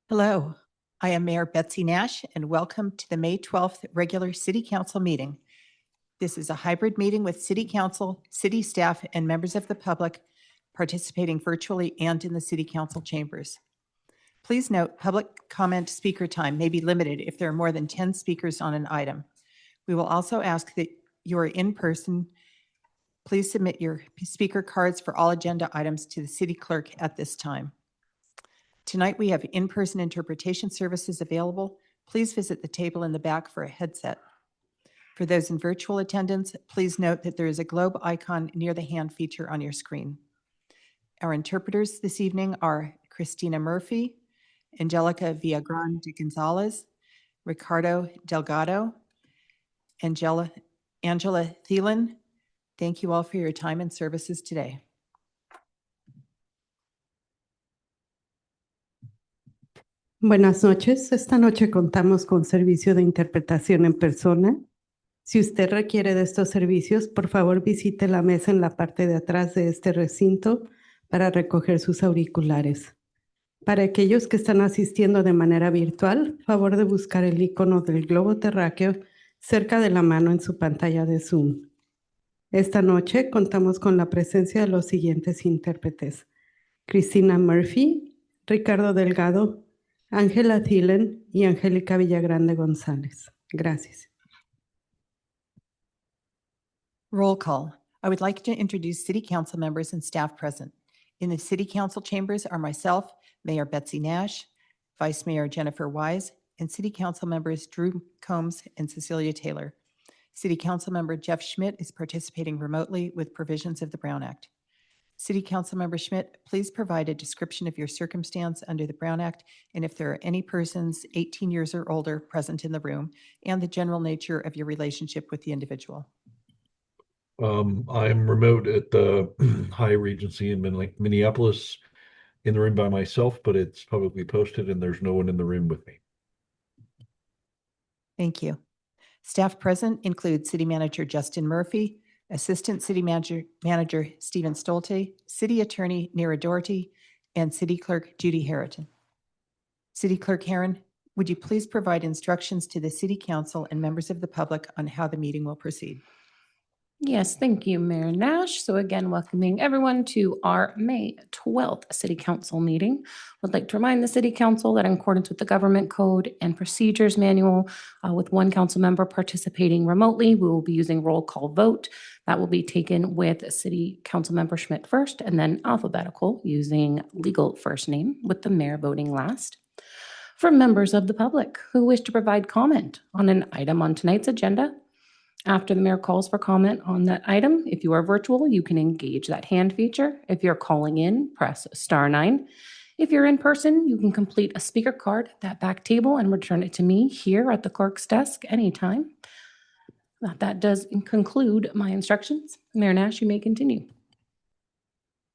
Hello, I am Mayor Betsy Nash, and welcome to the May 12th regular City Council meeting. This is a hybrid meeting with City Council, city staff, and members of the public participating virtually and in the City Council chambers. Please note, public comment speaker time may be limited if there are more than 10 speakers on an item. We will also ask that you are in person. Please submit your speaker cards for all agenda items to the city clerk at this time. Tonight, we have in-person interpretation services available. Please visit the table in the back for a headset. For those in virtual attendance, please note that there is a globe icon near the hand feature on your screen. Our interpreters this evening are Christina Murphy, Angelica Villagrán de Gonzalez, Ricardo Delgado, Angela Thielen. Thank you all for your time and services today. Buenas noches. Esta noche contamos con servicio de interpretación en persona. Si usted requiere de estos servicios, por favor visite la mesa en la parte de atrás de este recinto para recoger sus auriculares. Para aquellos que están asistiendo de manera virtual, favor de buscar el icono del globo terráqueo cerca de la mano en su pantalla de Zoom. Esta noche contamos con la presencia de los siguientes intérpretes: Christina Murphy, Ricardo Delgado, Ángela Thielen y Angélica Villagrán de González. Gracias. Roll call. I would like to introduce City Council members and staff present. In the City Council chambers are myself, Mayor Betsy Nash, Vice Mayor Jennifer Wise, and City Council members Drew Combs and Cecilia Taylor. City Council member Jeff Schmidt is participating remotely with provisions of the Brown Act. City Council member Schmidt, please provide a description of your circumstance under the Brown Act and if there are any persons 18 years or older present in the room, and the general nature of your relationship with the individual. I'm remote at the High Regency in Minneapolis, in the room by myself, but it's publicly posted and there's no one in the room with me. Thank you. Staff present include City Manager Justin Murphy, Assistant City Manager Stephen Stolte, City Attorney Nira Doherty, and City Clerk Judy Harriton. City Clerk Herron, would you please provide instructions to the City Council and members of the public on how the meeting will proceed? Yes, thank you, Mayor Nash. So again, welcoming everyone to our May 12th City Council meeting. I'd like to remind the City Council that in accordance with the Government Code and Procedures Manual, with one council member participating remotely, we will be using roll call vote. That will be taken with City Council member Schmidt first, and then alphabetical using legal first name, with the mayor voting last. For members of the public who wish to provide comment on an item on tonight's agenda, after the mayor calls for comment on that item, if you are virtual, you can engage that hand feature. If you're calling in, press *9. If you're in person, you can complete a speaker card at that back table and return it to me here at the clerk's desk anytime. That does conclude my instructions. Mayor Nash, you may continue.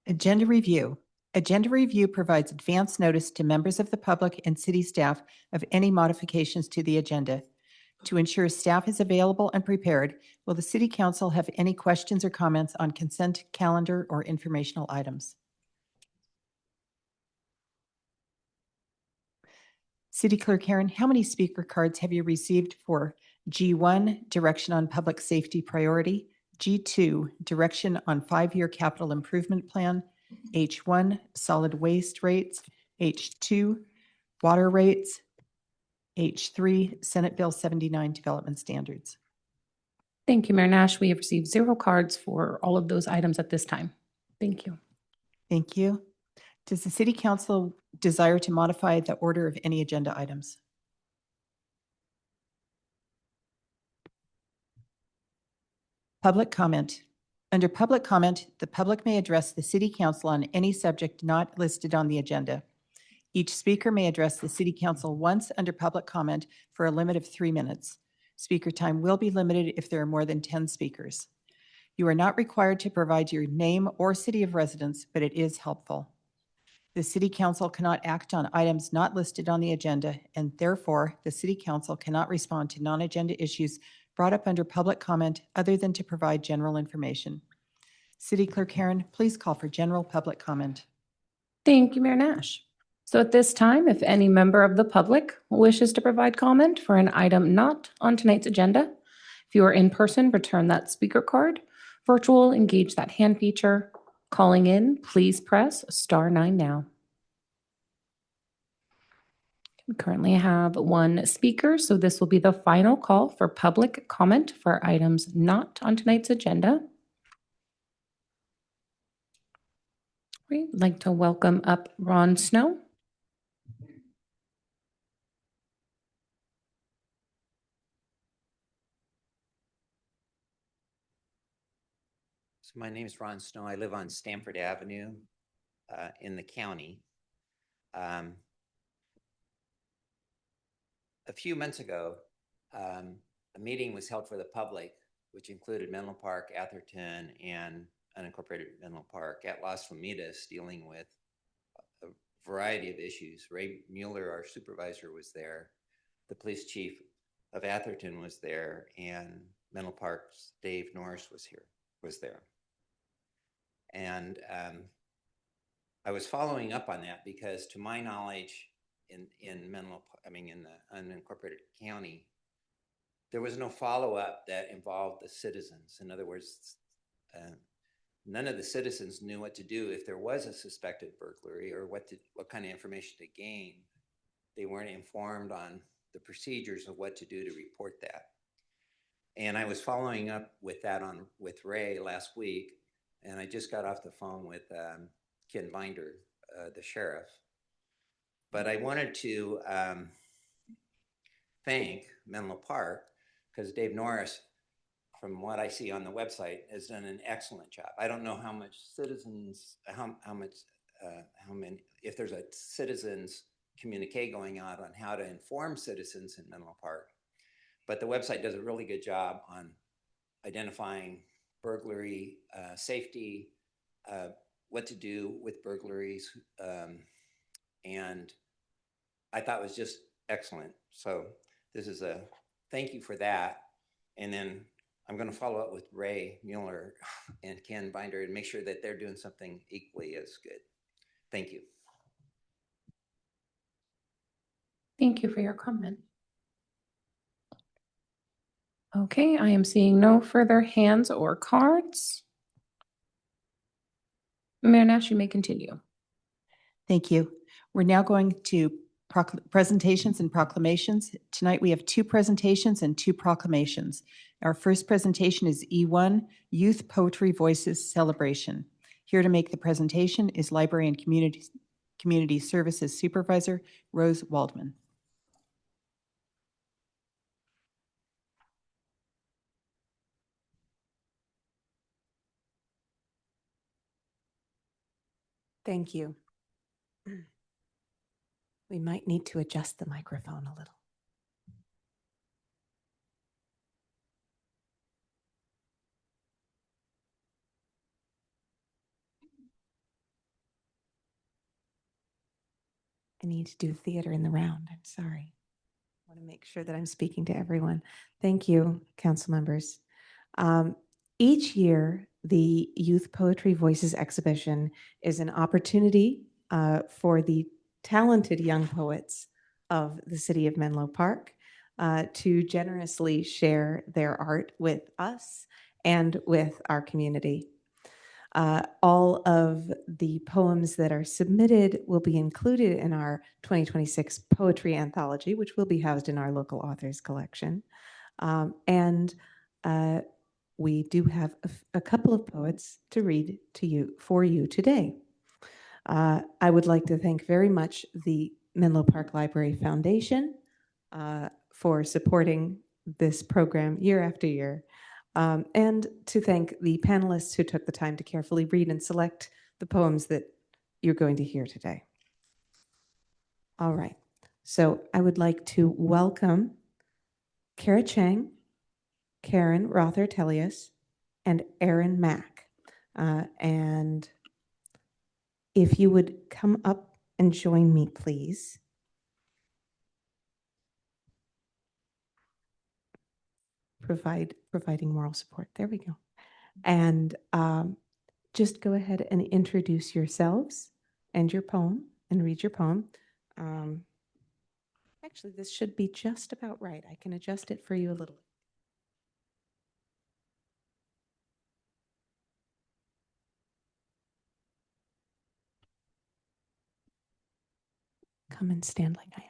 Agenda review. Agenda review provides advance notice to members of the public and city staff of any modifications to the agenda. To ensure staff is available and prepared, will the City Council have any questions or comments on consent calendar or informational items? City Clerk Herron, how many speaker cards have you received for G1, Direction on Public Safety Priority, G2, Direction on 5-Year Capital Improvement Plan, H1, Solid Waste Rates, H2, Water Rates, H3, Senate Bill 79 Development Standards? Thank you, Mayor Nash. We have received 0 cards for all of those items at this time. Thank you. Thank you. Does the City Council desire to modify the order of any agenda items? Public comment. Under public comment, the public may address the City Council on any subject not listed on the agenda. Each speaker may address the City Council once under public comment for a limit of 3 minutes. Speaker time will be limited if there are more than 10 speakers. You are not required to provide your name or city of residence, but it is helpful. The City Council cannot act on items not listed on the agenda, and therefore, the City Council cannot respond to non-agenda issues brought up under public comment other than to provide general information. City Clerk Herron, please call for general public comment. Thank you, Mayor Nash. So at this time, if any member of the public wishes to provide comment for an item not on tonight's agenda, if you are in person, return that speaker card. Virtual, engage that hand feature. Calling in, please press *9 now. We currently have one speaker, so this will be the final call for public comment for items not on tonight's agenda. We'd like to welcome up Ron Snow. So my name is Ron Snow. I live on Stamford Avenue in the county. A few months ago, a meeting was held for the public, which included Menlo Park, Atherton, and unincorporated Menlo Park at Las Lomitas, dealing with a variety of issues. Ray Mueller, our supervisor, was there. The police chief of Atherton was there, and Menlo Park's Dave Norris was there. And I was following up on that because, to my knowledge, in the unincorporated county, there was no follow-up that involved the citizens. In other words, none of the citizens knew what to do if there was a suspected burglary or what kind of information to gain. They weren't informed on the procedures of what to do to report that. And I was following up with that with Ray last week, and I just got off the phone with Ken Binder, the sheriff. But I wanted to thank Menlo Park, because Dave Norris, from what I see on the website, has done an excellent job. I don't know how much citizens, if there's a citizens communique going on how to inform citizens in Menlo Park, but the website does a really good job on identifying burglary, safety, what to do with burglaries, and I thought it was just excellent. So this is a thank you for that. And then I'm going to follow up with Ray Mueller and Ken Binder and make sure that they're doing something equally as good. Thank you. Thank you for your comment. Okay, I am seeing no further hands or cards. Mayor Nash, you may continue. Thank you. We're now going to presentations and proclamations. Tonight we have 2 presentations and 2 proclamations. Our first presentation is E1, Youth Poetry Voices Celebration. Here to make the presentation is Library and Community Services Supervisor Rose Waldman. Thank you. We might need to adjust the microphone a little. I need to do theater in the round. I'm sorry. I want to make sure that I'm speaking to everyone. Thank you, council members. Each year, the Youth Poetry Voices exhibition is an opportunity for the talented young poets of the city of Menlo Park to generously share their art with us and with our community. All of the poems that are submitted will be included in our 2026 poetry anthology, which will be housed in our local authors collection. We do have a couple of poets to read for you today. I would like to thank very much the Menlo Park Library Foundation for supporting this program year after year, and to thank the panelists who took the time to carefully read and select the poems that you're going to hear today. All right, so I would like to welcome Kara Chang, Karen Rother-Tellius, and Aaron Mack. And if you would come up and join me, please. Providing moral support. There we go. And just go ahead and introduce yourselves and your poem, and read your poem. Actually, this should be just about right. I can adjust it for you a little. Come and stand like I am.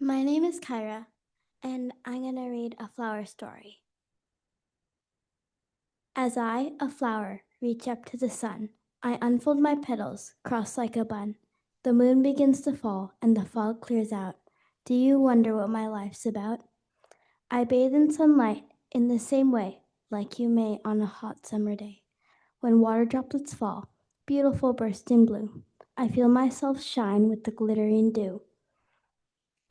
My name is Kyra, and I'm going to read a flower story. As I, a flower, reach up to the sun, I unfold my petals, cross like a bun. The moon begins to fall, and the fog clears out. Do you wonder what my life's about? I bathe in sunlight in the same way, like you may on a hot summer day. When water droplets fall, beautiful bursting blue, I feel myself shine with the glittering dew.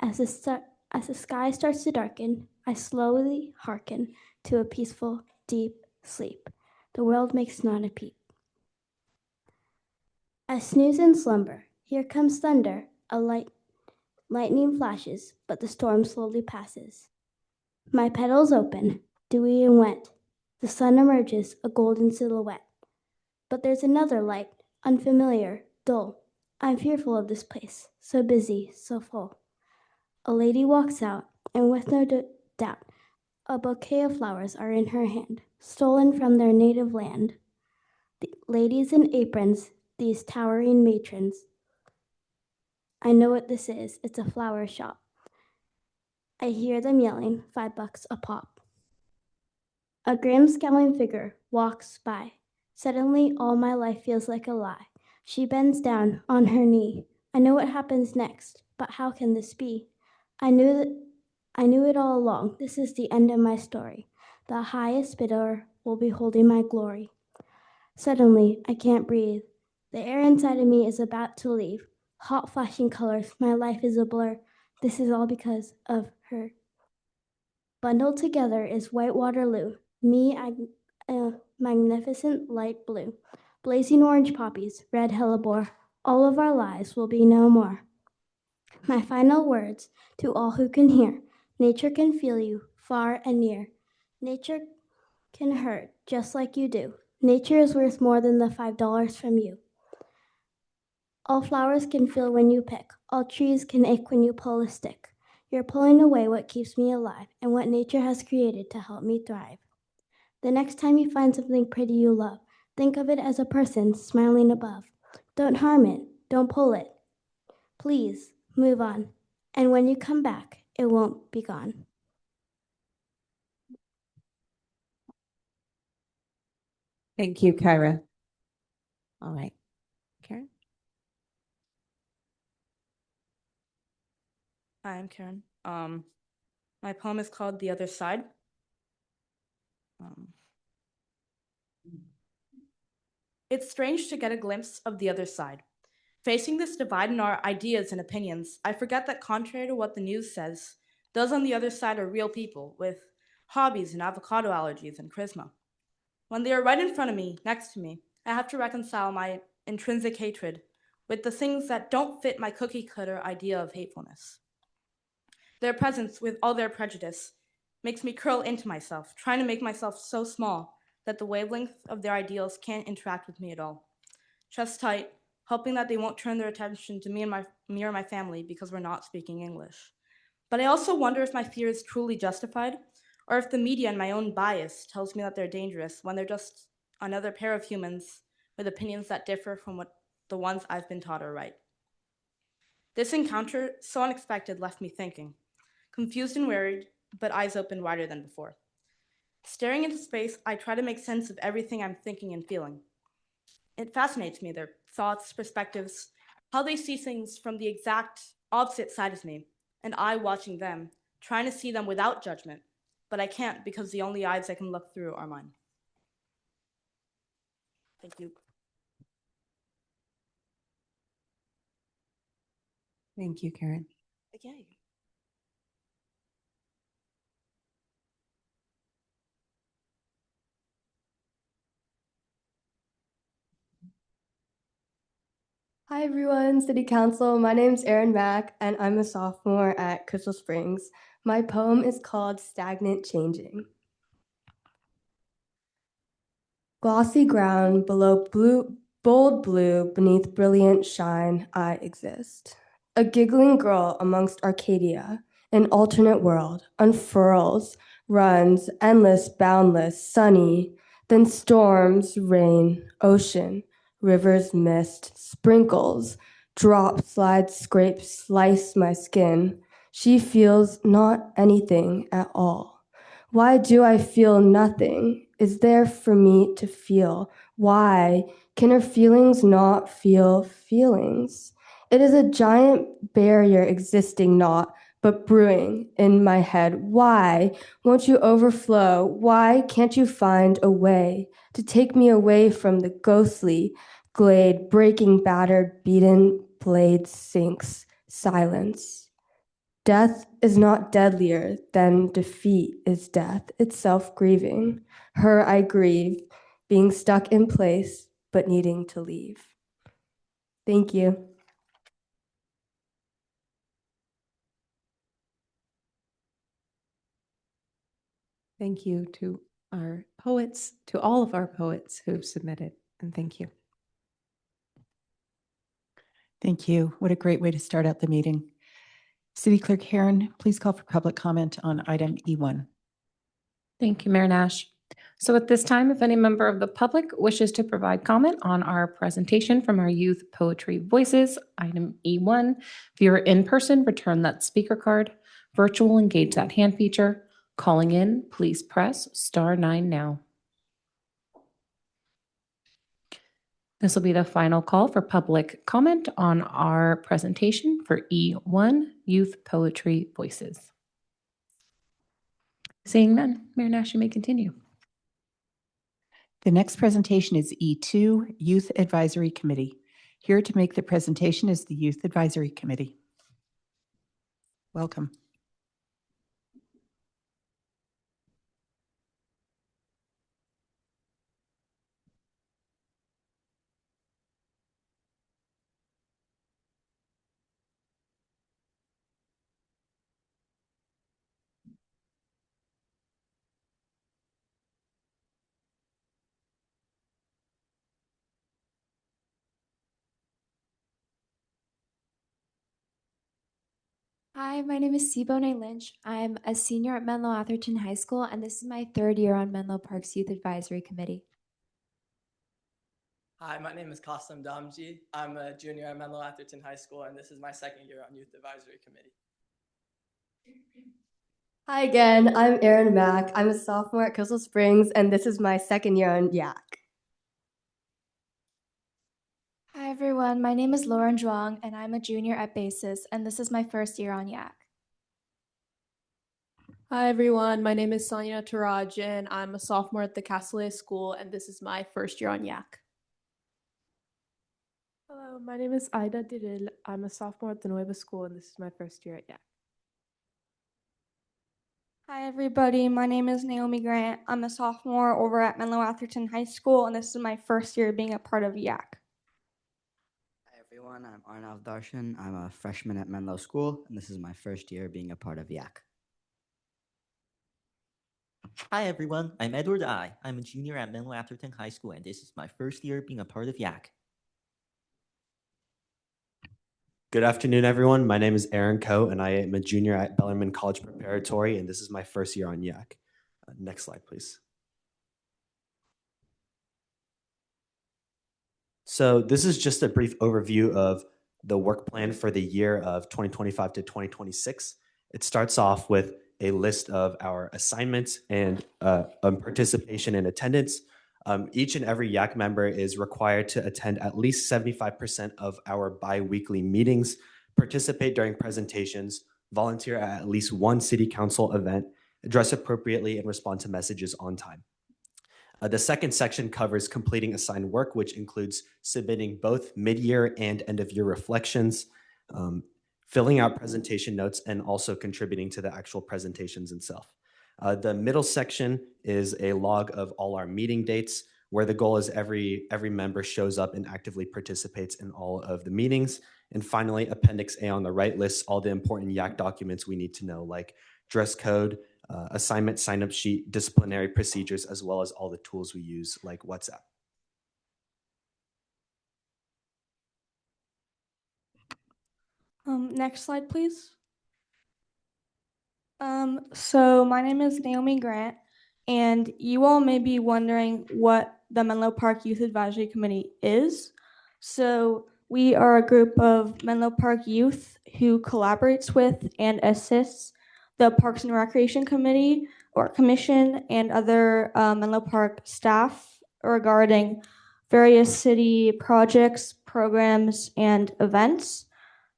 As the sky starts to darken, I slowly hearken to a peaceful, deep sleep. The world makes not a peep. I snooze in slumber. Here comes thunder. Lightning flashes, but the storm slowly passes. My petals open, dewy and wet. The sun emerges, a golden silhouette. But there's another light, unfamiliar, dull. I'm fearful of this place, so busy, so full. A lady walks out, and with no doubt, a bouquet of flowers are in her hand, stolen from their native land. The ladies in aprons, these towering matrons. I know what this is. It's a flower shop. I hear them yelling, $5 a pop. A grim, scowling figure walks by. Suddenly, all my life feels like a lie. She bends down on her knee. I know what happens next, but how can this be? I knew it all along. This is the end of my story. The highest bidder will be holding my glory. Suddenly, I can't breathe. The air inside of me is about to leave. Hot flashing colors, my life is a blur. This is all because of her. Bundled together is white Waterloo, me a magnificent light blue. Blazing orange poppies, red hellebore. All of our lives will be no more. My final words to all who can hear. Nature can feel you far and near. Nature can hurt just like you do. Nature is worth more than the $5 from you. All flowers can feel when you pick. All trees can ache when you pull a stick. You're pulling away what keeps me alive and what nature has created to help me thrive. The next time you find something pretty you love, think of it as a person smiling above. Don't harm it. Don't pull it. Please move on. And when you come back, it won't be gone. Thank you, Kyra. All right. Karen? Hi, I'm Karen. My poem is called The Other Side. It's strange to get a glimpse of the other side. Facing this divide in our ideas and opinions, I forget that contrary to what the news says, those on the other side are real people with hobbies and avocado allergies and charisma. When they are right in front of me, next to me, I have to reconcile my intrinsic hatred with the things that don't fit my cookie-cutter idea of hatefulness. Their presence, with all their prejudice, makes me curl into myself, trying to make myself so small that the wavelength of their ideals can't interact with me at all. Chest tight, hoping that they won't turn their attention to me or my family because we're not speaking English. But I also wonder if my fear is truly justified, or if the media and my own bias tells me that they're dangerous when they're just another pair of humans with opinions that differ from what the ones I've been taught are right. This encounter, so unexpected, left me thinking, confused and worried, but eyes open wider than before. Staring into space, I try to make sense of everything I'm thinking and feeling. It fascinates me, their thoughts, perspectives, how they see things from the exact opposite side of me, and I watching them, trying to see them without judgment, but I can't because the only eyes I can look through are mine. Thank you. Thank you, Karen. Yay. Hi everyone, City Council. My name's Erin Mack and I'm a sophomore at Crystal Springs. My poem is called Stagnant Changing. Glossy ground below bold blue, beneath brilliant shine, I exist. A giggling girl amongst Arcadia, an alternate world, unfurls, runs, endless, boundless, sunny, then storms, rain, ocean, rivers, mist, sprinkles, drop, slide, scrape, slice my skin. She feels not anything at all. Why do I feel nothing? Is there for me to feel? Why can her feelings not feel feelings? It is a giant barrier existing not, but brewing in my head. Why won't you overflow? Why can't you find a way to take me away from the ghostly glade, breaking, battered, beaten blade sinks, silence? Death is not deadlier than defeat is death, itself grieving. Her I grieve, being stuck in place, but needing to leave. Thank you. Thank you to our poets, to all of our poets who've submitted, and thank you. Thank you. What a great way to start out the meeting. City Clerk Herron, please call for public comment on item E1. Thank you, Mayor Nash. So at this time, if any member of the public wishes to provide comment on our presentation from our youth poetry voices, item E1, if you're in person, return that speaker card. Virtual, engage that hand feature. Calling in, please press *9 now. This will be the final call for public comment on our presentation for E1, Youth Poetry Voices. Seeing none, Mayor Nash, you may continue. The next presentation is E2, Youth Advisory Committee. Here to make the presentation is the Youth Advisory Committee. Welcome. Hi, my name is Sibone Lynch. I'm a senior at Menlo Atherton High School, and this is my third year on Menlo Park's Youth Advisory Committee. Hi, my name is Kasem Damji. I'm a junior at Menlo Atherton High School, and this is my second year on Youth Advisory Committee. Hi again, I'm Erin Mack. I'm a sophomore at Crystal Springs, and this is my second year on YAC. Hi, everyone. My name is Lauren Zhuang, and I'm a junior at Basis, and this is my first year on YAC. Hi, everyone. My name is Sonia Tarajan. I'm a sophomore at the Castellet School, and this is my first year on YAC. Hello, my name is Aida Diril. I'm a sophomore at the Nueva School, and this is my first year at YAC. Hi, everybody. My name is Naomi Grant. I'm a sophomore over at Menlo Atherton High School, and this is my first year being a part of YAC. Hi, everyone. I'm Arnav Darshan. I'm a freshman at Menlo School, and this is my first year being a part of YAC. Hi, everyone. I'm Edward I. I'm a junior at Menlo Atherton High School, and this is my first year being a part of YAC. Good afternoon, everyone. My name is Aaron Coe, and I am a junior at Bellarmine College Preparatory, and this is my first year on YAC. Next slide, please. So this is just a brief overview of the work plan for the year of 2025 to 2026. It starts off with a list of our assignments and participation and attendance. Each and every YAC member is required to attend at least 75% of our bi-weekly meetings, participate during presentations, volunteer at least one city council event, address appropriately, and respond to messages on time. The second section covers completing assigned work, which includes submitting both mid-year and end-of-year reflections, filling out presentation notes, and also contributing to the actual presentations itself. The middle section is a log of all our meeting dates, where the goal is every member shows up and actively participates in all of the meetings. And finally, Appendix A on the right lists all the important YAC documents we need to know, like dress code, assignment sign-up sheet, disciplinary procedures, as well as all the tools we use like WhatsApp. Next slide, please. So my name is Naomi Grant, and you all may be wondering what the Menlo Park Youth Advisory Committee is. So we are a group of Menlo Park youth who collaborates with and assists the Parks and Recreation Committee or Commission and other Menlo Park staff regarding various city projects, programs, and events.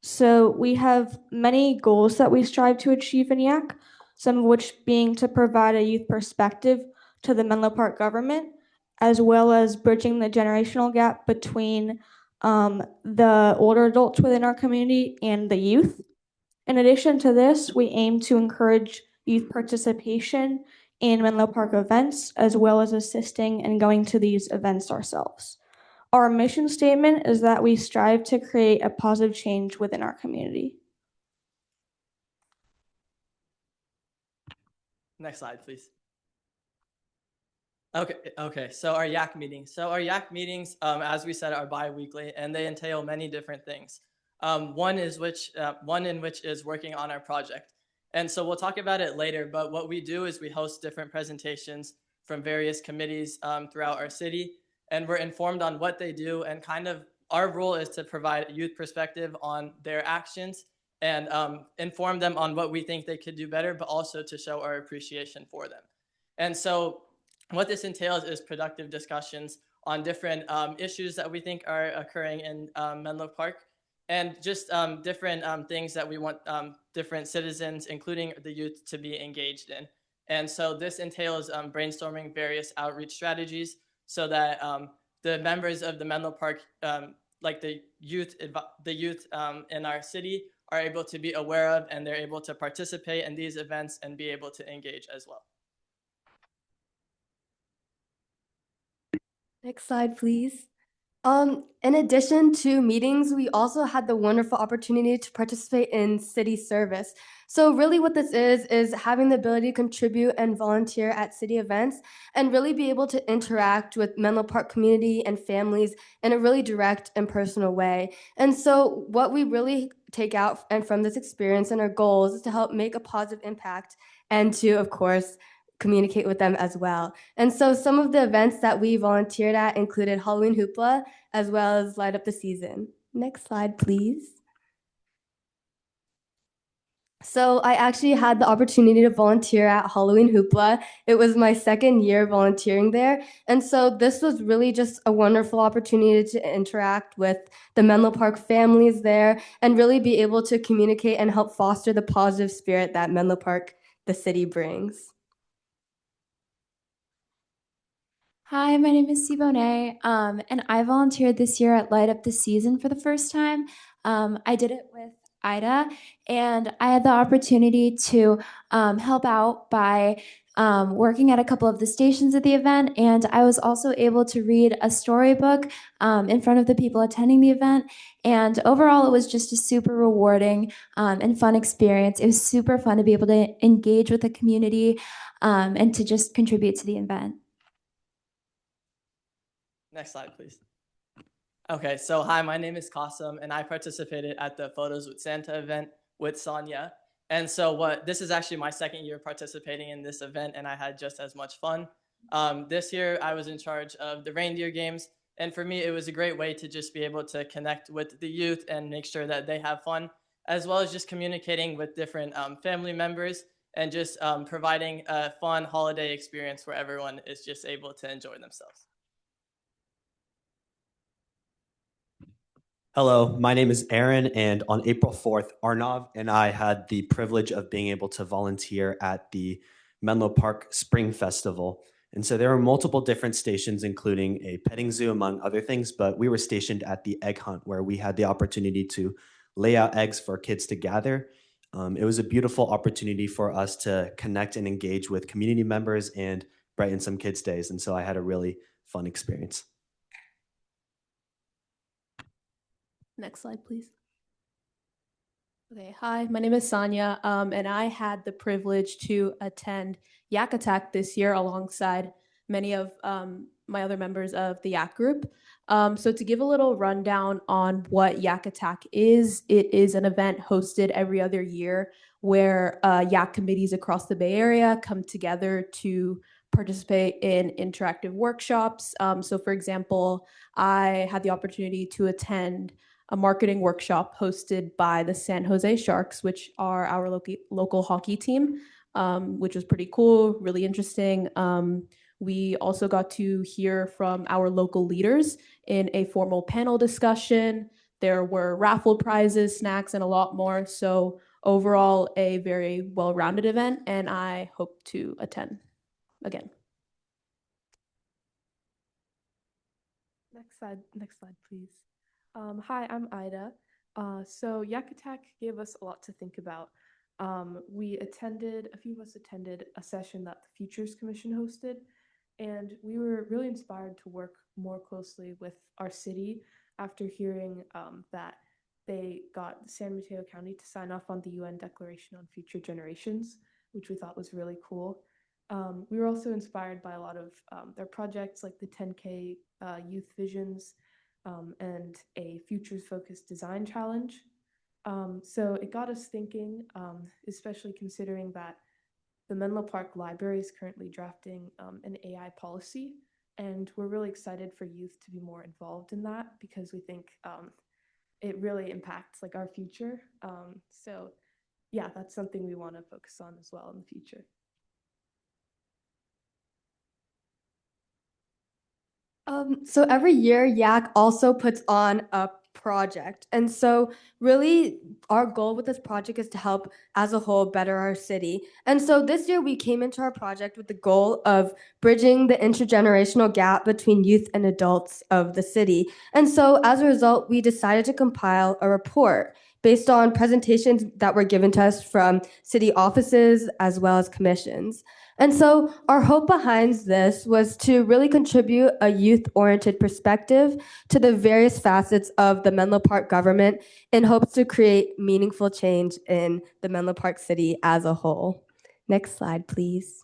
So we have many goals that we strive to achieve in YAC, some of which being to provide a youth perspective to the Menlo Park government, as well as bridging the generational gap between the older adults within our community and the youth. In addition to this, we aim to encourage youth participation in Menlo Park events, as well as assisting and going to these events ourselves. Our mission statement is that we strive to create a positive change within our community. Next slide, please. Okay. So our YAC meetings. So our YAC meetings, as we said, are bi-weekly, and they entail many different things. One in which is working on our project. And so we'll talk about it later, but what we do is we host different presentations from various committees throughout our city, and we're informed on what they do, and kind of our role is to provide youth perspective on their actions and inform them on what we think they could do better, but also to show our appreciation for them. And so what this entails is productive discussions on different issues that we think are occurring in Menlo Park, and just different things that we want different citizens, including the youth, to be engaged in. And so this entails brainstorming various outreach strategies so that the members of the Menlo Park, like the youth in our city, are able to be aware of, and they're able to participate in these events and be able to engage as well. Next slide, please. In addition to meetings, we also had the wonderful opportunity to participate in city service. So really what this is having the ability to contribute and volunteer at city events and really be able to interact with Menlo Park community and families in a really direct and personal way. And so what we really take out and from this experience and our goals is to help make a positive impact and to, of course, communicate with them as well. And so some of the events that we volunteered at included Halloween Hoopla, as well as Light Up the Season. Next slide, please. So I actually had the opportunity to volunteer at Halloween Hoopla. It was my second year volunteering there. And so this was really just a wonderful opportunity to interact with the Menlo Park families there and really be able to communicate and help foster the positive spirit that Menlo Park, the city, brings. Hi, my name is Sibone, and I volunteered this year at Light Up the Season for the first time. I did it with Ida, and I had the opportunity to help out by working at a couple of the stations at the event, and I was also able to read a storybook in front of the people attending the event. And overall, it was just a super rewarding and fun experience. It was super fun to be able to engage with the community and to just contribute to the event. Next slide, please. Okay, so hi, my name is Qasim, and I participated at the Photos with Santa event with Sonia. And so this is actually my second year participating in this event, and I had just as much fun. This year, I was in charge of the reindeer games, and for me, it was a great way to just be able to connect with the youth and make sure that they have fun, as well as just communicating with different family members and just providing a fun holiday experience where everyone is just able to enjoy themselves. Hello, my name is Aaron, and on April 4th, Arnav and I had the privilege of being able to volunteer at the Menlo Park Spring Festival. And so there were multiple different stations, including a petting zoo, among other things, but we were stationed at the egg hunt, where we had the opportunity to lay out eggs for kids to gather. It was a beautiful opportunity for us to connect and engage with community members and brighten some kids' days. And so I had a really fun experience. Next slide, please. Okay, hi, my name is Sonia, and I had the privilege to attend Yak Attack this year alongside many of my other members of the Yak group. So to give a little rundown on what Yak Attack is, it is an event hosted every other year where Yak committees across the Bay Area come together to participate in interactive workshops. So for example, I had the opportunity to attend a marketing workshop hosted by the San Jose Sharks, which are our local hockey team, which was pretty cool, really interesting. We also got to hear from our local leaders in a formal panel discussion. There were raffle prizes, snacks, and a lot more. So overall, a very well-rounded event, and I hope to attend again. Next slide, please. Hi, I'm Ida. So Yak Attack gave us a lot to think about. A few of us attended a session that the Futures Commission hosted, and we were really inspired to work more closely with our city after hearing that they got San Mateo County to sign off on the UN Declaration on Future Generations, which we thought was really cool. We were also inspired by a lot of their projects like the 10K Youth Visions and a futures-focused design challenge. So it got us thinking, especially considering that the Menlo Park Library is currently drafting an AI policy, and we're really excited for youth to be more involved in that because we think it really impacts like our future. So yeah, that's something we want to focus on as well in the future. So every year, Yak also puts on a project. And so really our goal with this project is to help as a whole better our city. And so this year we came into our project with the goal of bridging the intergenerational gap between youth and adults of the city. And so as a result, we decided to compile a report based on presentations that were given to us from city offices as well as commissions. And so our hope behind this was to really contribute a youth-oriented perspective to the various facets of the Menlo Park government in hopes to create meaningful change in the Menlo Park city as a whole. Next slide, please.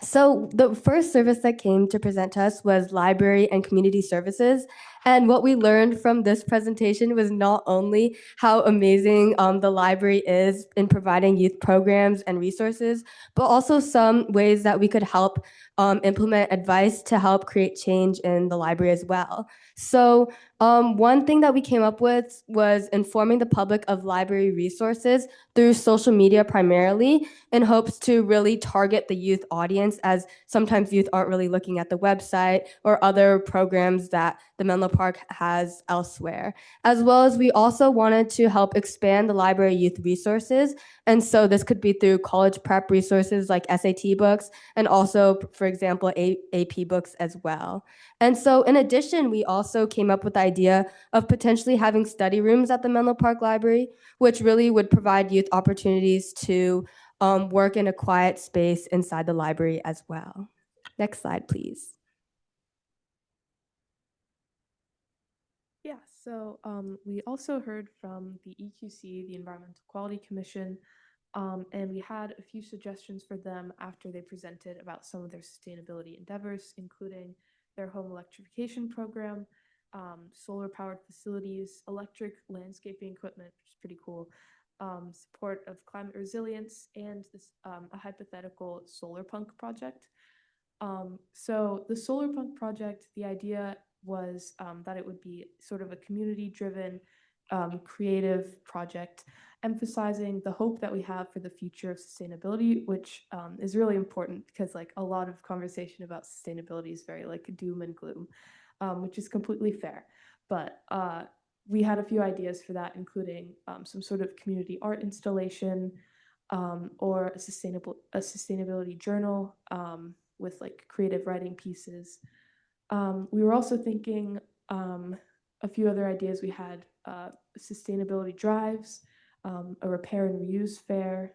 So the first service that came to present to us was library and community services. And what we learned from this presentation was not only how amazing the library is in providing youth programs and resources, but also some ways that we could help implement advice to help create change in the library as well. So one thing that we came up with was informing the public of library resources through social media primarily in hopes to really target the youth audience, as sometimes youth aren't really looking at the website or other programs that the Menlo Park has elsewhere. As well as we also wanted to help expand the library youth resources. And so this could be through college prep resources like SAT books and also, for example, AP books as well. And so in addition, we also came up with the idea of potentially having study rooms at the Menlo Park Library, which really would provide youth opportunities to work in a quiet space inside the library as well. Next slide, please. Yeah, so we also heard from the EQC, the Environmental Quality Commission, and we had a few suggestions for them after they presented about some of their sustainability endeavors, including their home electrification program, solar-powered facilities, electric landscaping equipment, which is pretty cool, support of climate resilience, and this, a hypothetical solar punk project. So the solar punk project, the idea was that it would be sort of a community-driven, creative project, emphasizing the hope that we have for the future of sustainability, which is really important because like a lot of conversation about sustainability is very like doom and gloom, which is completely fair. But we had a few ideas for that, including some sort of community art installation or a sustainability journal with like creative writing pieces. We were also thinking a few other ideas. We had sustainability drives, a repair and reuse fair,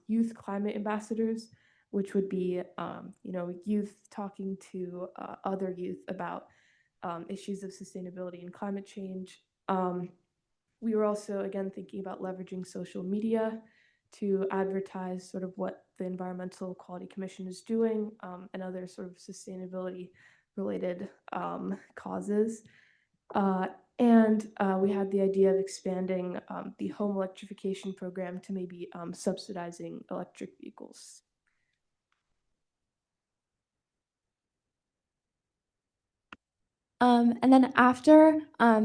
youth climate ambassadors, which would be youth talking to other youth about issues of sustainability and climate change. We were also, again, thinking about leveraging social media to advertise sort of what the Environmental Quality Commission is doing and other sort of sustainability related causes. And we had the idea of expanding the home electrification program to maybe subsidizing electric vehicles. And then after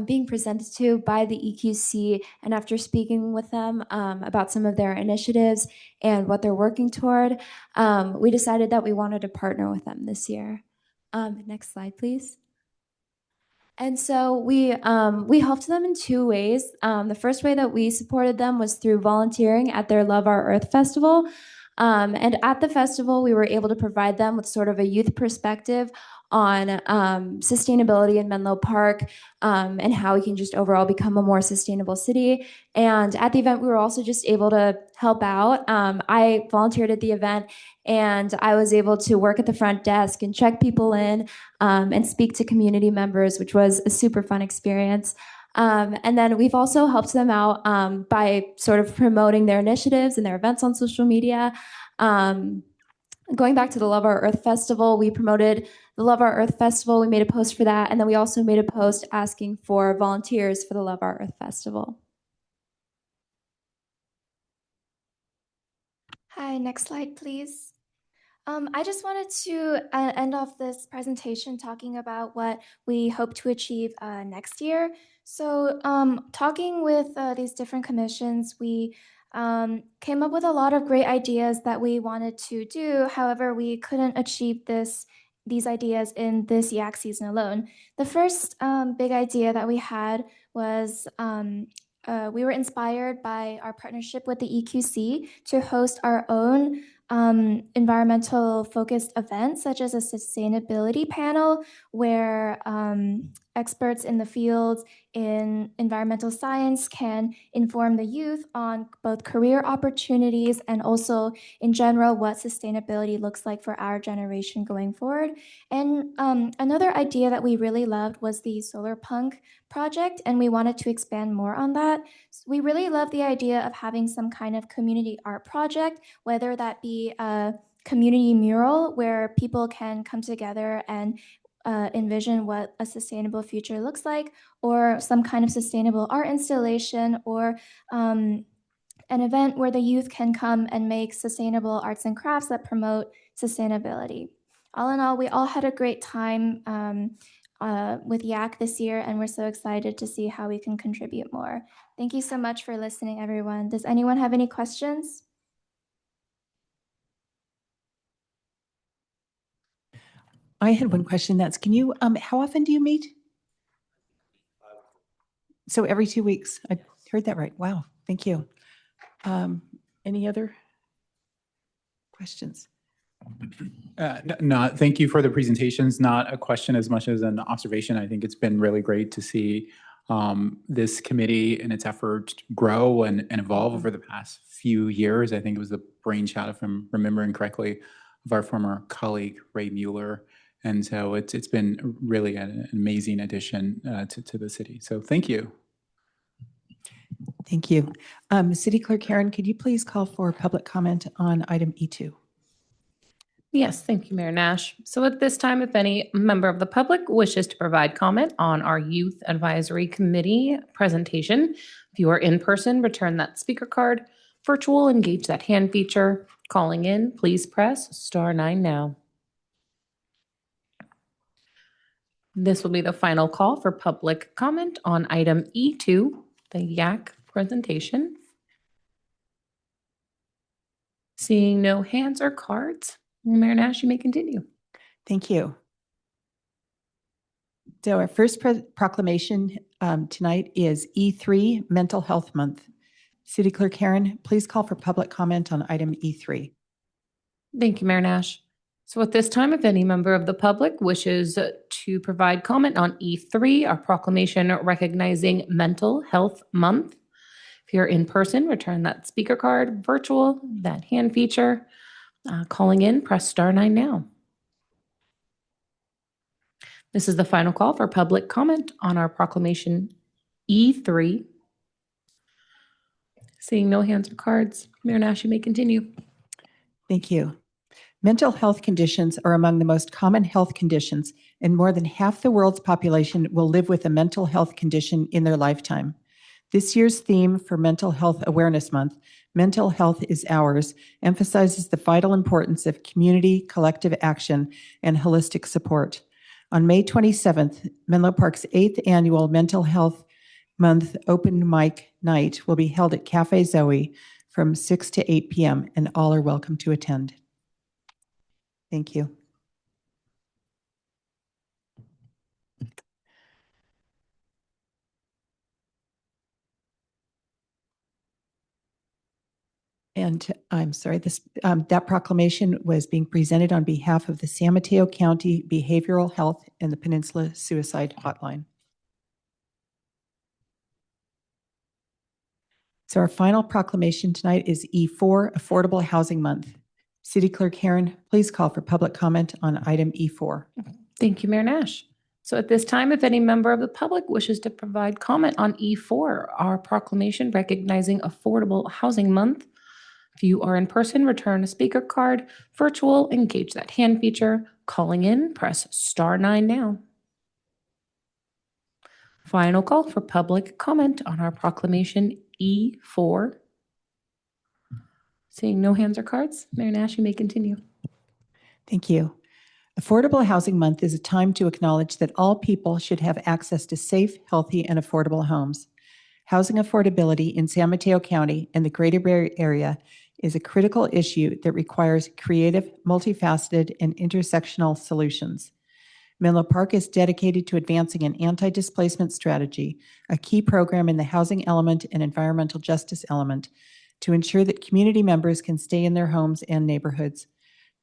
being presented to by the EQC and after speaking with them about some of their initiatives and what they're working toward, we decided that we wanted to partner with them this year. Next slide, please. And so we helped them in two ways. The first way that we supported them was through volunteering at their Love Our Earth Festival. And at the festival, we were able to provide them with sort of a youth perspective on sustainability in Menlo Park and how we can just overall become a more sustainable city. And at the event, we were also just able to help out. I volunteered at the event and I was able to work at the front desk and check people in and speak to community members, which was a super fun experience. And then we've also helped them out by sort of promoting their initiatives and their events on social media. Going back to the Love Our Earth Festival, we promoted the Love Our Earth Festival. We made a post for that. And then we also made a post asking for volunteers for the Love Our Earth Festival. Hi, next slide, please. I just wanted to end off this presentation talking about what we hope to achieve next year. So talking with these different commissions, we came up with a lot of great ideas that we wanted to do. However, we couldn't achieve these ideas in this yak season alone. The first big idea that we had was we were inspired by our partnership with the EQC to host our own environmental focused events, such as a sustainability panel where experts in the field in environmental science can inform the youth on both career opportunities and also in general what sustainability looks like for our generation going forward. And another idea that we really loved was the Solar Punk project, and we wanted to expand more on that. So we really love the idea of having some kind of community art project, whether that be a community mural where people can come together and envision what a sustainable future looks like, or some kind of sustainable art installation, or an event where the youth can come and make sustainable arts and crafts that promote sustainability. All in all, we all had a great time with YAC this year, and we're so excited to see how we can contribute more. Thank you so much for listening, everyone. Does anyone have any questions? I had one question. That's, can you, how often do you meet? So every 2 weeks. I heard that right. Wow. Thank you. Any other questions? No, thank you for the presentations. Not a question as much as an observation. I think it's been really great to see this committee and its efforts grow and evolve over the past few years. I think it was the brainchild, if I'm remembering correctly, of our former colleague, Ray Mueller. And so it's been really an amazing addition to the city. So thank you. Thank you. City Clerk Karen, could you please call for public comment on item E2? Yes, thank you, Mayor Nash. So at this time, if any member of the public wishes to provide comment on our Youth Advisory Committee presentation, if you are in person, return that speaker card. Virtual, engage that hand feature. Calling in, please press *9 now. This will be the final call for public comment on item E2, the YAC presentation. Seeing no hands or cards, Mayor Nash, you may continue. Thank you. So our first proclamation tonight is E3, Mental Health Month. City Clerk Karen, please call for public comment on item E3. Thank you, Mayor Nash. So at this time, if any member of the public wishes to provide comment on E3, our proclamation recognizing Mental Health Month, if you're in person, return that speaker card. Virtual, that hand feature. Calling in, press *9 now. This is the final call for public comment on our proclamation E3. Seeing no hands or cards, Mayor Nash, you may continue. Thank you. Mental health conditions are among the most common health conditions, and more than half the world's population will live with a mental health condition in their lifetime. This year's theme for Mental Health Awareness Month, Mental Health is Ours, emphasizes the vital importance of community, collective action, and holistic support. On May 27th, Menlo Park's 8th annual Mental Health Month Open Mic Night will be held at Cafe Zoe from 6 to 8 p.m., and all are welcome to attend. Thank you. And I'm sorry, that proclamation was being presented on behalf of the San Mateo County Behavioral Health and the Peninsula Suicide Hotline. So our final proclamation tonight is E4, Affordable Housing Month. City Clerk Herron, please call for public comment on item E4. Thank you, Mayor Nash. So at this time, if any member of the public wishes to provide comment on E4, our proclamation recognizing Affordable Housing Month, if you are in person, return a speaker card. Virtual, engage that hand feature. Calling in, press *9 now. Final call for public comment on our proclamation E4. Seeing no hands or cards, Mayor Nash, you may continue. Thank you. Affordable Housing Month is a time to acknowledge that all people should have access to safe, healthy, and affordable homes. Housing affordability in San Mateo County and the Greater Bay Area is a critical issue that requires creative, multifaceted, and intersectional solutions. Menlo Park is dedicated to advancing an anti-displacement strategy, a key program in the housing element and environmental justice element, to ensure that community members can stay in their homes and neighborhoods.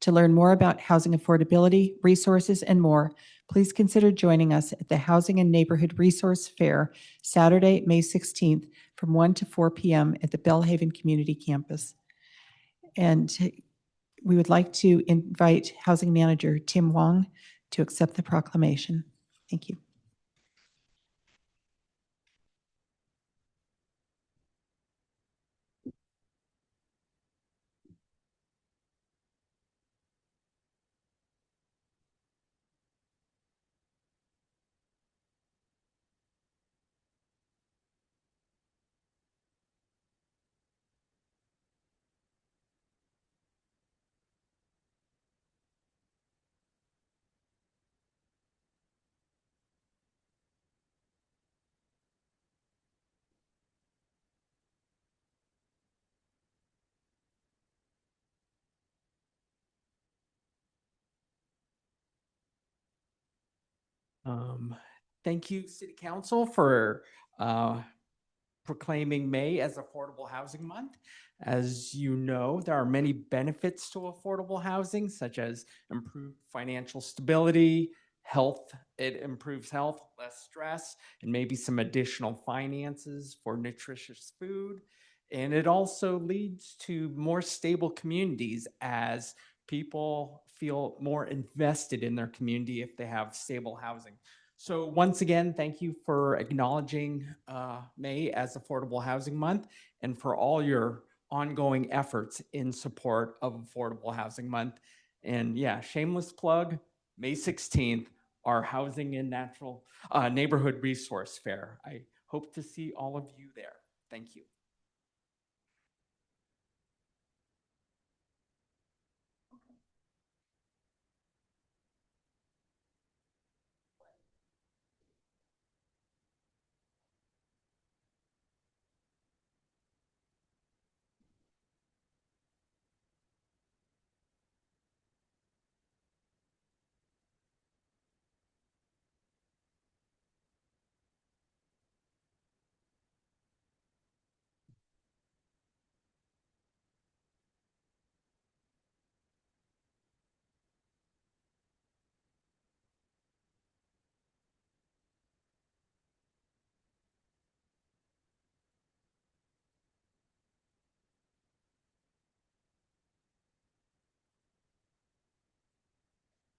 To learn more about housing affordability, resources, and more, please consider joining us at the Housing and Neighborhood Resource Fair, Saturday, May 16th, from 1 to 4 p.m. at the Bellhaven Community Campus. And we would like to invite Housing Manager Tim Wong to accept the proclamation. Thank you. Thank you, City Council, for proclaiming May as Affordable Housing Month. As you know, there are many benefits to affordable housing, such as improved financial stability, health. It improves health, less stress, and maybe some additional finances for nutritious food. And it also leads to more stable communities as people feel more invested in their community if they have stable housing. So once again, thank you for acknowledging May as Affordable Housing Month and for all your ongoing efforts in support of Affordable Housing Month. And yeah, shameless plug, May 16th, our Housing and Natural Neighborhood Resource Fair. I hope to see all of you there. Thank you.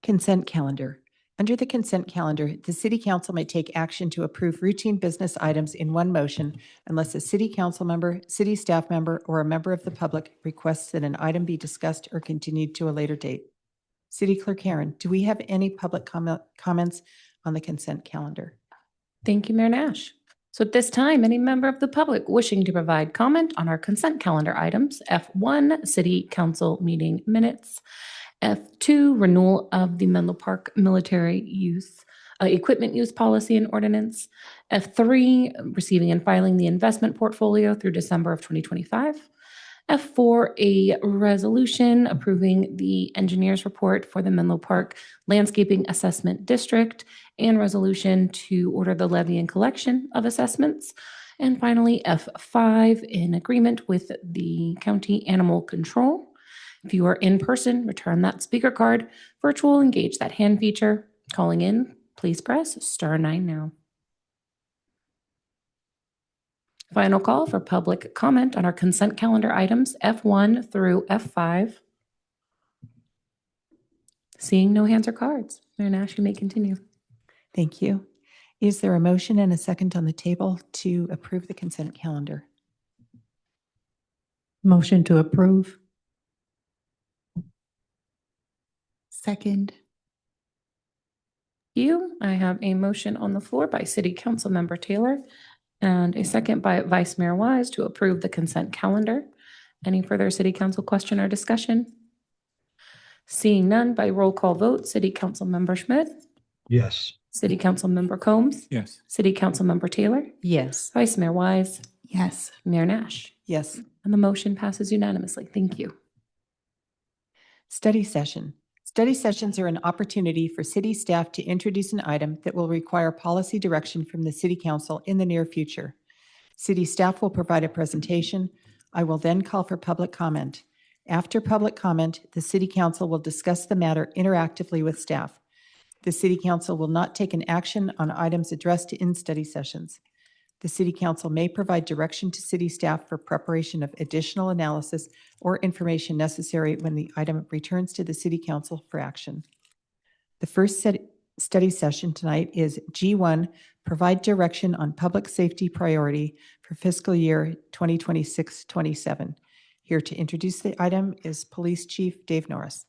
Consent calendar. Under the consent calendar, the City Council may take action to approve routine business items in one motion unless a City Council member, city staff member, or a member of the public requests that an item be discussed or continued to a later date. City Clerk Aaron, do we have any public comments on the consent calendar? Thank you, Mayor Nash. So at this time, any member of the public wishing to provide comment on our consent calendar items, F1, City Council meeting minutes, F2, renewal of the Menlo Park military use, equipment use policy and ordinance, F3, receiving and filing the investment portfolio through December of 2025, F4, a resolution approving the engineer's report for the Menlo Park Landscaping Assessment District, and resolution to order the levy and collection of assessments. And finally, F5, in agreement with the county animal control. If you are in person, return that speaker card. Virtual, engage that hand feature. Calling in, please press *9 now. Final call for public comment on our consent calendar items F1 through F5. Seeing no hands or cards. Mayor Nash, you may continue. Thank you. Is there a motion and a second on the table to approve the consent calendar? Motion to approve. Second. I have a motion on the floor by City Councilmember Taylor and a second by Vice Mayor Wise to approve the consent calendar. Any further City Council question or discussion? Seeing none, by roll call vote, City Councilmember Schmidt. Yes. City Councilmember Combs. Yes. City Councilmember Taylor. Yes. Vice Mayor Wise. Yes. Mayor Nash. Yes. And the motion passes unanimously. Thank you. Study session. Study sessions are an opportunity for city staff to introduce an item that will require policy direction from the City Council in the near future. City staff will provide a presentation. I will then call for public comment. After public comment, the City Council will discuss the matter interactively with staff. The City Council will not take an action on items addressed in study sessions. The City Council may provide direction to city staff for preparation of additional analysis or information necessary when the item returns to the City Council for action. The first study session tonight is G1, provide direction on public safety priority for fiscal year 2026-27. Here to introduce the item is Police Chief Dave Norris.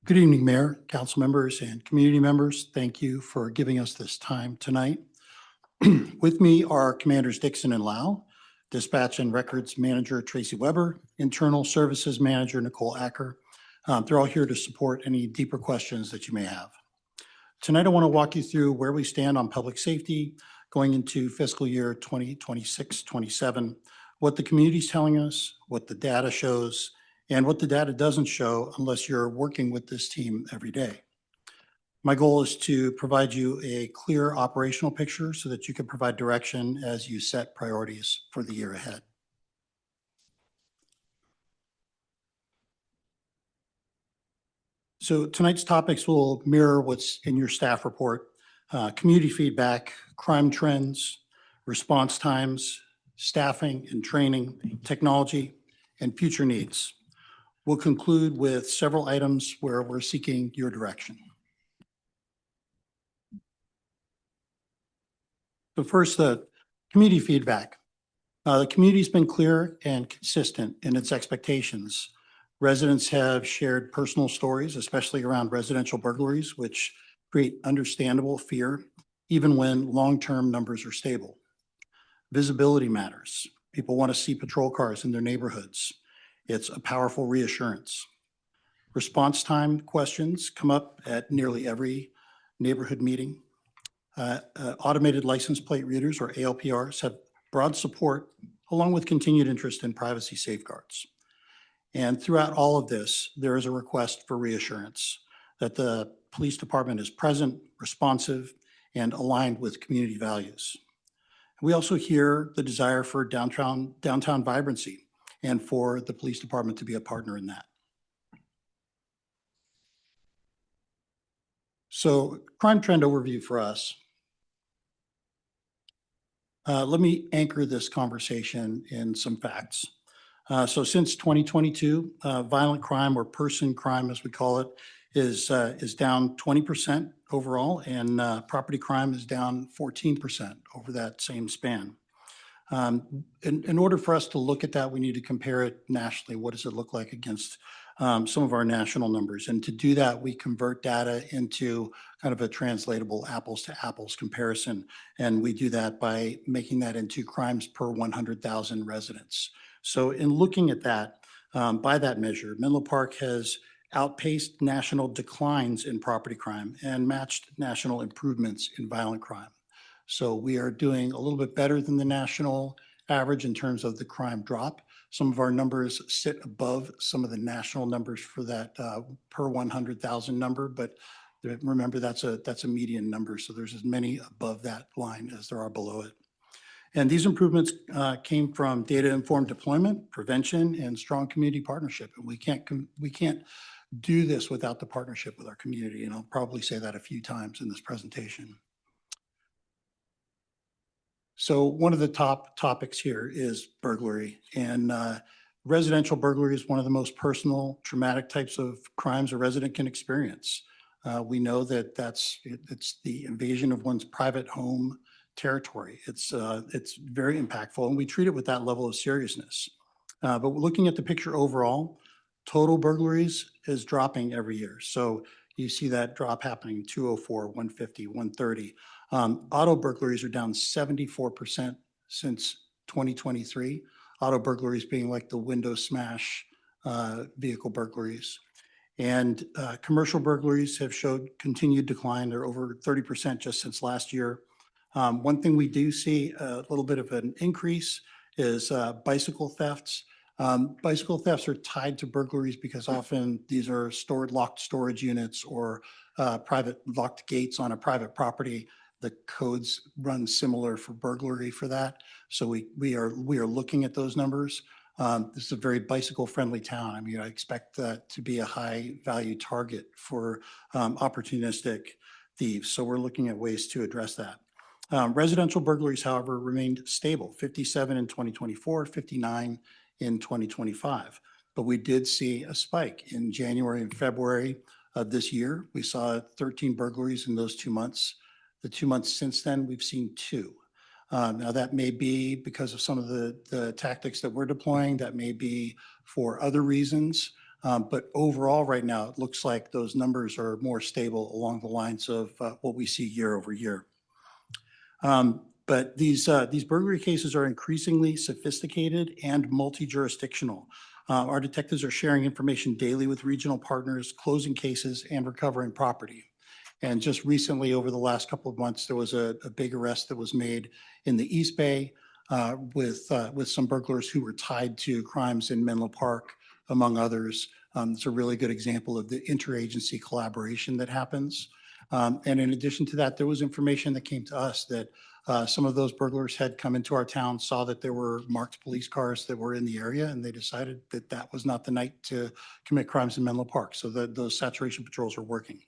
Good evening, Mayor, council members, and community members. Thank you for giving us this time tonight. With me are Commanders Dixon and Lau, Dispatch and Records Manager Tracy Weber, Internal Services Manager Nicole Acker. They're all here to support any deeper questions that you may have. Tonight, I want to walk you through where we stand on public safety going into fiscal year 2026-27, what the community is telling us, what the data shows, and what the data doesn't show unless you're working with this team every day. My goal is to provide you a clear operational picture so that you can provide direction as you set priorities for the year ahead. So tonight's topics will mirror what's in your staff report: community feedback, crime trends, response times, staffing and training, technology, and future needs. We'll conclude with several items where we're seeking your direction. So first, the community feedback. The community's been clear and consistent in its expectations. Residents have shared personal stories, especially around residential burglaries, which create understandable fear, even when long-term numbers are stable. Visibility matters. People want to see patrol cars in their neighborhoods. It's a powerful reassurance. Response time questions come up at nearly every neighborhood meeting. Automated license plate readers, or ALPRs, have broad support along with continued interest in privacy safeguards. And throughout all of this, there is a request for reassurance that the police department is present, responsive, and aligned with community values. We also hear the desire for downtown vibrancy and for the police department to be a partner in that. So, crime trend overview for us. Let me anchor this conversation in some facts. So since 2022, violent crime or person crime, as we call it, is down 20% overall, and property crime is down 14% over that same span. In order for us to look at that, we need to compare it nationally. What does it look like against some of our national numbers? And to do that, we convert data into kind of a translatable apples to apples comparison. And we do that by making that into crimes per 100,000 residents. So in looking at that, by that measure, Menlo Park has outpaced national declines in property crime and matched national improvements in violent crime. So we are doing a little bit better than the national average in terms of the crime drop. Some of our numbers sit above some of the national numbers for that per 100,000 number, but remember that's a median number. So there's as many above that line as there are below it. And these improvements came from data-informed deployment, prevention, and strong community partnership. And we can't do this without the partnership with our community. And I'll probably say that a few times in this presentation. So one of the top topics here is burglary, and residential burglary is one of the most personal, traumatic types of crimes a resident can experience. We know that it's the invasion of one's private home territory. It's very impactful, and we treat it with that level of seriousness. But looking at the picture overall, total burglaries is dropping every year. So you see that drop happening, 204, 150, 130. Auto burglaries are down 74% since 2023. Auto burglaries being like the window smash vehicle burglaries. And commercial burglaries have showed continued decline. They're over 30% just since last year. One thing we do see a little bit of an increase is bicycle thefts. Bicycle thefts are tied to burglaries because often these are locked storage units or private locked gates on a private property. The codes run similar for burglary for that. So we are looking at those numbers. This is a very bicycle-friendly town. I mean, I expect that to be a high-value target for opportunistic thieves. So we're looking at ways to address that. Residential burglaries, however, remained stable, 57 in 2024, 59 in 2025. But we did see a spike in January and February of this year. We saw 13 burglaries in those 2 months. The 2 months since then, we've seen 2. Now, that may be because of some of the tactics that we're deploying. That may be for other reasons. But overall, right now, it looks like those numbers are more stable along the lines of what we see year over year. But these burglary cases are increasingly sophisticated and multi-jurisdictional. Our detectives are sharing information daily with regional partners, closing cases, and recovering property. And just recently, over the last couple of months, there was a big arrest that was made in the East Bay with some burglars who were tied to crimes in Menlo Park, among others. It's a really good example of the interagency collaboration that happens. And in addition to that, there was information that came to us that some of those burglars had come into our town, saw that there were marked police cars that were in the area, and they decided that that was not the night to commit crimes in Menlo Park. So those saturation patrols are working.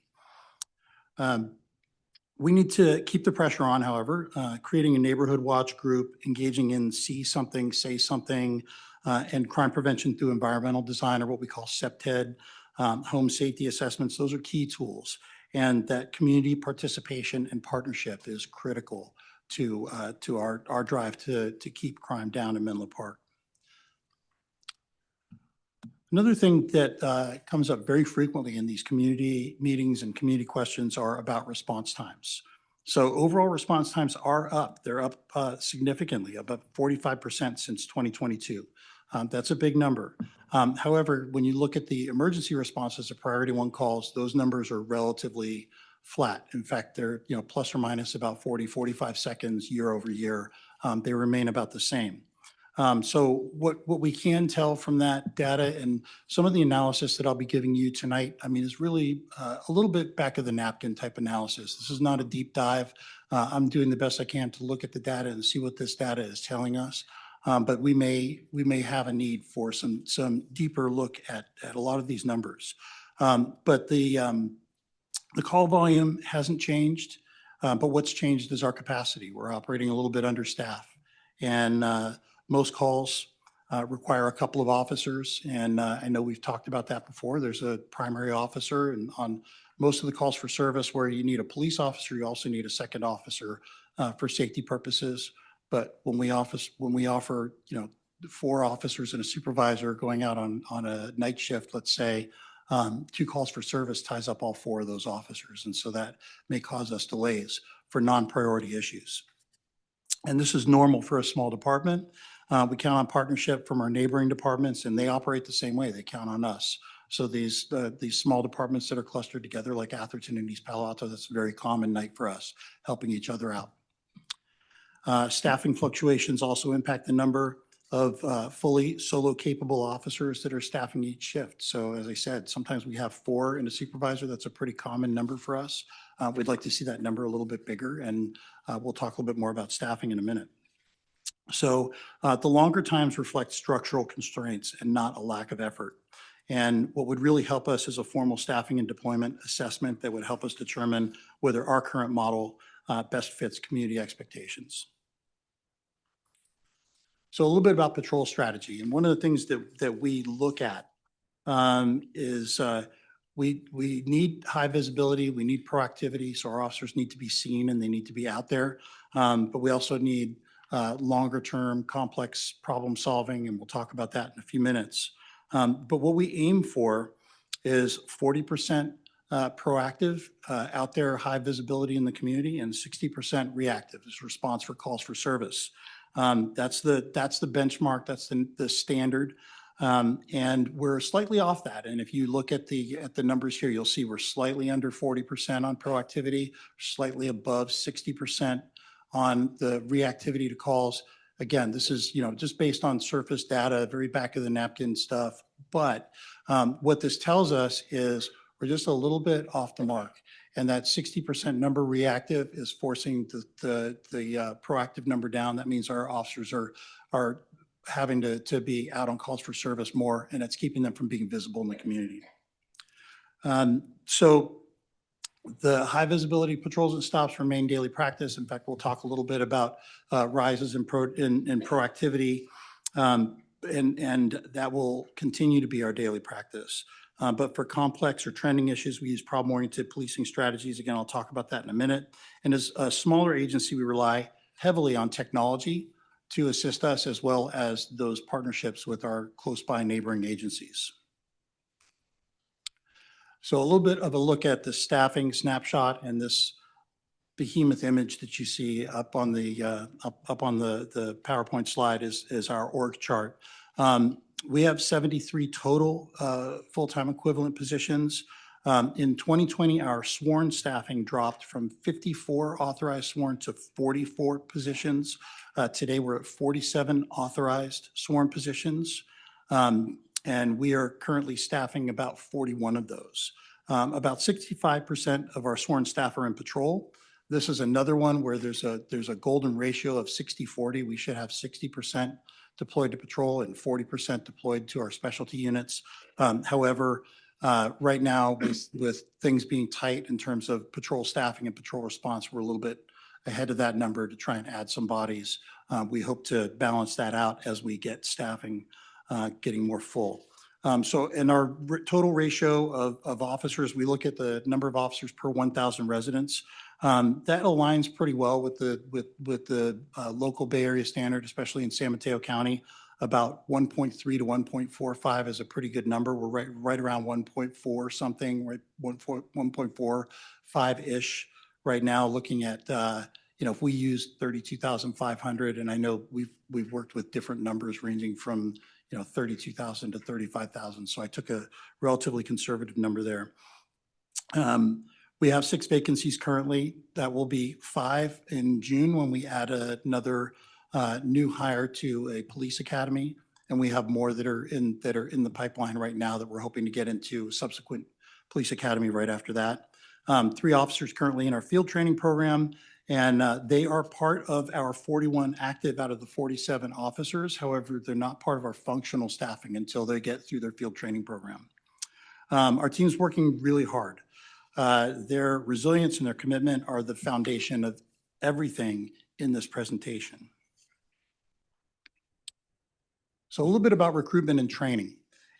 We need to keep the pressure on, however, creating a neighborhood watch group, engaging in see something, say something, and crime prevention through environmental design, or what we call SEPTED, home safety assessments. Those are key tools. And that community participation and partnership is critical to our drive to keep crime down in Menlo Park. Another thing that comes up very frequently in these community meetings and community questions are about response times. So overall response times are up. They're up significantly, about 45% since 2022. That's a big number. However, when you look at the emergency responses to priority 1 calls, those numbers are relatively flat. In fact, they're plus or minus about 40, 45 seconds year over year. They remain about the same. So what we can tell from that data and some of the analysis that I'll be giving you tonight, I mean, is really a little bit back of the napkin type analysis. This is not a deep dive. I'm doing the best I can to look at the data and see what this data is telling us. But we may have a need for some deeper look at a lot of these numbers. But the call volume hasn't changed, but what's changed is our capacity. We're operating a little bit understaffed. And most calls require a couple of officers. And I know we've talked about that before. There's a primary officer, and on most of the calls for service where you need a police officer, you also need a second officer for safety purposes. But when we offer, 4 officers and a supervisor going out on a night shift, let's say, 2 calls for service ties up all 4 of those officers. And so that may cause us delays for non-priority issues. And this is normal for a small department. We count on partnership from our neighboring departments, and they operate the same way. They count on us. So these small departments that are clustered together, like Atherton and East Palo Alto, that's a very common night for us, helping each other out. Staffing fluctuations also impact the number of fully solo capable officers that are staffing each shift. So as I said, sometimes we have 4 and a supervisor. That's a pretty common number for us. We'd like to see that number a little bit bigger, and we'll talk a little bit more about staffing in a minute. So the longer times reflect structural constraints and not a lack of effort. And what would really help us is a formal staffing and deployment assessment that would help us determine whether our current model best fits community expectations. So a little bit about patrol strategy. And one of the things that we look at is we need high visibility, we need proactivity, so our officers need to be seen and they need to be out there. But we also need longer term complex problem solving, and we'll talk about that in a few minutes. But what we aim for is 40% proactive, out there, high visibility in the community, and 60% reactive as response for calls for service. That's the benchmark, that's the standard. And we're slightly off that. And if you look at the numbers here, you'll see we're slightly under 40% on proactivity, slightly above 60% on the reactivity to calls. Again, this is, just based on surface data, very back of the napkin stuff. But what this tells us is we're just a little bit off the mark. And that 60% number reactive is forcing the proactive number down. That means our officers are having to be out on calls for service more, and it's keeping them from being visible in the community. So the high visibility patrols and stops remain daily practice. In fact, we'll talk a little bit about rises in proactivity, and that will continue to be our daily practice. But for complex or trending issues, we use problem-oriented policing strategies. Again, I'll talk about that in a minute. And as a smaller agency, we rely heavily on technology to assist us, as well as those partnerships with our close by neighboring agencies. So a little bit of a look at the staffing snapshot, and this behemoth image that you see up on the the PowerPoint slide is our org chart. We have 73 total full-time equivalent positions. In 2020, our sworn staffing dropped from 54 authorized sworn to 44 positions. Today, we're at 47 authorized sworn positions. And we are currently staffing about 41 of those. About 65% of our sworn staff are in patrol. This is another one where there's a golden ratio of 60-40. We should have 60% deployed to patrol and 40% deployed to our specialty units. However, right now, with things being tight in terms of patrol staffing and patrol response, we're a little bit ahead of that number to try and add some bodies. We hope to balance that out as we get staffing getting more full. So in our total ratio of officers, we look at the number of officers per 1,000 residents. That aligns pretty well with the local Bay Area standard, especially in San Mateo County. About 1.3 to 1.45 is a pretty good number. We're right around 1.4 something, right, 1.45-ish right now, looking at if we use 32,500, and I know we've worked with different numbers ranging from 32,000 to 35,000. So I took a relatively conservative number there. We have 6 vacancies currently. That will be 5 in June when we add another new hire to a police academy, and we have more that are in the pipeline right now that we're hoping to get into a subsequent police academy right after that. 3 officers currently in our field training program, and they are part of our 41 active out of the 47 officers. However, they're not part of our functional staffing until they get through their field training program. Our team's working really hard. Their resilience and their commitment are the foundation of everything in this presentation. So a little bit about recruitment and training.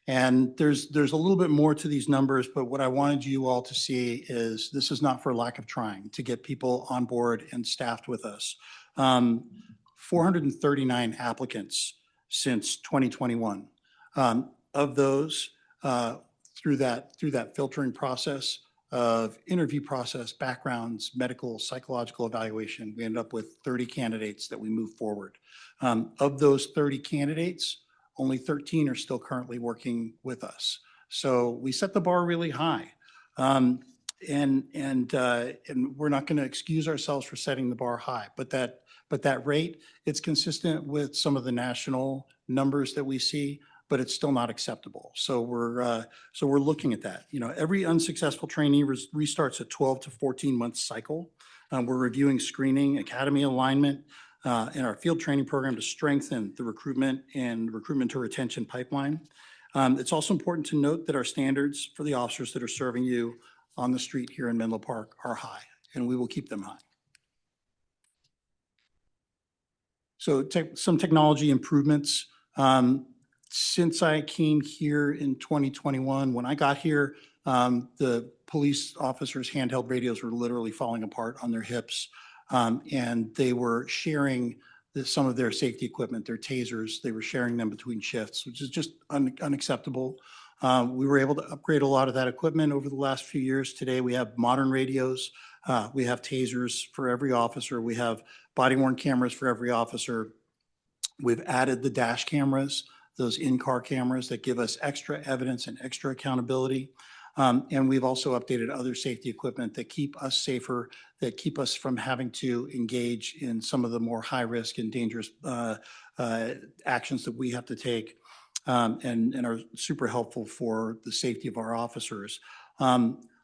And there's a little bit more to these numbers, but what I wanted you all to see is this is not for lack of trying to get people on board and staffed with us. 439 applicants since 2021. Of those, through that filtering process of interview process, backgrounds, medical, psychological evaluation, we end up with 30 candidates that we move forward. Of those 30 candidates, only 13 are still currently working with us. So we set the bar really high. And we're not going to excuse ourselves for setting the bar high, but that rate, it's consistent with some of the national numbers that we see, but it's still not acceptable. So we're looking at that. You know, every unsuccessful trainee restarts a 12 to 14 month cycle. We're reviewing screening, academy alignment, in our field training program to strengthen the recruitment to retention pipeline. It's also important to note that our standards for the officers that are serving you on the street here in Menlo Park are high, and we will keep them high. So some technology improvements. Since I came here in 2021, when I got here, the police officers' handheld radios were literally falling apart on their hips. And they were sharing some of their safety equipment, their tasers, they were sharing them between shifts, which is just unacceptable. We were able to upgrade a lot of that equipment over the last few years. Today, we have modern radios. We have tasers for every officer. We have body-worn cameras for every officer. We've added the dash cameras, those in-car cameras that give us extra evidence and extra accountability. And we've also updated other safety equipment that keep us safer, that keep us from having to engage in some of the more high-risk and dangerous actions that we have to take, and are super helpful for the safety of our officers.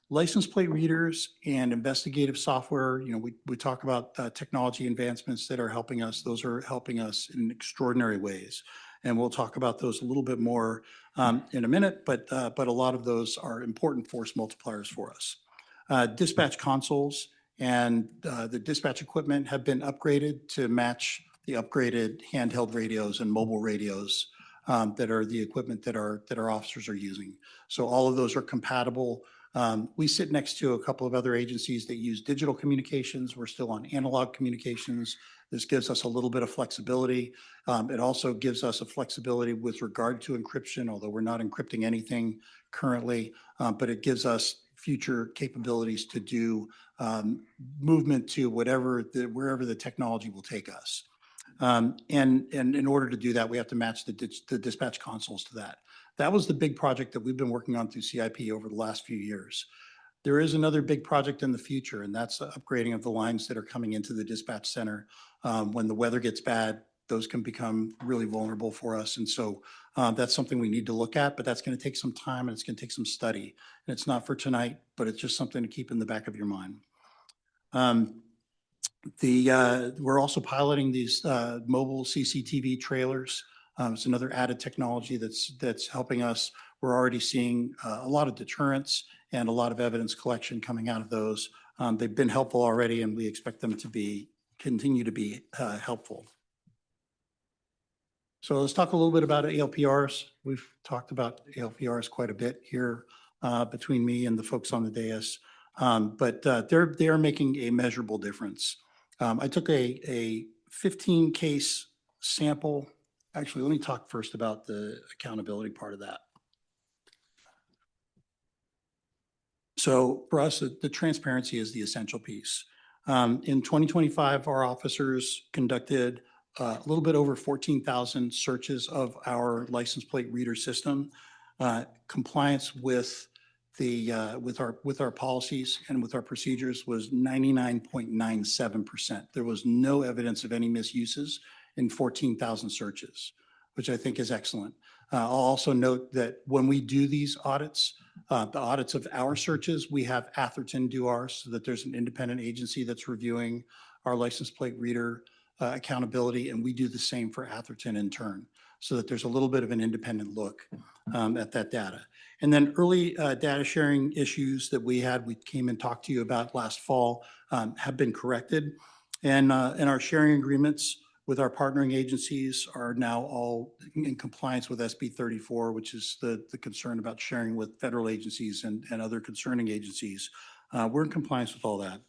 License plate readers and investigative software, you know, we talk about technology advancements that are helping us. Those are helping us in extraordinary ways. And we'll talk about those a little bit more in a minute, but a lot of those are important force multipliers for us. Dispatch consoles and the dispatch equipment have been upgraded to match the upgraded handheld radios and mobile radios that are the equipment that our officers are using. So all of those are compatible. We sit next to a couple of other agencies that use digital communications. We're still on analog communications. This gives us a little bit of flexibility. It also gives us a flexibility with regard to encryption, although we're not encrypting anything currently, but it gives us future capabilities to do movement to wherever the technology will take us. And in order to do that, we have to match the dispatch consoles to that. That was the big project that we've been working on through CIP over the last few years. There is another big project in the future, and that's the upgrading of the lines that are coming into the dispatch center. When the weather gets bad, those can become really vulnerable for us. And so that's something we need to look at, but that's going to take some time and it's going to take some study. And it's not for tonight, but it's just something to keep in the back of your mind. We're also piloting these mobile CCTV trailers. It's another added technology that's helping us. We're already seeing a lot of deterrence and a lot of evidence collection coming out of those. They've been helpful already, and we expect them to continue to be helpful. So let's talk a little bit about ALPRs. We've talked about ALPRs quite a bit here between me and the folks on the dais, but they are making a measurable difference. I took a 15 case sample. Actually, let me talk first about the accountability part of that. So for us, the transparency is the essential piece. In 2025, our officers conducted a little bit over 14,000 searches of our license plate reader system. Compliance with our policies and with our procedures was 99.97%. There was no evidence of any misuses in 14,000 searches, which I think is excellent. I'll also note that when we do these audits, the audits of our searches, we have Atherton do ours so that there's an independent agency that's reviewing our license plate reader accountability, and we do the same for Atherton in turn, so that there's a little bit of an independent look at that data. And then early data sharing issues that we came and talked to you about last fall have been corrected. And our sharing agreements with our partnering agencies are now all in compliance with SB 34, which is the concern about sharing with federal agencies and other concerning agencies. We're in compliance with all that.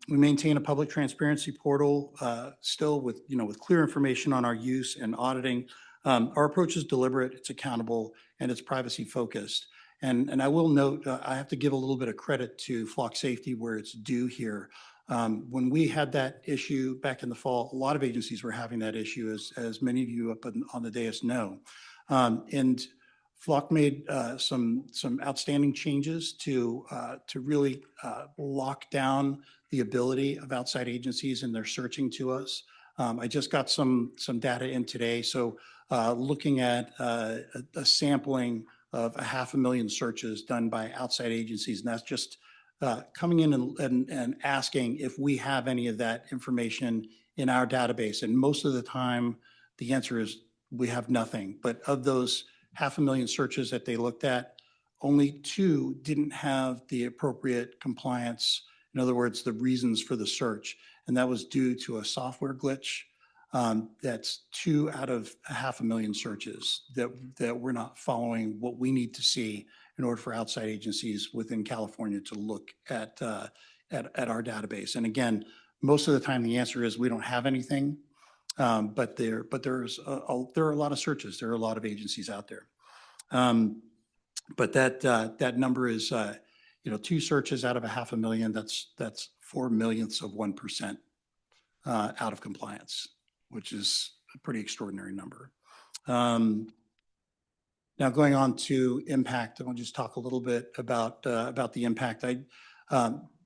We maintain a public transparency portal still with clear information on our use and auditing. Our approach is deliberate, it's accountable, and it's privacy focused. And I will note, I have to give a little bit of credit to Flock Safety where it's due here. When we had that issue back in the fall, a lot of agencies were having that issue, as many of you up on the dais know. And Flock made some outstanding changes to really lock down the ability of outside agencies in their searching to us. I just got some data in today. So looking at a sampling of 500,000 searches done by outside agencies, and that's just coming in and asking if we have any of that information in our database. And most of the time, the answer is we have nothing. But of those 500,000 searches that they looked at, only 2 didn't have the appropriate compliance. In other words, the reasons for the search. And that was due to a software glitch. That's 2 out of 500,000 searches that we're not following what we need to see in order for outside agencies within California to look at our database. And again, most of the time the answer is we don't have anything, but there are a lot of searches. There are a lot of agencies out there. But that number is 2 searches out of 500,000. That's 0.04% out of compliance, which is a pretty extraordinary number. Now going on to impact, I want to just talk a little bit about the impact.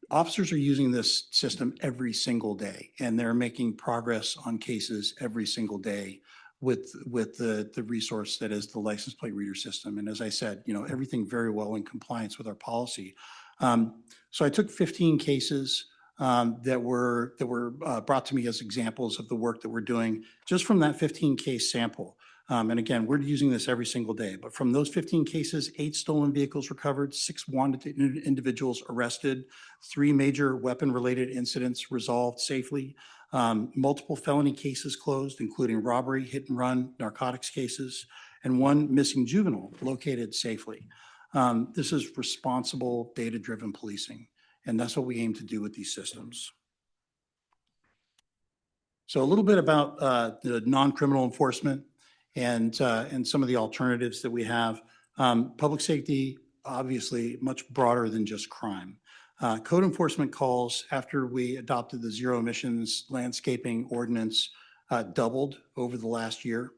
Officers are using this system every single day, and they're making progress on cases every single day with the resource that is the license plate reader system. And as I said, everything very well in compliance with our policy. So I took 15 cases that were brought to me as examples of the work that we're doing just from that 15 case sample. And again, we're using this every single day, but from those 15 cases, 8 stolen vehicles recovered, 6 wanted individuals arrested, 3 major weapon-related incidents resolved safely, multiple felony cases closed, including robbery, hit and run, narcotics cases, and 1 missing juvenile located safely. This is responsible, data-driven policing, and that's what we aim to do with these systems. So a little bit about the non-criminal enforcement and some of the alternatives that we have. Public safety, obviously much broader than just crime. Code enforcement calls after we adopted the zero emissions landscaping ordinance doubled over the last year,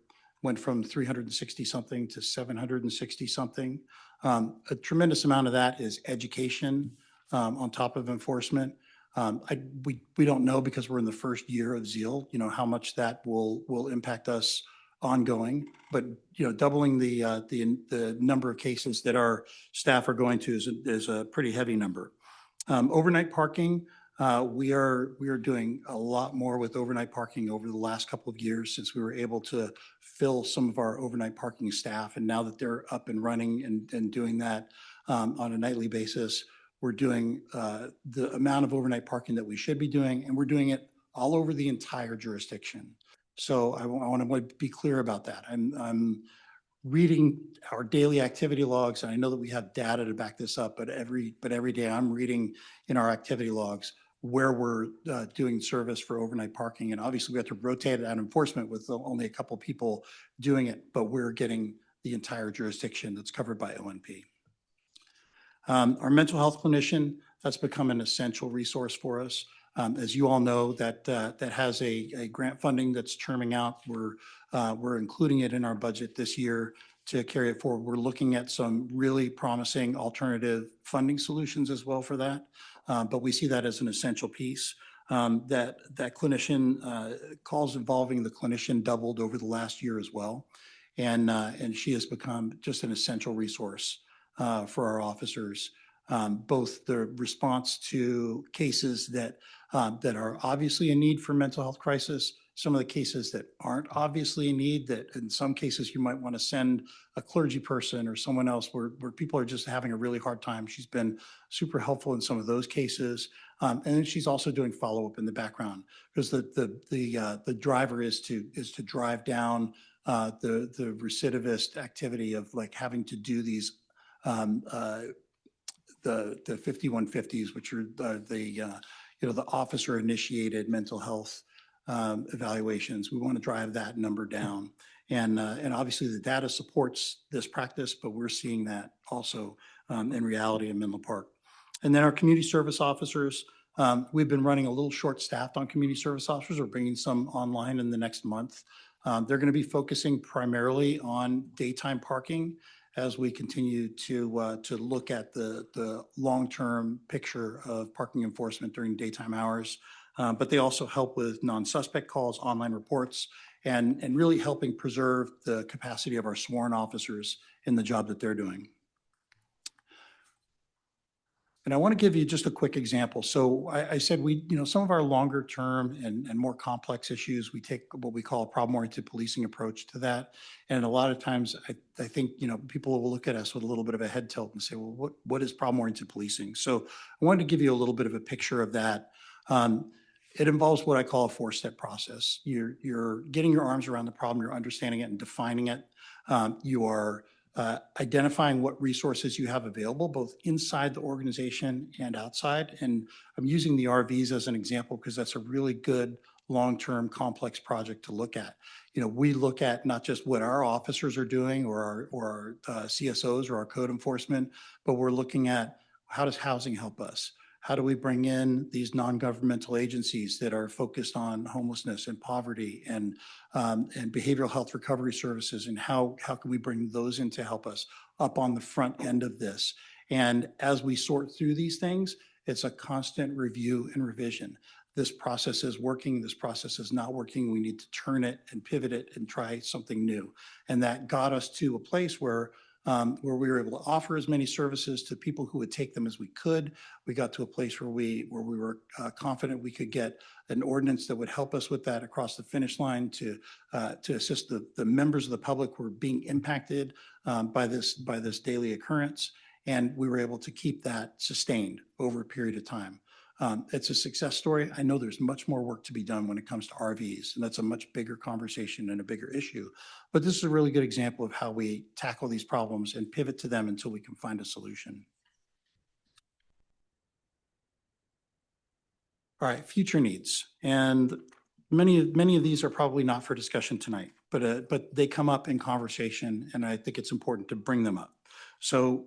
went from 360 something to 760 something. A tremendous amount of that is education on top of enforcement. We don't know because we're in the first year of ZEAL, how much that will impact us ongoing, but doubling the number of cases that our staff are going to is a pretty heavy number. Overnight parking, we are doing a lot more with overnight parking over the last couple of years since we were able to fill some of our overnight parking staff, and now that they're up and running and doing that on a nightly basis, we're doing the amount of overnight parking that we should be doing, and we're doing it all over the entire jurisdiction. So I want to be clear about that. I'm reading our daily activity logs, and I know that we have data to back this up, but every day I'm reading in our activity logs where we're doing service for overnight parking. And obviously we have to rotate out enforcement with only a couple people doing it, but we're getting the entire jurisdiction that's covered by ONP. Our mental health clinician, that's become an essential resource for us. As you all know, that has a grant funding that's churning out. We're including it in our budget this year to carry it forward. We're looking at some really promising alternative funding solutions as well for that, but we see that as an essential piece. That clinician calls involving the clinician doubled over the last year as well, and she has become just an essential resource for our officers. Both the response to cases that are obviously a need for mental health crisis, some of the cases that aren't obviously in need, that in some cases you might want to send a clergy person or someone else where people are just having a really hard time. She's been super helpful in some of those cases. And then she's also doing follow-up in the background, because the driver is to drive down the recidivist activity of like having to do these the 5150s, which are the officer initiated mental health evaluations. We want to drive that number down. And obviously the data supports this practice, but we're seeing that also in reality in Menlo Park. And then our community service officers, we've been running a little short-staffed on community service officers. We're bringing some online in the next month. They're going to be focusing primarily on daytime parking as we continue to look at the long-term picture of parking enforcement during daytime hours. But they also help with non-suspect calls, online reports, and really helping preserve the capacity of our sworn officers in the job that they're doing. And I want to give you just a quick example. So I said some of our longer term and more complex issues, we take what we call a problem-oriented policing approach to that. And a lot of times I think, people will look at us with a little bit of a head tilt and say, well, what is problem-oriented policing? So I wanted to give you a little bit of a picture of that. It involves what I call a four-step process. You're getting your arms around the problem, you're understanding it and defining it. You are identifying what resources you have available, both inside the organization and outside. And I'm using the RVs as an example because that's a really good long-term complex project to look at. We look at not just what our officers are doing or our CSOs or our code enforcement, but we're looking at how does housing help us? How do we bring in these non-governmental agencies that are focused on homelessness and poverty and behavioral health recovery services, and how can we bring those in to help us up on the front end of this? And as we sort through these things, it's a constant review and revision. This process is working, this process is not working. We need to turn it and pivot it and try something new. And that got us to a place where we were able to offer as many services to people who would take them as we could. We got to a place where we were confident we could get an ordinance that would help us with that across the finish line to assist the members of the public who were being impacted by this daily occurrence. And we were able to keep that sustained over a period of time. It's a success story. I know there's much more work to be done when it comes to RVs, and that's a much bigger conversation and a bigger issue. But this is a really good example of how we tackle these problems and pivot to them until we can find a solution. All right, future needs. And many of these are probably not for discussion tonight, but they come up in conversation, and I think it's important to bring them up. So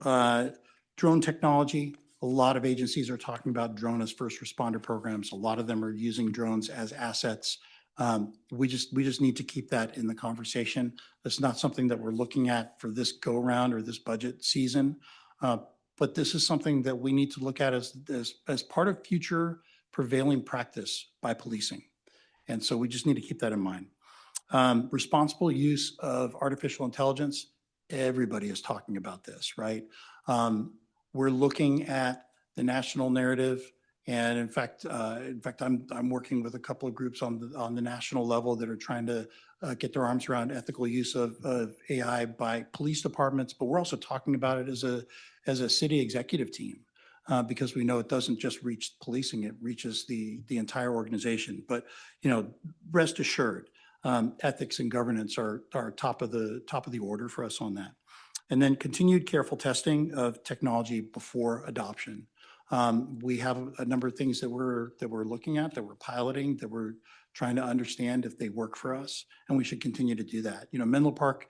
drone technology. A lot of agencies are talking about drone as first responder programs. A lot of them are using drones as assets. We just need to keep that in the conversation. It's not something that we're looking at for this go around or this budget season, but this is something that we need to look at as part of future prevailing practice by policing. And so we just need to keep that in mind. Responsible use of artificial intelligence. Everybody is talking about this, right? We're looking at the national narrative, and in fact, I'm working with a couple of groups on the national level that are trying to get their arms around ethical use of AI by police departments. But we're also talking about it as a city executive team, because we know it doesn't just reach policing; it reaches the entire organization. But rest assured, ethics and governance are top of the order for us on that. And then continued careful testing of technology before adoption. We have a number of things that we're looking at, that we're piloting, that we're trying to understand if they work for us, and we should continue to do that. Menlo Park,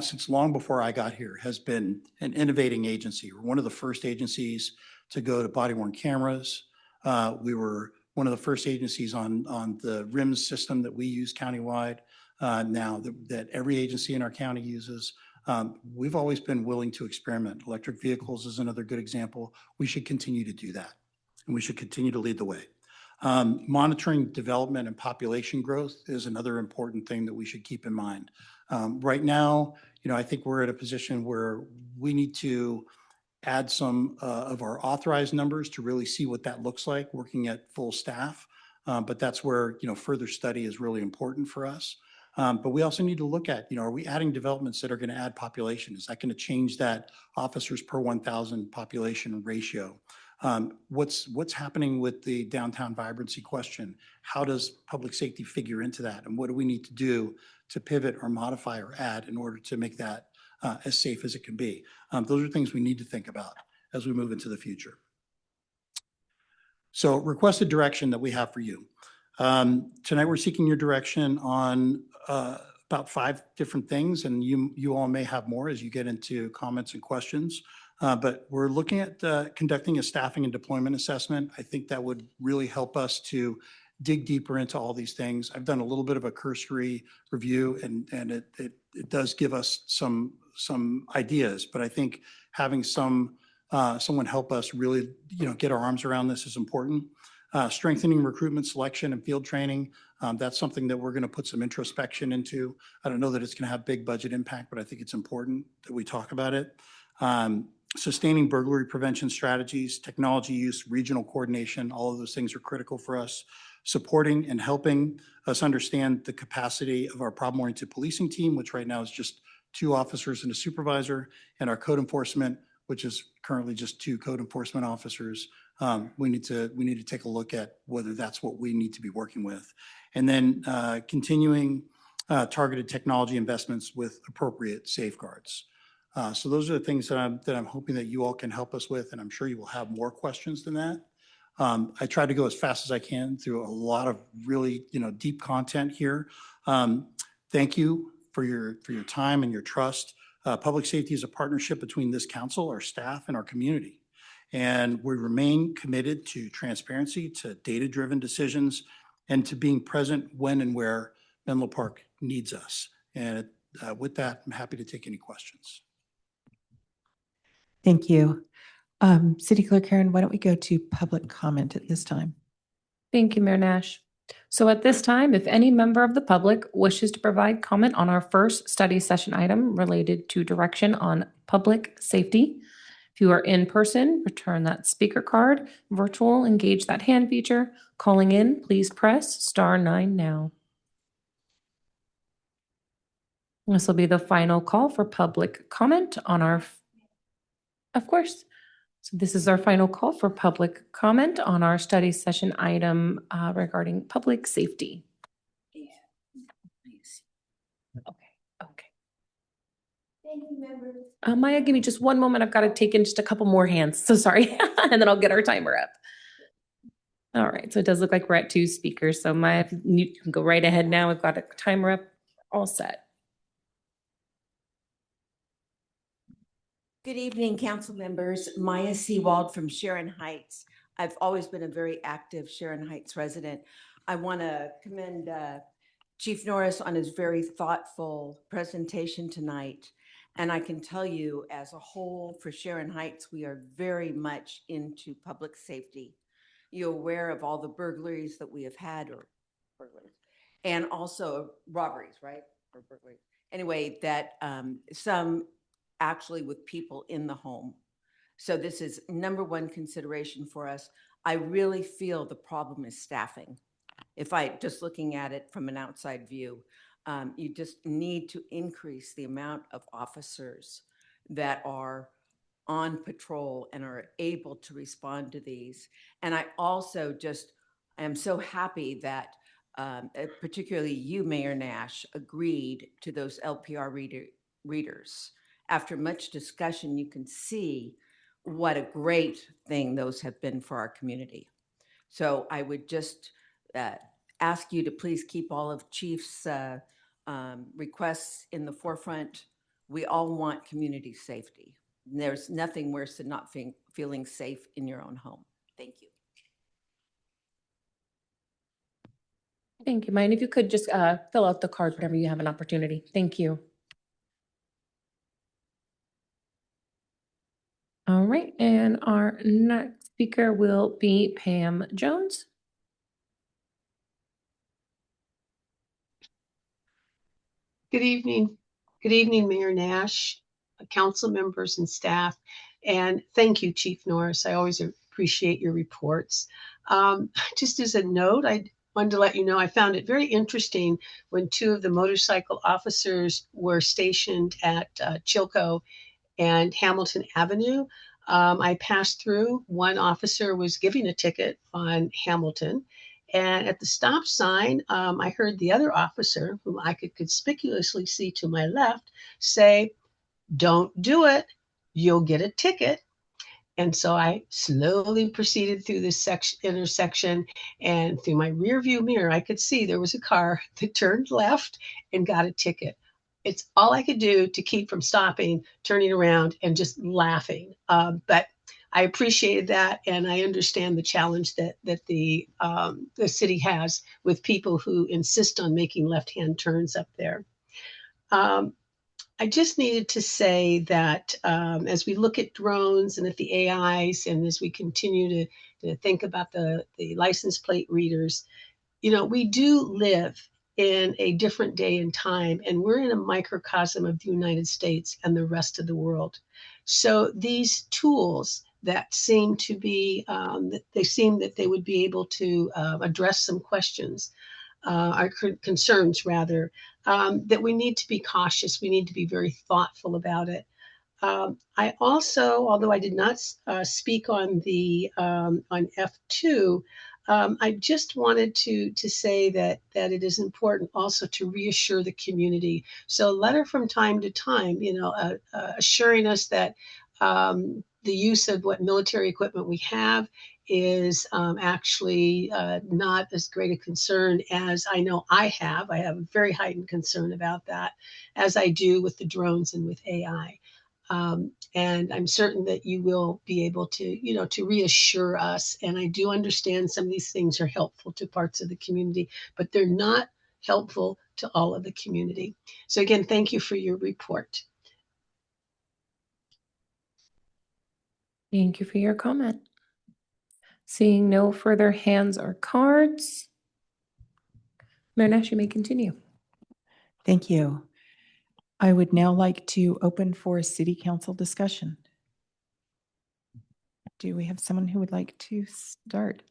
since long before I got here, has been an innovating agency. We're one of the first agencies to go to body-worn cameras. We were one of the first agencies on the RIMS system that we use countywide now, that every agency in our county uses. We've always been willing to experiment. Electric vehicles is another good example. We should continue to do that, and we should continue to lead the way. Monitoring development and population growth is another important thing that we should keep in mind. Right now, I think we're at a position where we need to add some of our authorized numbers to really see what that looks like working at full staff. But that's where, further study is really important for us. But we also need to look at, are we adding developments that are going to add population? Is that going to change that officers per 1,000 population ratio? What's happening with the downtown vibrancy question? How does public safety figure into that? And what do we need to do to pivot or modify or add in order to make that as safe as it can be? Those are things we need to think about as we move into the future. So requested direction that we have for you. Tonight, we're seeking your direction on about 5 different things, and you all may have more as you get into comments and questions. But we're looking at conducting a staffing and deployment assessment. I think that would really help us to dig deeper into all these things. I've done a little bit of a cursory review, and it does give us some ideas. But I think having someone help us really, get our arms around this is important. Strengthening recruitment, selection, and field training. That's something that we're going to put some introspection into. I don't know that it's going to have big budget impact, but I think it's important that we talk about it. Sustaining burglary prevention strategies, technology use, regional coordination, all of those things are critical for us. Supporting and helping us understand the capacity of our problem-oriented policing team, which right now is just 2 officers and a supervisor, and our code enforcement, which is currently just 2 code enforcement officers. We need to take a look at whether that's what we need to be working with. And then continuing targeted technology investments with appropriate safeguards. So those are the things that I'm hoping that you all can help us with, and I'm sure you will have more questions than that. I tried to go as fast as I can through a lot of really deep content here. Thank you for your time and your trust. Public safety is a partnership between this council, our staff, and our community. And we remain committed to transparency, to data-driven decisions, and to being present when and where Menlo Park needs us. And with that, I'm happy to take any questions. Thank you. City Clerk Karen, why don't we go to public comment at this time? Thank you, Mayor Nash. So at this time, if any member of the public wishes to provide comment on our first study session item related to direction on public safety, if you are in person, return that speaker card. Virtual, engage that hand feature. Calling in, please press *9 now. This will be the final call for public comment on our, of course. So this is our final call for public comment on our study session item regarding public safety. Okay. Thank you, members. Maya, give me just one moment. I've got to take in just a couple more hands. So sorry. And then I'll get our timer up. All right. So it does look like we're at 2 speakers. So Maya, you can go right ahead now. We've got a timer up, all set. Good evening, council members. Maya Seawald from Sharon Heights. I've always been a very active Sharon Heights resident. I want to commend Chief Norris on his very thoughtful presentation tonight. And I can tell you as a whole for Sharon Heights, we are very much into public safety. You're aware of all the burglaries that we have had, or burglaries, and also robberies, right? Or burglaries. Anyway, that some actually with people in the home. So this is #1 consideration for us. I really feel the problem is staffing. If I just looking at it from an outside view, you just need to increase the amount of officers that are on patrol and are able to respond to these. And I also am so happy that particularly you, Mayor Nash, agreed to those LPR readers. After much discussion, you can see what a great thing those have been for our community. So I would just ask you to please keep all of Chief's requests in the forefront. We all want community safety. There's nothing worse than not feeling safe in your own home. Thank you. Thank you, Maya. If you could just fill out the card whenever you have an opportunity. Thank you. All right, and our next speaker will be Pam Jones. Good evening. Good evening, Mayor Nash, council members and staff. And thank you, Chief Norris. I always appreciate your reports. Just as a note, I wanted to let you know I found it very interesting when two of the motorcycle officers were stationed at Chilco and Hamilton Avenue. I passed through. One officer was giving a ticket on Hamilton. And at the stop sign, I heard the other officer, whom I could conspicuously see to my left, say, "Don't do it. You'll get a ticket." And so I slowly proceeded through this intersection, and through my rear view mirror, I could see there was a car that turned left and got a ticket. It's all I could do to keep from stopping, turning around, and just laughing. But I appreciated that, and I understand the challenge that the city has with people who insist on making left-hand turns up there. I just needed to say that as we look at drones and at the AIs, and as we continue to think about the license plate readers, we do live in a different day and time, and we're in a microcosm of the United States and the rest of the world. So these tools that seem to be, that they would be able to address some questions, our concerns rather, that we need to be cautious. We need to be very thoughtful about it. I also, although I did not speak on the on F2, I just wanted to say that it is important also to reassure the community. So a letter from time to time, assuring us that the use of what military equipment we have is actually not as great a concern as I know I have. I have a very heightened concern about that, as I do with the drones and with AI. And I'm certain that you will be able to, to reassure us. And I do understand some of these things are helpful to parts of the community, but they're not helpful to all of the community. So again, thank you for your report. Thank you for your comment. Seeing no further hands or cards, Mayor Nash, you may continue. Thank you. I would now like to open for city council discussion. Do we have someone who would like to start?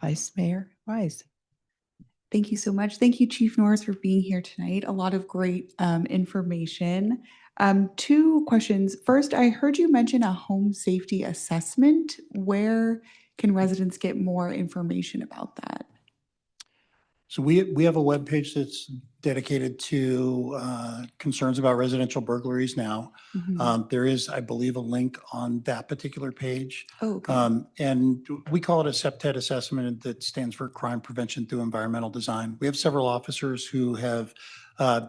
Vice Mayor Wise. Thank you so much. Thank you, Chief Norris, for being here tonight. A lot of great information. Two questions. First, I heard you mention a home safety assessment. Where can residents get more information about that? So we have a webpage that's dedicated to concerns about residential burglaries now. There is, I believe, a link on that particular page. Oh, okay. And we call it a CPTED assessment that stands for Crime Prevention Through Environmental Design. We have several officers who have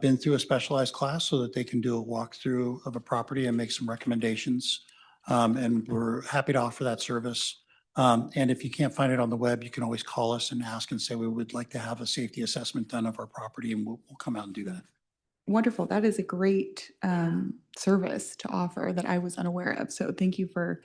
been through a specialized class so that they can do a walkthrough of a property and make some recommendations. And we're happy to offer that service. And if you can't find it on the web, you can always call us and ask and say, we would like to have a safety assessment done of our property, and we'll come out and do that. Wonderful. That is a great service to offer that I was unaware of. So thank you for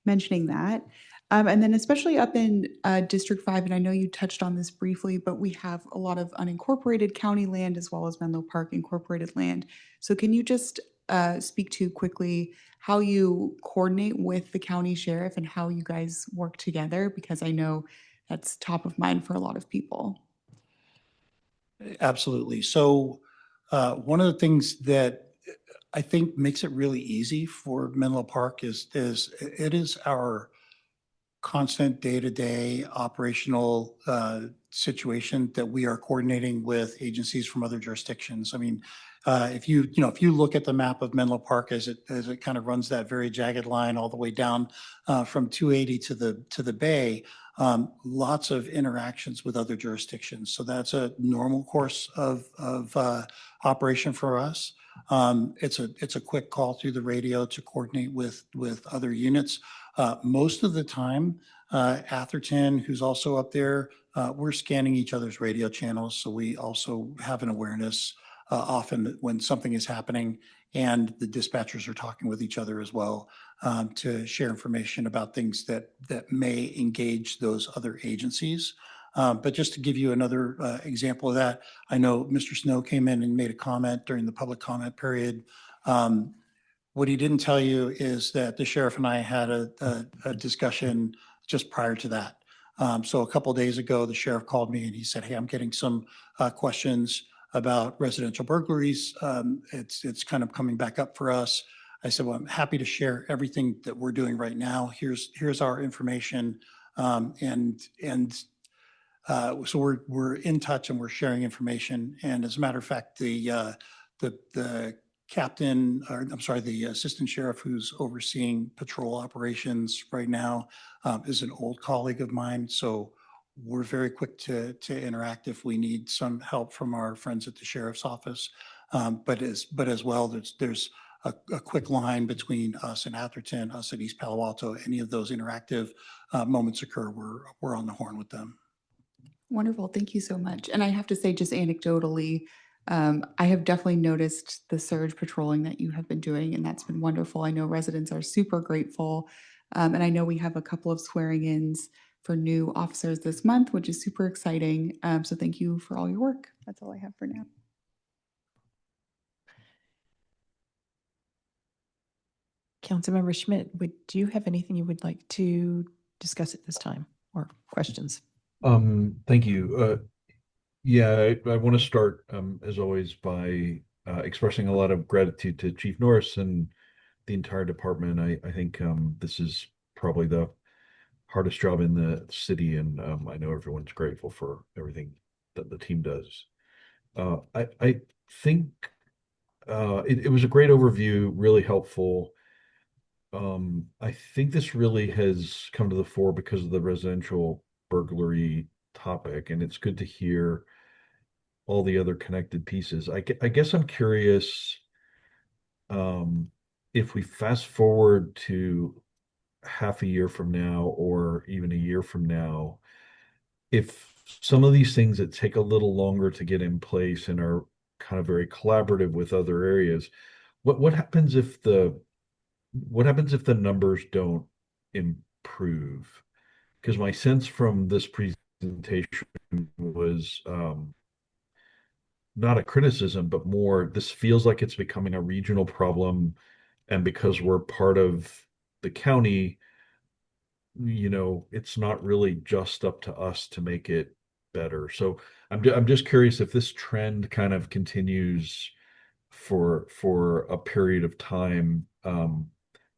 mentioning that. And then especially up in District 5, and I know you touched on this briefly, but we have a lot of unincorporated county land as well as Menlo Park incorporated land. So can you just speak to quickly how you coordinate with the county sheriff and how you guys work together? Because I know that's top of mind for a lot of people. Absolutely. So one of the things that I think makes it really easy for Menlo Park is it is our constant day-to-day operational situation that we are coordinating with agencies from other jurisdictions. I mean, if you look at the map of Menlo Park as it kind of runs that very jagged line all the way down from 280 to the bay, lots of interactions with other jurisdictions. So that's a normal course of operation for us. It's a quick call through the radio to coordinate with other units. Most of the time, Atherton, who's also up there, we're scanning each other's radio channels, so we also have an awareness often when something is happening, and the dispatchers are talking with each other as well to share information about things that may engage those other agencies. But just to give you another example of that, I know Mr. Snow came in and made a comment during the public comment period. What he didn't tell you is that the sheriff and I had a discussion just prior to that. So a couple of days ago, the sheriff called me and he said, "Hey, I'm getting some questions about residential burglaries. It's kind of coming back up for us." I said, "Well, I'm happy to share everything that we're doing right now. Here's our information." So we're in touch and we're sharing information. And as a matter of fact, the captain, or I'm sorry, the assistant sheriff who's overseeing patrol operations right now is an old colleague of mine. So we're very quick to interact if we need some help from our friends at the sheriff's office. But as well, there's a quick line between us and Atherton, us at East Palo Alto. Any of those interactive moments occur, we're on the horn with them. Wonderful. Thank you so much. And I have to say, just anecdotally, I have definitely noticed the surge patrolling that you have been doing, and that's been wonderful. I know residents are super grateful. And I know we have a couple of swearing-ins for new officers this month, which is super exciting. So thank you for all your work. That's all I have for now. Councilmember Schmidt, do you have anything you would like to discuss at this time or questions? Thank you. Yeah, I want to start, as always, by expressing a lot of gratitude to Chief Norris and the entire department. I think this is probably the hardest job in the city, and I know everyone's grateful for everything that the team does. I think it was a great overview, really helpful. I think this really has come to the fore because of the residential burglary topic, and it's good to hear all the other connected pieces. I guess I'm curious, if we fast forward to half a year from now or even a year from now, if some of these things that take a little longer to get in place and are kind of very collaborative with other areas, what happens if the numbers don't improve? Because my sense from this presentation was not a criticism, but more, this feels like it's becoming a regional problem. And because we're part of the county, it's not really just up to us to make it better. So I'm just curious if this trend kind of continues for a period of time.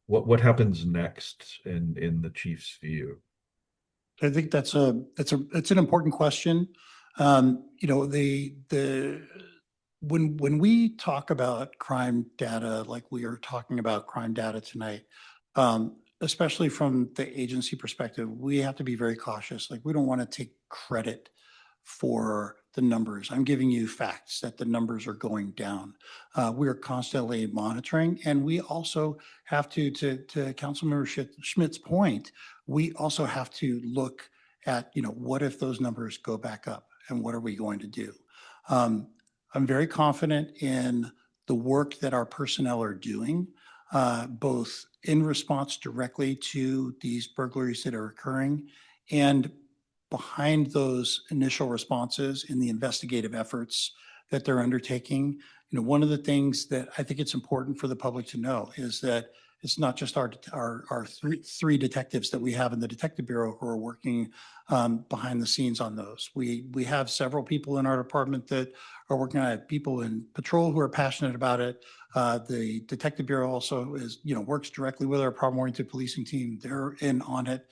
What happens next in the chief's view? I think that's an important question. When we talk about crime data, like we are talking about crime data tonight, especially from the agency perspective, we have to be very cautious. Like, we don't want to take credit for the numbers. I'm giving you facts that the numbers are going down. We are constantly monitoring, and we also have to Councilmember Schmidt's point, we also have to look at, what if those numbers go back up, and what are we going to do? I'm very confident in the work that our personnel are doing, both in response directly to these burglaries that are occurring and behind those initial responses in the investigative efforts that they're undertaking. One of the things that I think it's important for the public to know is that it's not just our three detectives that we have in the Detective Bureau who are working behind the scenes on those. We have several people in our department that are working on it, people in patrol who are passionate about it. The Detective Bureau also works directly with our problem-oriented policing team. They're in on it.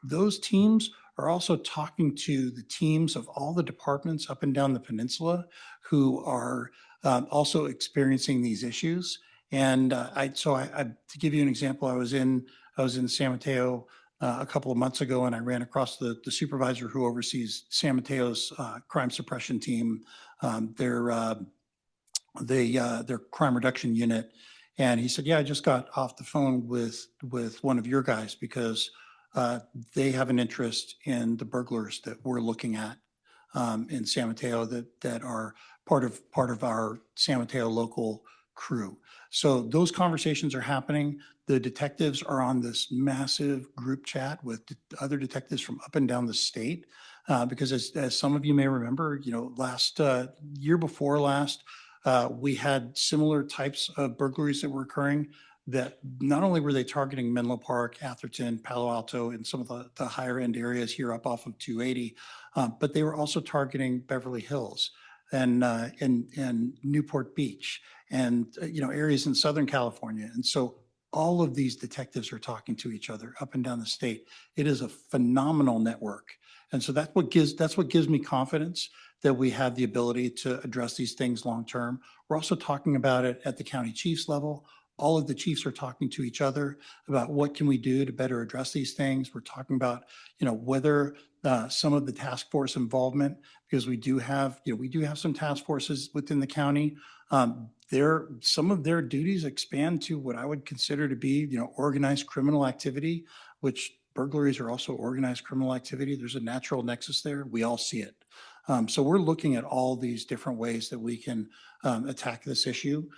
Those teams are also talking to the teams of all the departments up and down the peninsula who are also experiencing these issues. And to give you an example, I was in San Mateo a couple of months ago, and I ran across the supervisor who oversees San Mateo's crime suppression team, their crime reduction unit. And he said, "Yeah, I just got off the phone with one of your guys because they have an interest in the burglars that we're looking at in San Mateo that are part of our San Mateo local crew." So those conversations are happening. The detectives are on this massive group chat with other detectives from up and down the state, because as some of you may remember, last year before last, We had similar types of burglaries that were occurring that not only were they targeting Menlo Park, Atherton, Palo Alto, and some of the higher end areas here up off of 280, but they were also targeting Beverly Hills and Newport Beach and areas in Southern California. And so all of these detectives are talking to each other up and down the state. It is a phenomenal network. And so that's what gives me confidence that we have the ability to address these things long term. We're also talking about it at the county chief's level. All of the chiefs are talking to each other about what can we do to better address these things. We're talking about, whether some of the task force involvement, because we do have some task forces within the county. Some of their duties expand to what I would consider to be, organized criminal activity, which burglaries are also organized criminal activity. There's a natural nexus there. We all see it. So we're looking at all these different ways that we can attack this issue.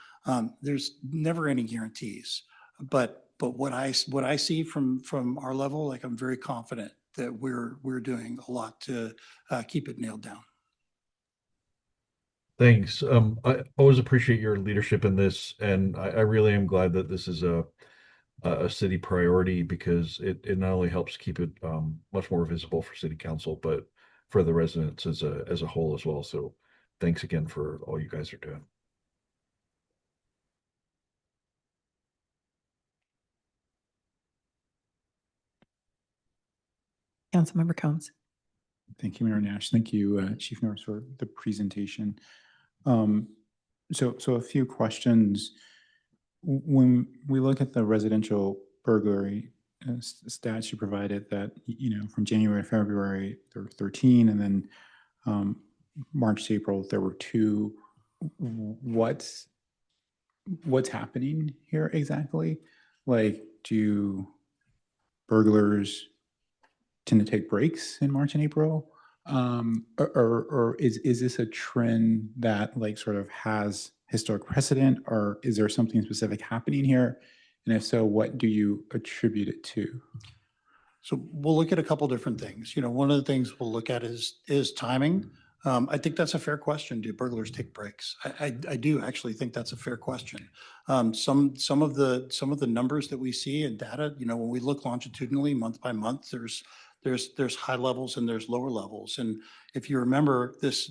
There's never any guarantees, but what I see from our level, like, I'm very confident that we're doing a lot to keep it nailed down. Thanks. I always appreciate your leadership in this, and I really am glad that this is a city priority, because it not only helps keep it much more visible for city council, but for the residents as a whole as well. So thanks again for all you guys are doing. Councilmember Combs. Thank you, Mayor Nash. Thank you, Chief Norris, for the presentation. So a few questions. When we look at the residential burglary stats you provided, that, from January to February, there were 13, and then March to April, there were 2. What's happening here exactly? Like, do burglars tend to take breaks in March and April? Or is this a trend that, like, sort of has historic precedent, or is there something specific happening here? And if so, what do you attribute it to? So we'll look at a couple different things. One of the things we'll look at is timing. I think that's a fair question. Do burglars take breaks? I do actually think that's a fair question. Some of the numbers that we see in data, when we look longitudinally month by month, there's high levels and there's lower levels. And if you remember, this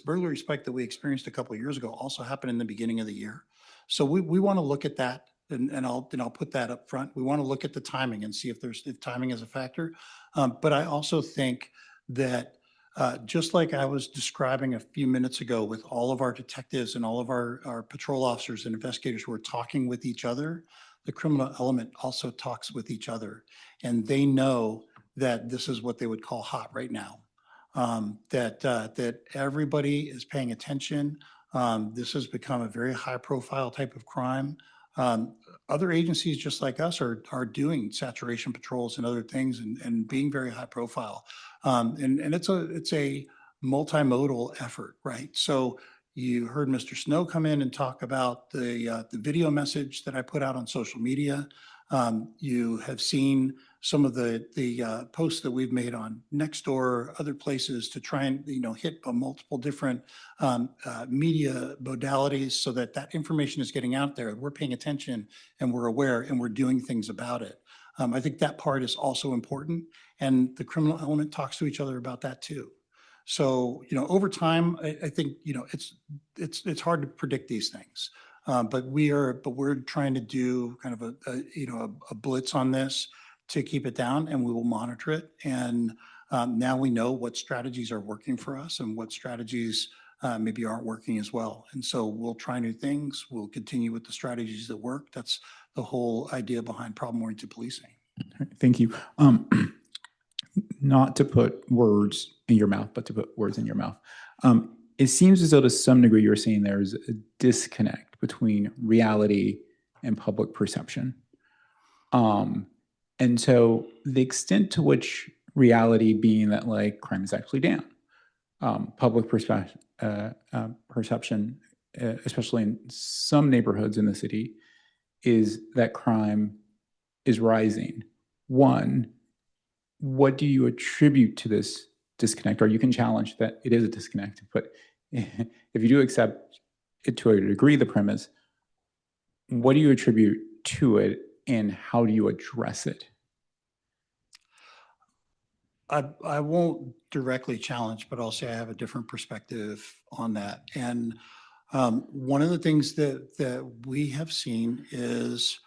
burglary spike that we experienced a couple of years ago also happened in the beginning of the year. So we want to look at that, and I'll put that up front. We want to look at the timing and see if timing is a factor. But I also think that just like I was describing a few minutes ago, with all of our detectives and all of our patrol officers and investigators who are talking with each other, the criminal element also talks with each other, and they know that this is what they would call hot right now. That everybody is paying attention. This has become a very high-profile type of crime. Other agencies, just like us, are doing saturation patrols and other things, and being very high-profile. And it's a multimodal effort, right? So you heard Mr. Snow come in and talk about the video message that I put out on social media. You have seen some of the posts that we've made on Nextdoor, other places, to try and hit multiple different media modalities, so that information is getting out there. We're paying attention, and we're aware, and we're doing things about it. I think that part is also important, and the criminal element talks to each other about that too. So over time, I think it's hard to predict these things, but we're trying to do kind of a blitz on this to keep it down, and we will monitor it. And now we know what strategies are working for us and what strategies maybe aren't working as well. And so we'll try new things. We'll continue with the strategies that work. That's the whole idea behind problem-oriented policing. Thank you. Not to put words in your mouth, but to put words in your mouth. It seems as though to some degree you're saying there's a disconnect between reality and public perception. And so the extent to which reality being that, like, crime is actually down, public perception, especially in some neighborhoods in the city, is that crime is rising. One, what do you attribute to this disconnect? Or you can challenge that it is a disconnect, but if you do accept it to a degree, the premise, what do you attribute to it and how do you address it? I won't directly challenge, but I'll say I have a different perspective on that. And one of the things that we have seen is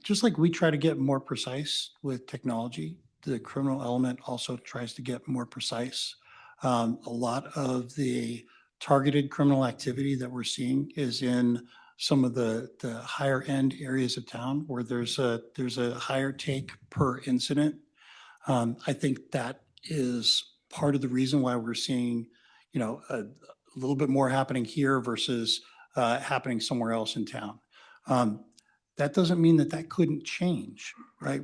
just like we try to get more precise with technology, the criminal element also tries to get more precise. A lot of the targeted criminal activity that we're seeing is in some of the higher end areas of town where there's a higher take per incident. I think that is part of the reason why we're seeing, a little bit more happening here versus happening somewhere else in town. That doesn't mean that couldn't change, right?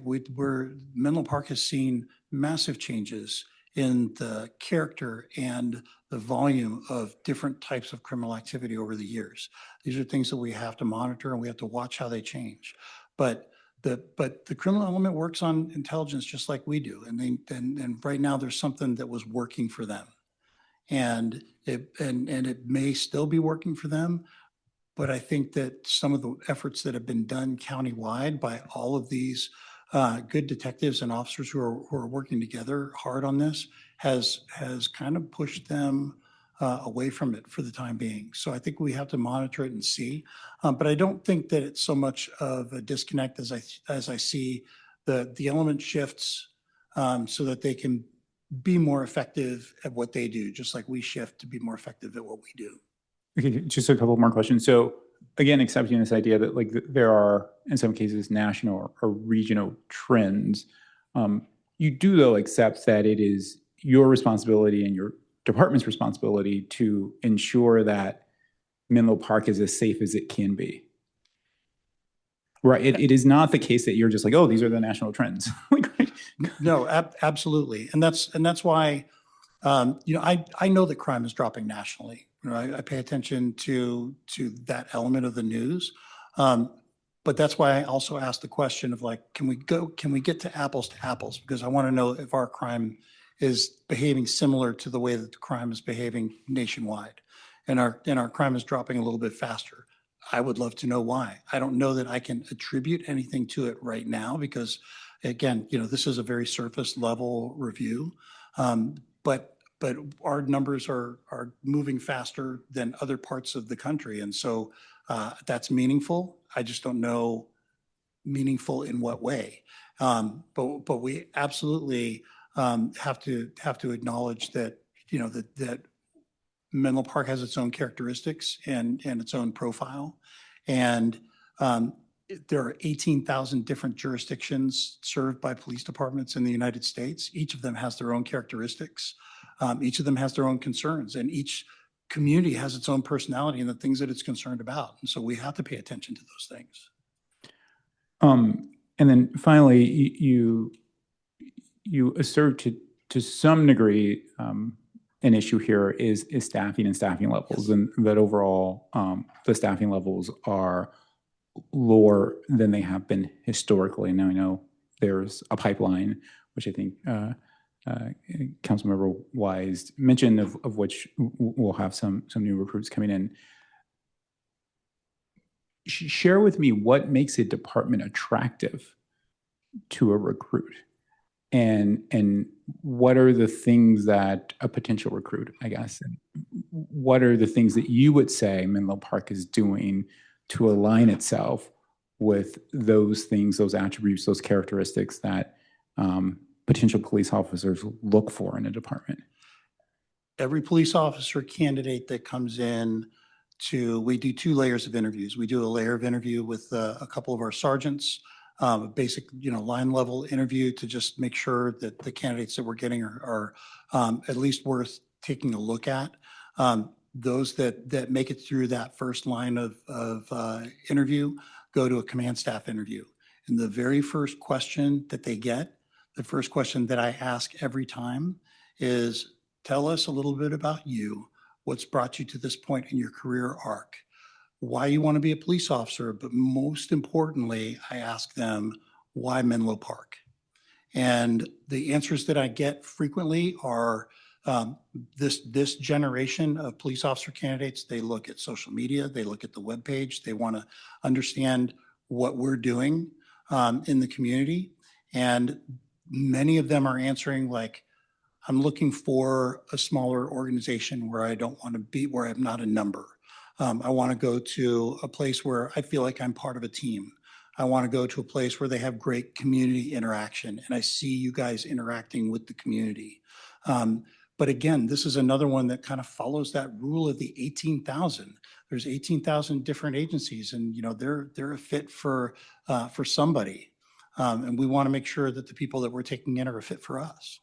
Menlo Park has seen massive changes in the character and the volume of different types of criminal activity over the years. These are things that we have to monitor and we have to watch how they change. But the criminal element works on intelligence just like we do. And right now there's something that was working for them. And it may still be working for them, but I think that some of the efforts that have been done countywide by all of these good detectives and officers who are working together hard on this has kind of pushed them away from it for the time being. So I think we have to monitor it and see. But I don't think that it's so much of a disconnect as I see the element shifts so that they can be more effective at what they do, just like we shift to be more effective at what we do. Okay, just a couple more questions. So again, accepting this idea that like there are, in some cases, national or regional trends, you do though accept that it is your responsibility and your department's responsibility to ensure that Menlo Park is as safe as it can be. Right. It is not the case that you're just like, oh, these are the national trends. No, absolutely. And that's why, I know that crime is dropping nationally. I pay attention to that element of the news. But that's why I also ask the question of like, can we get to apples? Because I want to know if our crime is behaving similar to the way that the crime is behaving nationwide. And our crime is dropping a little bit faster. I would love to know why. I don't know that I can attribute anything to it right now because, again, this is a very surface level review. But our numbers are moving faster than other parts of the country. And so that's meaningful. I just don't know meaningful in what way. But we absolutely have to acknowledge that, that Menlo Park has its own characteristics and its own profile. And there are 18,000 different jurisdictions served by police departments in the United States. Each of them has their own characteristics. Each of them has their own concerns, and each community has its own personality and the things that it's concerned about. And so we have to pay attention to those things. And then finally, you assert to some degree, an issue here is staffing and staffing levels, and that overall the staffing levels are lower than they have been historically. Now I know there's a pipeline, which I think Councilmember Wise mentioned, of which we'll have some new recruits coming in. Share with me what makes a department attractive to a recruit, and what are the things that a potential recruit, I guess, and what are the things that you would say Menlo Park is doing to align itself with those things, those attributes, those characteristics that potential police officers look for in a department? Every police officer candidate that comes in we do 2 layers of interviews. We do a layer of interview with a couple of our sergeants, a basic, line level interview to just make sure that the candidates that we're getting are at least worth taking a look at. Those that make it through that first line of interview go to a command staff interview. And the very first question that they get, the first question that I ask every time is, tell us a little bit about you. What's brought you to this point in your career arc? Why you want to be a police officer, but most importantly, I ask them, why Menlo Park? And the answers that I get frequently are This generation of police officer candidates, they look at social media, they look at the webpage, they want to understand what we're doing in the community. And many of them are answering like, I'm looking for a smaller organization where I don't want to be, where I'm not a number. I want to go to a place where I feel like I'm part of a team. I want to go to a place where they have great community interaction and I see you guys interacting with the community. But again, this is another one that kind of follows that rule of the 18,000. There's 18,000 different agencies and they're a fit for somebody. And we want to make sure that the people that we're taking in are a fit for us.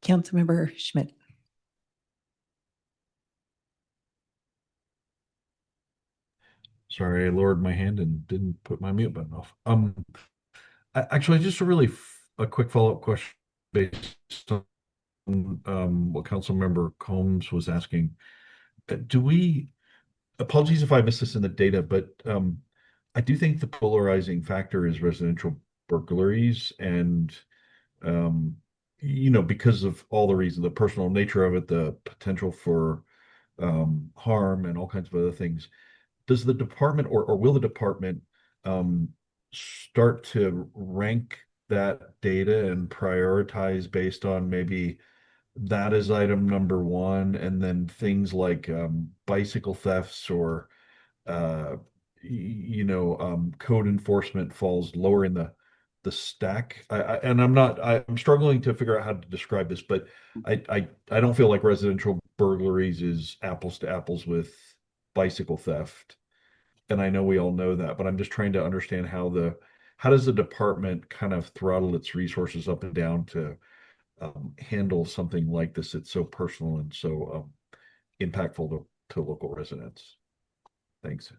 Councilmember Schmidt. Sorry, I lowered my hand and didn't put my mute button off. Actually, just a quick follow-up question based on what Councilmember Combs was asking. Apologies if I missed this in the data, but I do think the polarizing factor is residential burglaries and because of all the reasons, the personal nature of it, the potential for harm and all kinds of other things. Does the department or will the department start to rank that data and prioritize based on maybe that is item number one, and then things like bicycle thefts or code enforcement falls lower in the stack? I'm struggling to figure out how to describe this, but I don't feel like residential burglaries is apples to apples with bicycle theft. And I know we all know that, but I'm just trying to understand how does the department kind of throttle its resources up and down to handle something like this? It's so personal and so impactful to local residents. Thanks.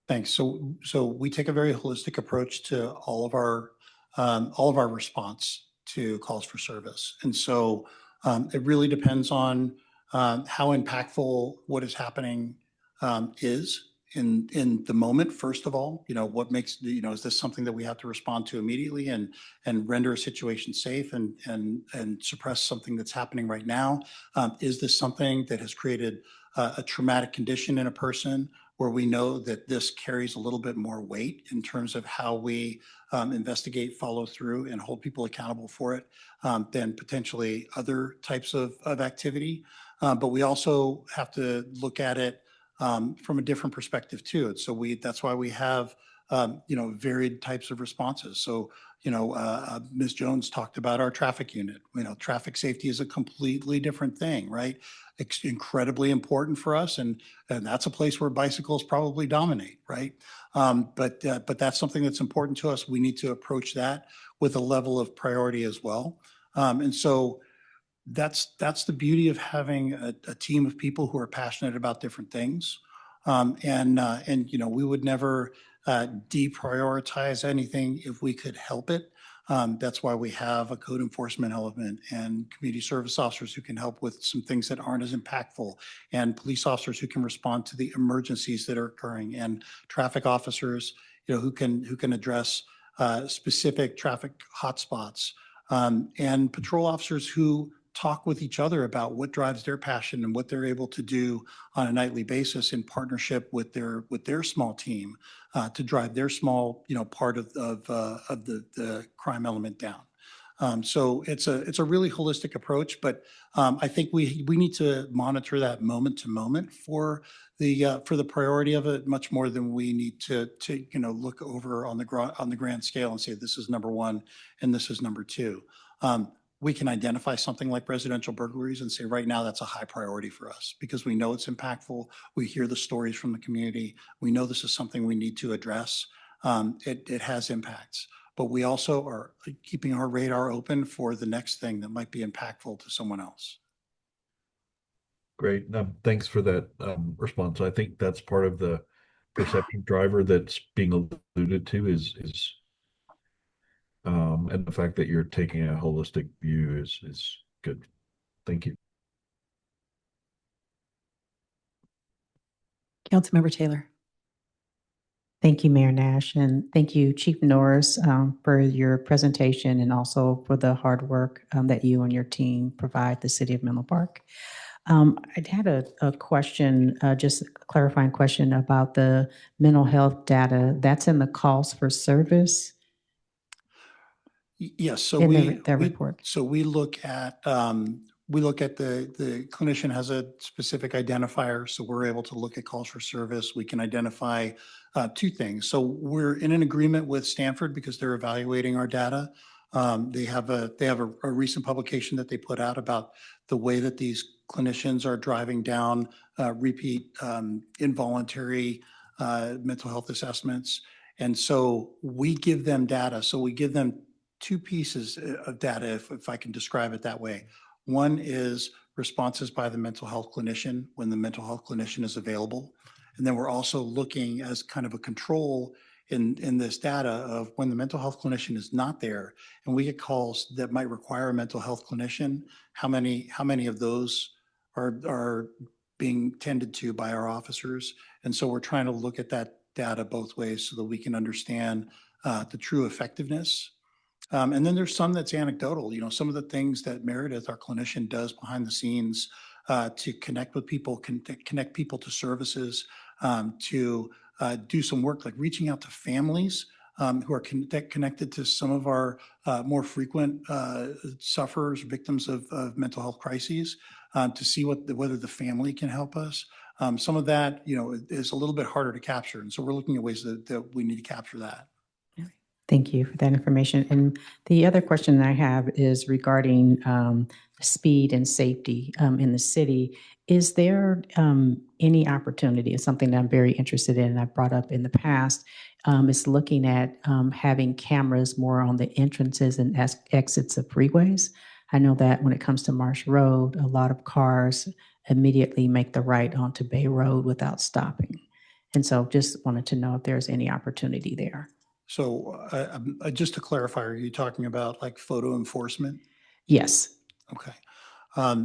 Thanks. So we take a very holistic approach to all of our response to calls for service. And so it really depends on how impactful what is happening is in the moment. First of all, what makes, is this something that we have to respond to immediately and render a situation safe and suppress something that's happening right now? Is this something that has created a traumatic condition in a person where we know that this carries a little bit more weight in terms of how we investigate, follow through, and hold people accountable for it than potentially other types of activity? But we also have to look at it from a different perspective too. So that's why we have varied types of responses. So Ms. Jones talked about our traffic unit. Traffic safety is a completely different thing, right? It's incredibly important for us, and that's a place where bicycles probably dominate, right? But that's something that's important to us. We need to approach that with a level of priority as well. And so that's the beauty of having a team of people who are passionate about different things. We would never deprioritize anything if we could help it. That's why we have a code enforcement element and community service officers who can help with some things that aren't as impactful, and police officers who can respond to the emergencies that are occurring, and traffic officers, who can address specific traffic hotspots, and patrol officers who talk with each other about what drives their passion and what they're able to do on a nightly basis in partnership with their small team to drive their small part of the crime element down. So it's a really holistic approach, but I think we need to monitor that moment to moment for the priority of it much more than we need to look over on the grand scale and say this is number one and this is number two. We can identify something like residential burglaries and say right now that's a high priority for us because we know it's impactful. We hear the stories from the community. We know this is something we need to address. It has impacts, but we also are keeping our radar open for the next thing that might be impactful to someone else. Great. Thanks for that response. I think that's part of the perception driver that's being alluded to is and the fact that you're taking a holistic view is good. Thank you. Councilmember Taylor. Thank you, Mayor Nash, and thank you, Chief Norris, for your presentation and also for the hard work that you and your team provide the city of Menlo Park. I had a question, just a clarifying question about the mental health data. That's in the calls for service Yes, so in we the report. so we look at the clinician has a specific identifier, so we're able to look at calls for service. We can identify two things. So we're in an agreement with Stanford because they're evaluating our data. They have a recent publication that they put out about the way that these clinicians are driving down repeat involuntary mental health assessments. And so we give them data. So we give them two pieces of data, if I can describe it that way. One is responses by the mental health clinician when the mental health clinician is available. And then we're also looking as kind of a control in this data of when the mental health clinician is not there and we get calls that might require a mental health clinician, how many of those are being tended to by our officers. And so we're trying to look at that data both ways so that we can understand the true effectiveness. And then there's some that's anecdotal, some of the things that Meredith, our clinician, does behind the scenes to connect with people, connect people to services, to do some work like reaching out to families who are connected to some of our more frequent sufferers, victims of mental health crises, to see whether the family can help us. Some of that, is a little bit harder to capture. And so we're looking at ways that we need to capture that. Thank you for that information. And the other question I have is regarding speed and safety in the city. Is there any opportunity? It's something that I'm very interested in and I've brought up in the past, is looking at having cameras more on the entrances and exits of freeways. I know that when it comes to Marsh Road, a lot of cars immediately make the right onto Bay Road without stopping. And so just wanted to know if there's any opportunity there. So just to clarify, are you talking about like photo enforcement? Yes. Okay.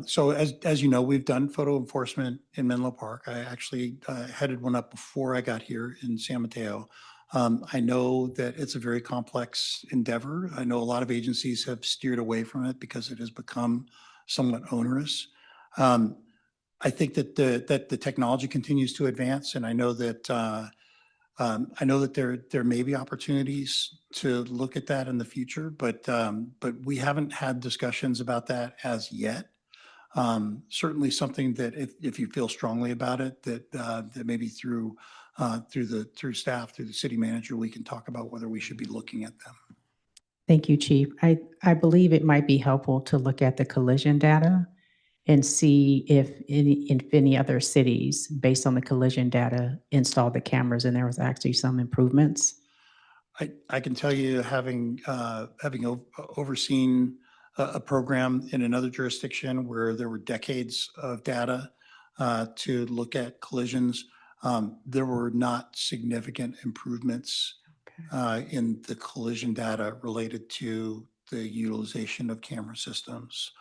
So as you know, we've done photo enforcement in Menlo Park. I actually headed one up before I got here in San Mateo. I know that it's a very complex endeavor. I know a lot of agencies have steered away from it because it has become somewhat onerous. I think that the technology continues to advance, and I know that there may be opportunities to look at that in the future, but we haven't had discussions about that as yet. Certainly something that if you feel strongly about it, that maybe through staff, through the city manager, we can talk about whether we should be looking at them. Thank you, Chief. I believe it might be helpful to look at the collision data and see if any other cities, based on the collision data, installed the cameras and there was actually some improvements. I can tell you, having overseen a program in another jurisdiction where there were decades of data to look at collisions, there were not significant improvements in the collision data related to the utilization of camera systems.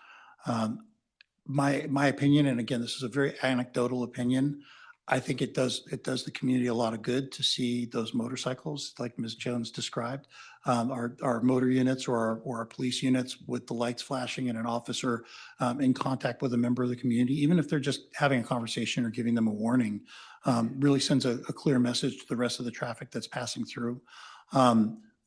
My opinion, and again, this is a very anecdotal opinion, I think it does the community a lot of good to see those motorcycles like Ms. Jones described, our motor units or our police units with the lights flashing and an officer in contact with a member of the community, even if they're just having a conversation or giving them a warning, really sends a clear message to the rest of the traffic that's passing through.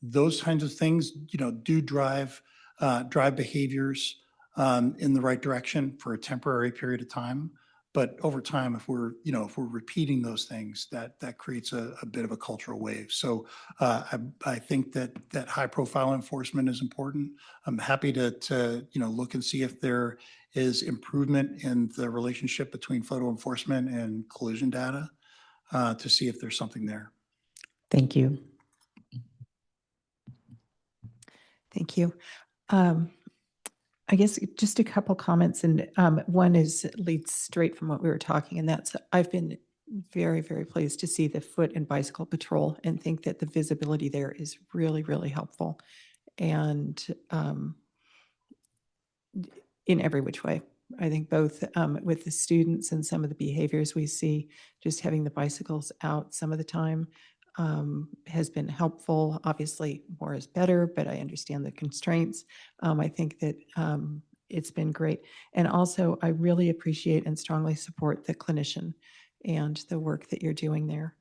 Those kinds of things, do drive behaviors in the right direction for a temporary period of time. But over time, if we're repeating those things, that creates a bit of a cultural wave. So I think that high profile enforcement is important. I'm happy to look and see if there is improvement in the relationship between photo enforcement and collision data to see if there's something there. Thank you. Thank you. I guess just a couple comments, and one leads straight from what we were talking, and that's I've been very, very pleased to see the foot and bicycle patrol and think that the visibility there is really, really helpful, and in every which way. I think both with the students and some of the behaviors we see, just having the bicycles out some of the time has been helpful. Obviously, more is better, but I understand the constraints. I think that it's been great. And also, I really appreciate and strongly support the clinician and the work that you're doing there.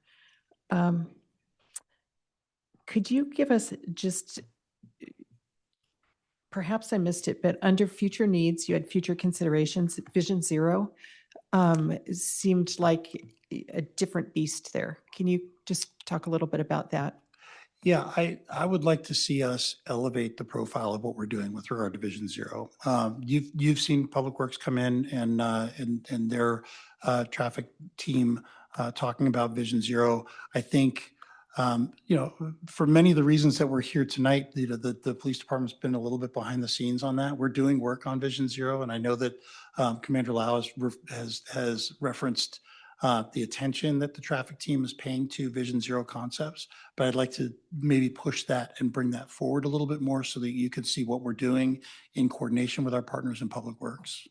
Could you give us just, perhaps I missed it, but under future needs, you had future considerations, Vision Zero seemed like a different beast there. Can you just talk a little bit about that? Yeah, I would like to see us elevate the profile of what we're doing with regard to Vision Zero. You've seen Public Works come in and their traffic team talking about Vision Zero. I think for many of the reasons that we're here tonight, the police department's been a little bit behind the scenes on that. We're doing work on Vision Zero, and I know that Commander Lau has referenced the attention that the traffic team is paying to Vision Zero concepts, but I'd like to maybe push that and bring that forward a little bit more so that you can see what we're doing in coordination with our partners in Public Works.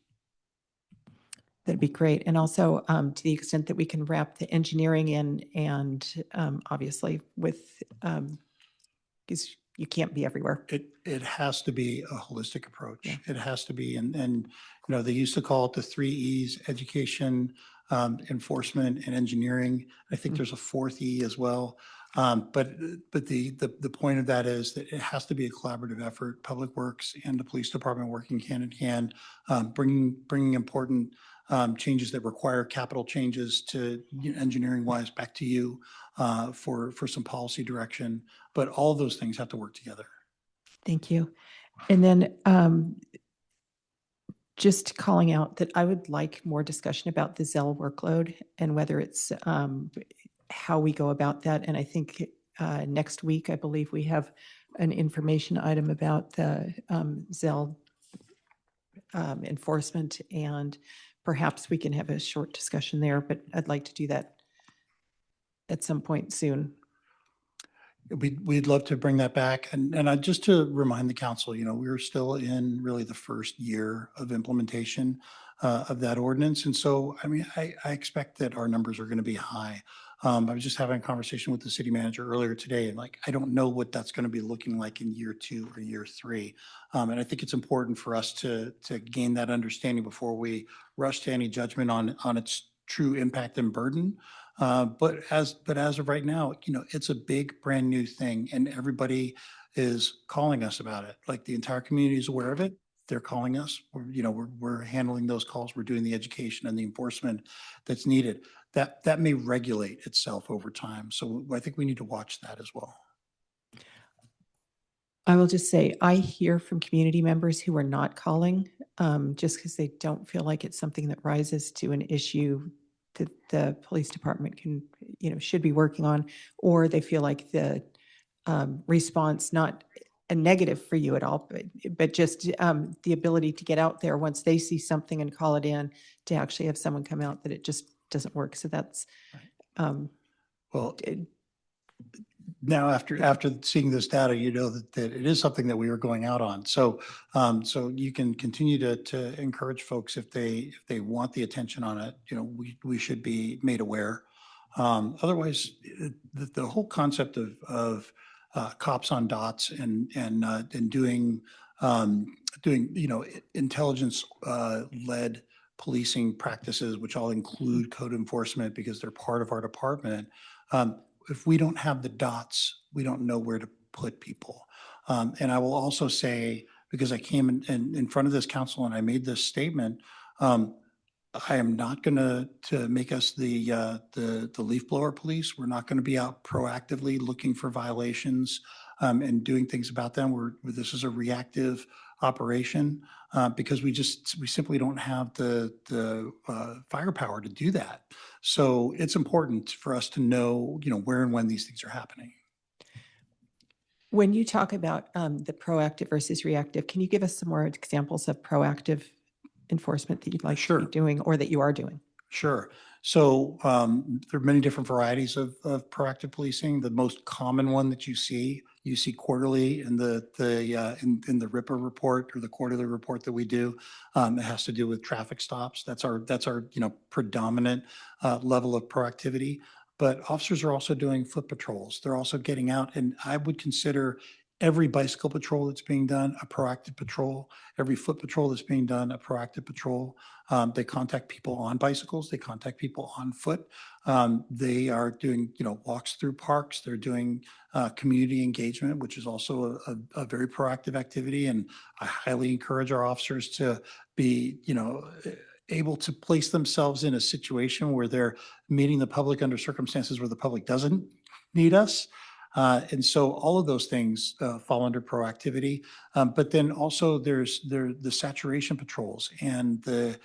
That'd be great. And also to the extent that we can wrap the engineering in and obviously with, because you can't be everywhere. It has to be a holistic approach. Yeah. It has to be, and they used to call it the 3 E's: education, enforcement, and engineering. I think there's a 4th E as well. But the point of that is that it has to be a collaborative effort. Public Works and the police department working hand in hand, bringing important changes that require capital changes to engineering wise back to you for some policy direction. But all of those things have to work together. Thank you. And then just calling out that I would like more discussion about the Zell workload and whether it's how we go about that. And I think next week, I believe we have an information item about the Zell enforcement, and perhaps we can have a short discussion there, but I'd like to do that at some point soon. We'd love to bring that back. And just to remind the council, we're still in really the first year of implementation of that ordinance. And so, I expect that our numbers are going to be high. I was just having a conversation with the city manager earlier today, and I don't know what that's going to be looking like in year 2 or year 3. And I think it's important for us to gain that understanding before we rush to any judgment on its true impact and burden. But as of right now, it's a big brand new thing, and everybody is calling us about it. Like the entire community is aware of it. They're calling us. We're handling those calls. We're doing the education and the enforcement that's needed. That may regulate itself over time. So I think we need to watch that as well. I will just say, I hear from community members who are not calling just because they don't feel like it's something that rises to an issue that the police department should be working on, or they feel like the response, not a negative for you at all, but just the ability to get out there once they see something and call it in, to actually have someone come out, that it just doesn't work. So that's well. Now, after seeing this data, that it is something that we are going out on. So you can continue to encourage folks if they want the attention on it. We should be made aware. Otherwise, the whole concept of cops on dots and doing intelligence led policing practices, which all include code enforcement because they're part of our department. If we don't have the dots, we don't know where to put people. And I will also say, because I came in front of this council and I made this statement, I am not going to make us the leaf blower police. We're not going to be out proactively looking for violations and doing things about them. This is a reactive operation because we simply don't have the firepower to do that. So it's important for us to know, where and when these things are happening. When you talk about the proactive versus reactive, can you give us some more examples of proactive enforcement that you'd like to be doing or that you are doing? Sure. So there are many different varieties of proactive policing. The most common one that you see quarterly in the RIPA report, or the quarterly report that we do. It has to do with traffic stops. That's our predominant level of proactivity. but officers are also doing foot patrols. They're also getting out, and I would consider every bicycle patrol that's being done a proactive patrol, every foot patrol that's being done a proactive patrol. They contact people on bicycles, they contact people on foot. They are doing, walks through parks. They're doing community engagement, which is also a very proactive activity. And I highly encourage our officers to be, able to place themselves in a situation where they're meeting the public under circumstances where the public doesn't need us. And so all of those things fall under proactivity. But then also there's the saturation patrols and the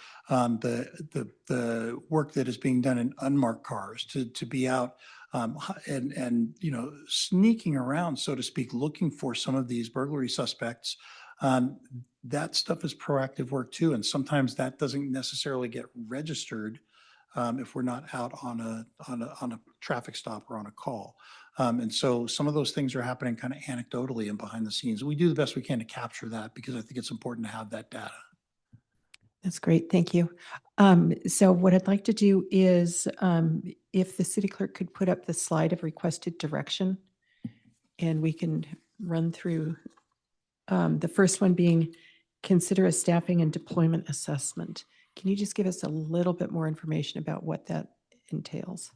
work that is being done in unmarked cars to be out and sneaking around, so to speak, looking for some of these burglary suspects. That stuff is proactive work too, and sometimes that doesn't necessarily get registered if we're not out on a traffic stop or on a call. And so some of those things are happening kind of anecdotally and behind the scenes. We do the best we can to capture that because I think it's important to have that data. That's great. Thank you. So what I'd like to do is if the city clerk could put up the slide of requested direction, and we can run through the first one being consider a staffing and deployment assessment. Can you just give us a little bit more information about what that entails?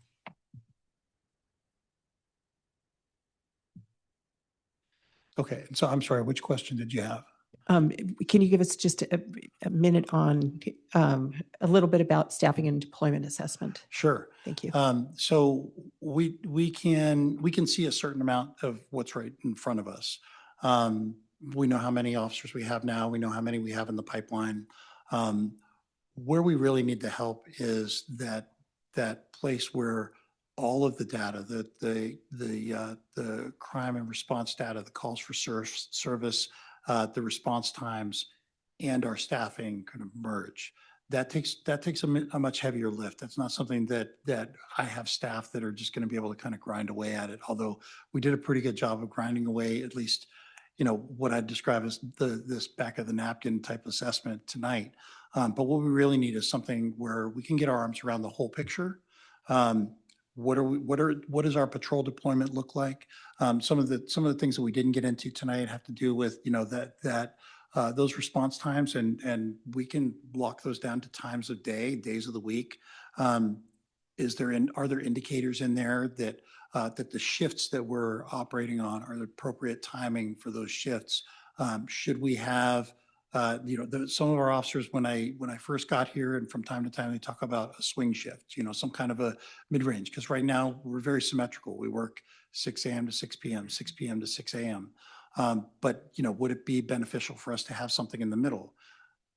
Okay, so I'm sorry, which question did you have? Can you give us just a minute on a little bit about staffing and deployment assessment? Sure. Thank you. So we can see a certain amount of what's right in front of us. We know how many officers we have now. We know how many we have in the pipeline. Where we really need the help is that place where all of the data, the crime and response data, the calls for service, the response times, and our staffing kind of merge. That takes a much heavier lift. That's not something that I have staff that are just going to be able to kind of grind away at it. Although we did a pretty good job of grinding away, at least, what I'd describe as this back of the napkin type assessment tonight. But what we really need is something where we can get our arms around the whole picture. What does our patrol deployment look like? Some of the things that we didn't get into tonight have to do with those response times, and we can block those down to times of day, days of the week. Are there indicators in there that the shifts that we're operating on are the appropriate timing for those shifts? Should we have some of our officers, when I first got here, and from time to time they talk about a swing shift, some kind of a mid-range, because right now we're very symmetrical. We work 6 a.m. to 6 p.m., 6 p.m. to 6 a.m. But would it be beneficial for us to have something in the middle?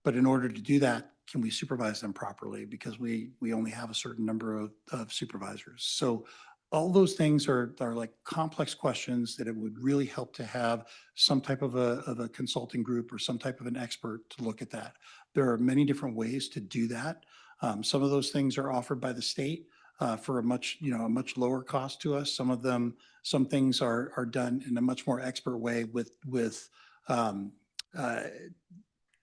But in order to do that, can we supervise them properly? Because we only have a certain number of supervisors. So all those things are like complex questions that it would really help to have some type of a consulting group or some type of an expert to look at that. There are many different ways to do that. Some of those things are offered by the state for a much lower cost to us. Some things are done in a much more expert way with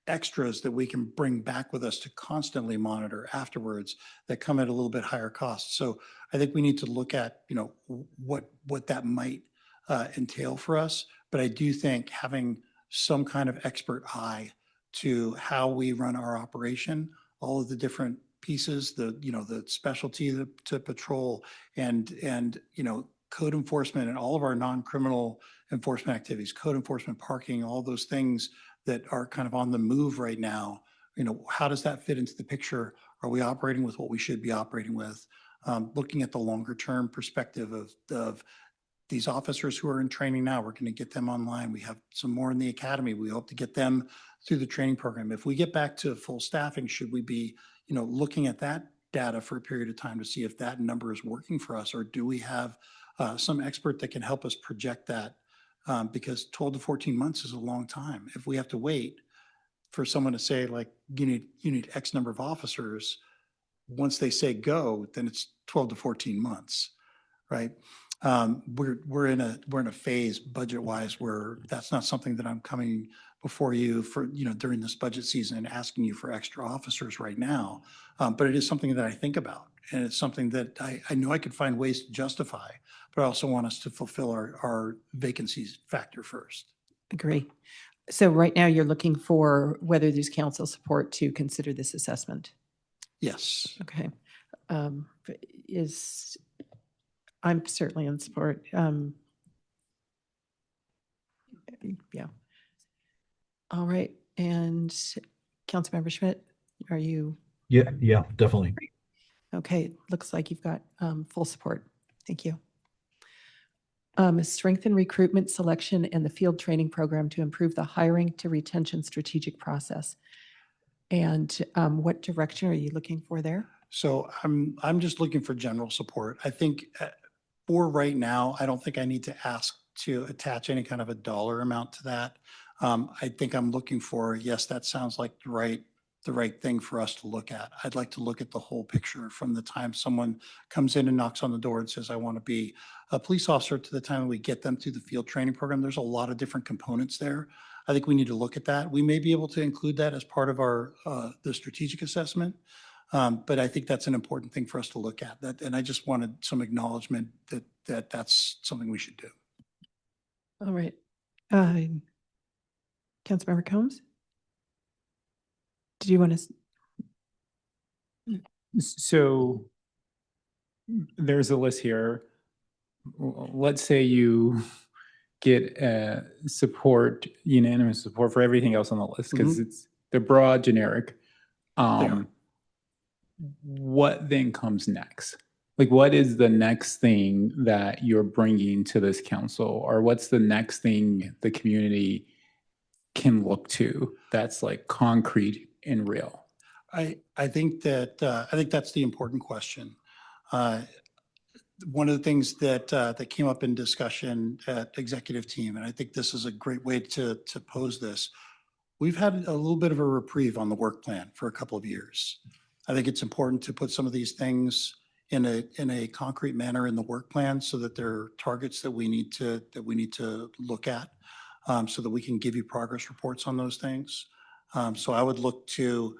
extras that we can bring back with us to constantly monitor afterwards that come at a little bit higher cost. So I think we need to look at, what that might entail for us. But I do think having some kind of expert eye to how we run our operation, all of the different pieces, the specialty to patrol and code enforcement and all of our non-criminal enforcement activities, code enforcement, parking, all those things that are kind of on the move right now. How does that fit into the picture? Are we operating with what we should be operating with? Looking at the longer term perspective of these officers who are in training now, we're going to get them online. We have some more in the academy. We hope to get them through the training program. If we get back to full staffing, should we be, looking at that data for a period of time to see if that number is working for us, or do we have some expert that can help us project that? Because 12 to 14 months is a long time. If we have to wait for someone to say, like, you need X number of officers, once they say go, then it's 12 to 14 months, right? We're in a phase budget-wise where that's not something that I'm coming before you for, during this budget season and asking you for extra officers right now. But it is something that I think about. And it's something that I know I could find ways to justify, but I also want us to fulfill our vacancies factor first. Agree. So right now you're looking for whether there's council support to consider this assessment. Yes. Okay. I'm certainly in support. Yeah. All right. And Councilmember Schmidt, are you? Yeah, definitely. Okay. Looks like you've got full support. Thank you. Strengthen recruitment, selection, and the field training program to improve the hiring to retention strategic process. And what direction are you looking for there? So I'm just looking for general support. I think for right now, I don't think I need to ask to attach any kind of a dollar amount to that. I think I'm looking for, yes, that sounds like the right thing for us to look at. I'd like to look at the whole picture from the time someone comes in and knocks on the door and says, I want to be a police officer, to the time we get them through the field training program. There's a lot of different components there. I think we need to look at that. We may be able to include that as part of our the strategic assessment. But I think that's an important thing for us to look at. And I just wanted some acknowledgement that that's something we should do. All right. Councilmember Combs? Did you want to? So there's a list here. Let's say you get unanimous support for everything else on the list, because they're broad, generic. What then comes next? Like, what is the next thing that you're bringing to this council, or what's the next thing the community can look to that's like concrete and real? I think that's the important question. One of the things that came up in discussion at executive team, and I think this is a great way to pose this. We've had a little bit of a reprieve on the work plan for a couple of years. I think it's important to put some of these things in a concrete manner in the work plan, so that there are targets that we need to look at, so that we can give you progress reports on those things. So I would look to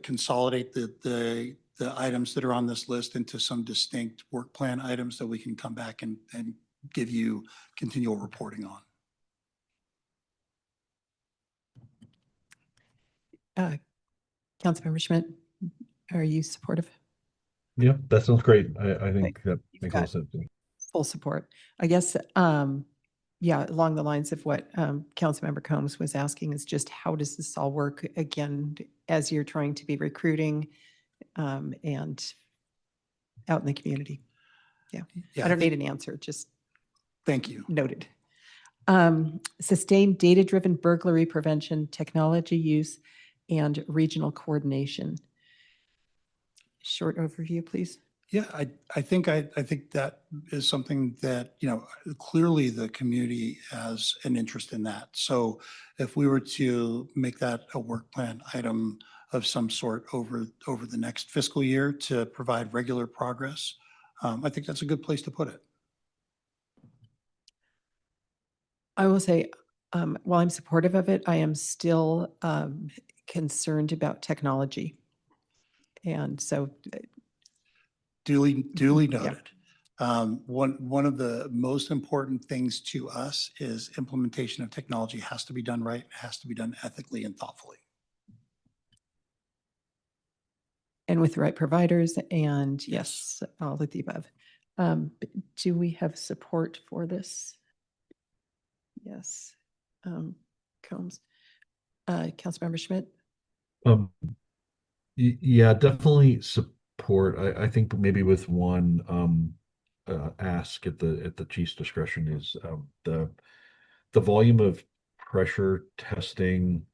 consolidate the items that are on this list into some distinct work plan items that we can come back and give you continual reporting on. Councilmember Schmidt, are you supportive? Yeah, that sounds great. I think that makes a lot of sense to me. Full support. I guess, yeah, along the lines of what Councilmember Combs was asking, is just how does this all work again as you're trying to be recruiting and out in the community? Yeah, I don't need an answer, just thank you. Noted. Sustain data-driven burglary prevention, technology use, and regional coordination. Short overview, please. Yeah, I think that is something that, clearly the community has an interest in that. So if we were to make that a work plan item of some sort over the next fiscal year to provide regular progress, I think that's a good place to put it. I will say, while I'm supportive of it, I am still concerned about technology. And so duly noted. Yeah. One of the most important things to us is implementation of technology has to be done right, has to be done ethically and thoughtfully. And with the right providers, and yes, all of the above. Do we have support for this? Yes. Combs. Councilmember Schmidt? Yeah, definitely support. I think maybe with one ask at the chief's discretion is the volume of pressure testing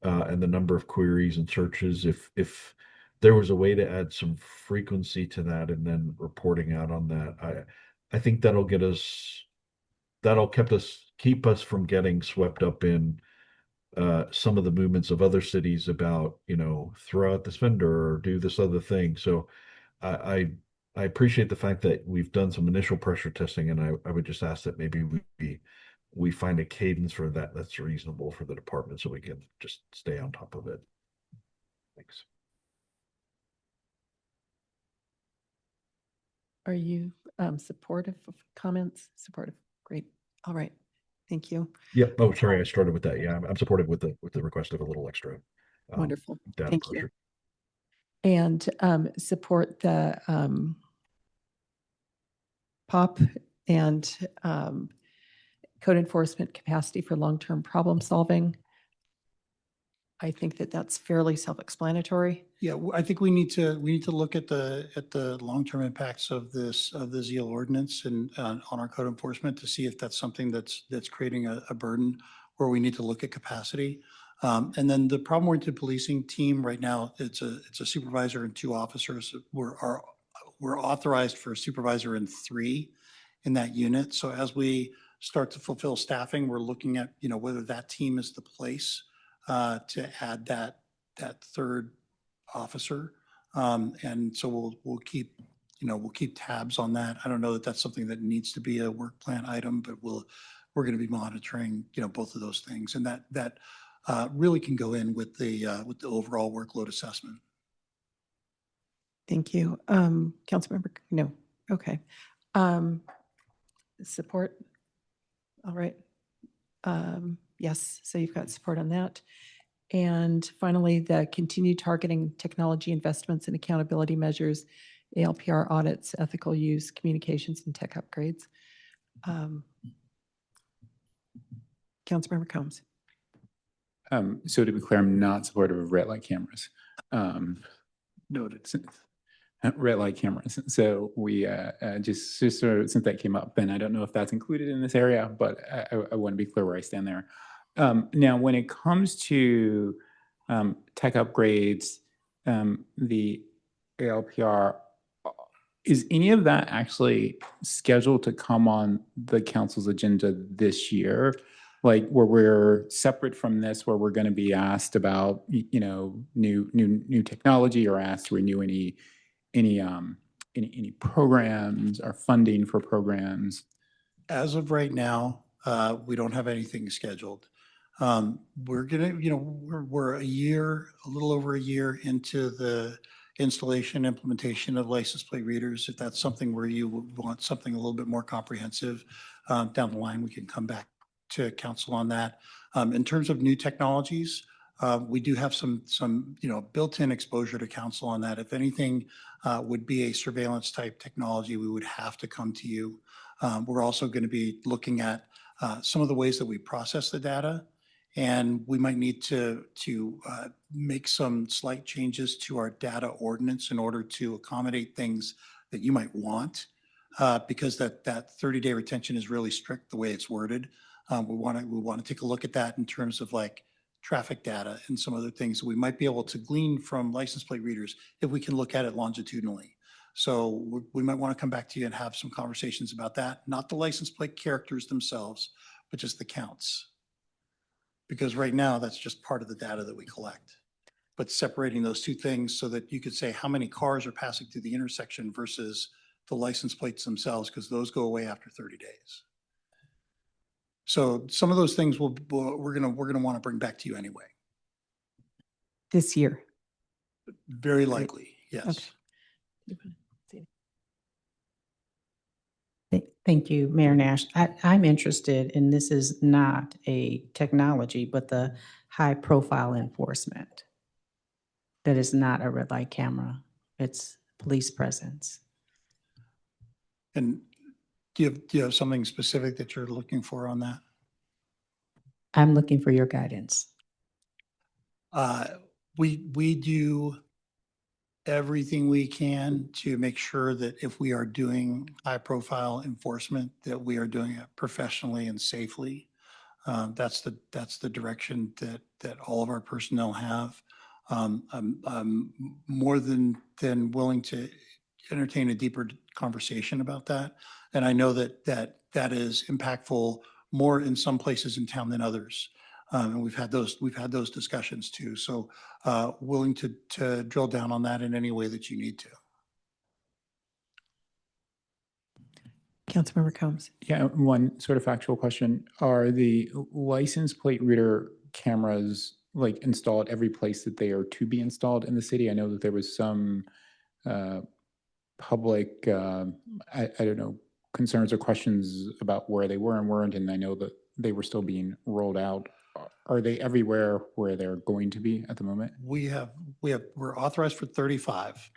and the number of queries and searches. If there was a way to add some frequency to that and then reporting out on that, I think that'll keep us from getting swept up in some of the movements of other cities about, throw out this vendor or do this other thing. So I appreciate the fact that we've done some initial pressure testing, and I would just ask that maybe we find a cadence for that that's reasonable for the department, so we can just stay on top of it. Thanks. Are you supportive of comments? Supportive. Great. All right. Thank you. Yeah. Oh, sorry. I started with that. Yeah, I'm supportive with the request of a little extra Wonderful. data Thank pressure. you. And support the POP and code enforcement capacity for long-term problem solving. I think that that's fairly self-explanatory. Yeah, I think we need to look at the long-term impacts of the ZEAL ordinance and on our code enforcement to see if that's something that's creating a burden where we need to look at capacity. And then the problem-oriented policing team right now, it's a supervisor and 2 officers. We're authorized for a supervisor and 3 in that unit. So as we start to fulfill staffing, we're looking at, whether that team is the place to add that 3rd officer. And so we'll keep tabs on that. I don't know that that's something that needs to be a work plan item, but we're going to be monitoring, both of those things. And that really can go in with the overall workload assessment. Thank you. Councilmember, no. Okay. Support. All right. Yes, so you've got support on that. And finally, the continued targeting technology investments and accountability measures, ALPR audits, ethical use, communications, and tech upgrades. Councilmember Combs. So to be clear, I'm not supportive of red light cameras. Noted. Red light cameras. So we just sort of, since that came up, and I don't know if that's included in this area, but I want to be clear where I stand there. Now, when it comes to tech upgrades, the ALPR, is any of that actually scheduled to come on the council's agenda this year? Like where we're separate from this, where we're going to be asked about, new technology or asked to renew any programs or funding for programs? As of right now, we don't have anything scheduled. We're gonna, we're a little over a year into the installation implementation of license plate readers. If that's something where you would want something a little bit more comprehensive down the line, we can come back to council on that. In terms of new technologies, we do have some built-in exposure to council on that. If anything would be a surveillance type technology, we would have to come to you. We're also going to be looking at some of the ways that we process the data, and we might need to make some slight changes to our data ordinance in order to accommodate things that you might want, because that 30-day retention is really strict the way it's worded. We want to take a look at that in terms of like traffic data and some other things we might be able to glean from license plate readers if we can look at it longitudinally. So we might want to come back to you and have some conversations about that, not the license plate characters themselves, but just the counts. Because right now that's just part of the data that we collect. But separating those 2 things so that you could say how many cars are passing through the intersection versus the license plates themselves, because those go away after 30 days. So some of those things we're gonna want to bring back to you anyway. This year. Very likely, yes. Okay. Thank you, Mayor Nash. I'm interested, and this is not a technology, but the high profile enforcement. That is not a red light camera. It's police presence. And do you have something specific that you're looking for on that? I'm looking for your guidance. We do everything we can to make sure that if we are doing high profile enforcement, that we are doing it professionally and safely. That's the direction that all of our personnel have. I'm more than willing to entertain a deeper conversation about that. And I know that is impactful more in some places in town than others. And we've had those discussions too. So willing to drill down on that in any way that you need to. Councilmember Combs. Yeah, one sort of factual question. Are the license plate reader cameras like installed every place that they are to be installed in the city? I know that there was some public, I don't know, concerns or questions about where they were and weren't, and I know that they were still being rolled out. Are they everywhere where they're going to be at the moment? We're authorized for 35.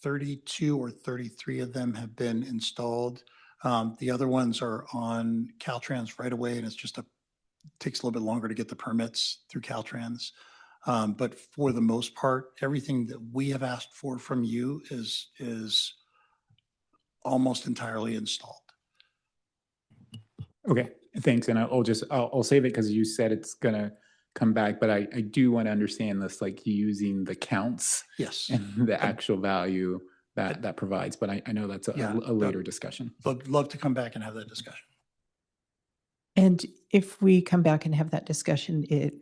32 or 33 of them have been installed. The other ones are on Caltrans right away, and takes a little bit longer to get the permits through Caltrans. But for the most part, everything that we have asked for from you is almost entirely installed. Okay, thanks. And I'll save it because you said it's gonna come back, but I do want to understand this, like using the counts. Yes. And the actual value that provides, but I know that's a later discussion. Love to come back and have that discussion. And if we come back and have that discussion, it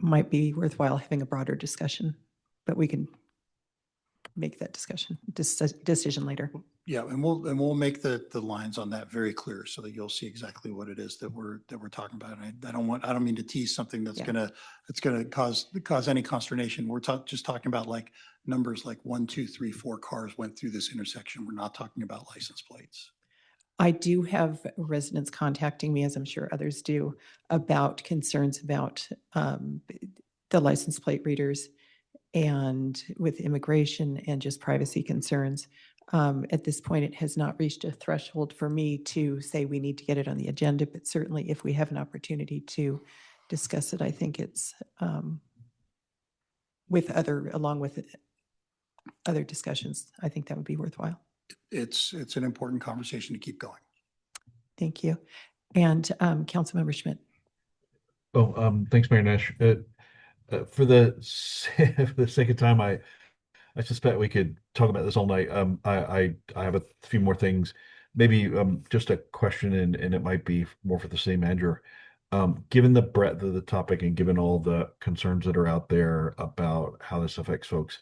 might be worthwhile having a broader discussion, but we can make that decision later. Yeah, and we'll make the lines on that very clear so that you'll see exactly what it is that we're talking about. And I don't mean to tease something that's gonna cause any consternation. We're just talking about like numbers like 1, 2, 3, 4 cars went through this intersection. We're not talking about license plates. I do have residents contacting me, as I'm sure others do, about concerns about the license plate readers and with immigration and just privacy concerns. At this point, it has not reached a threshold for me to say we need to get it on the agenda, but certainly if we have an opportunity to discuss it, I think it's along with other discussions, I think that would be worthwhile. It's an important conversation to keep going. Thank you. And Councilmember Schmidt. Thanks, Mayor Nash. For the sake of time, I suspect we could talk about this all night. I have a few more things. Maybe just a question, and it might be more for the city manager. Given the breadth of the topic and given all the concerns that are out there about how this affects folks,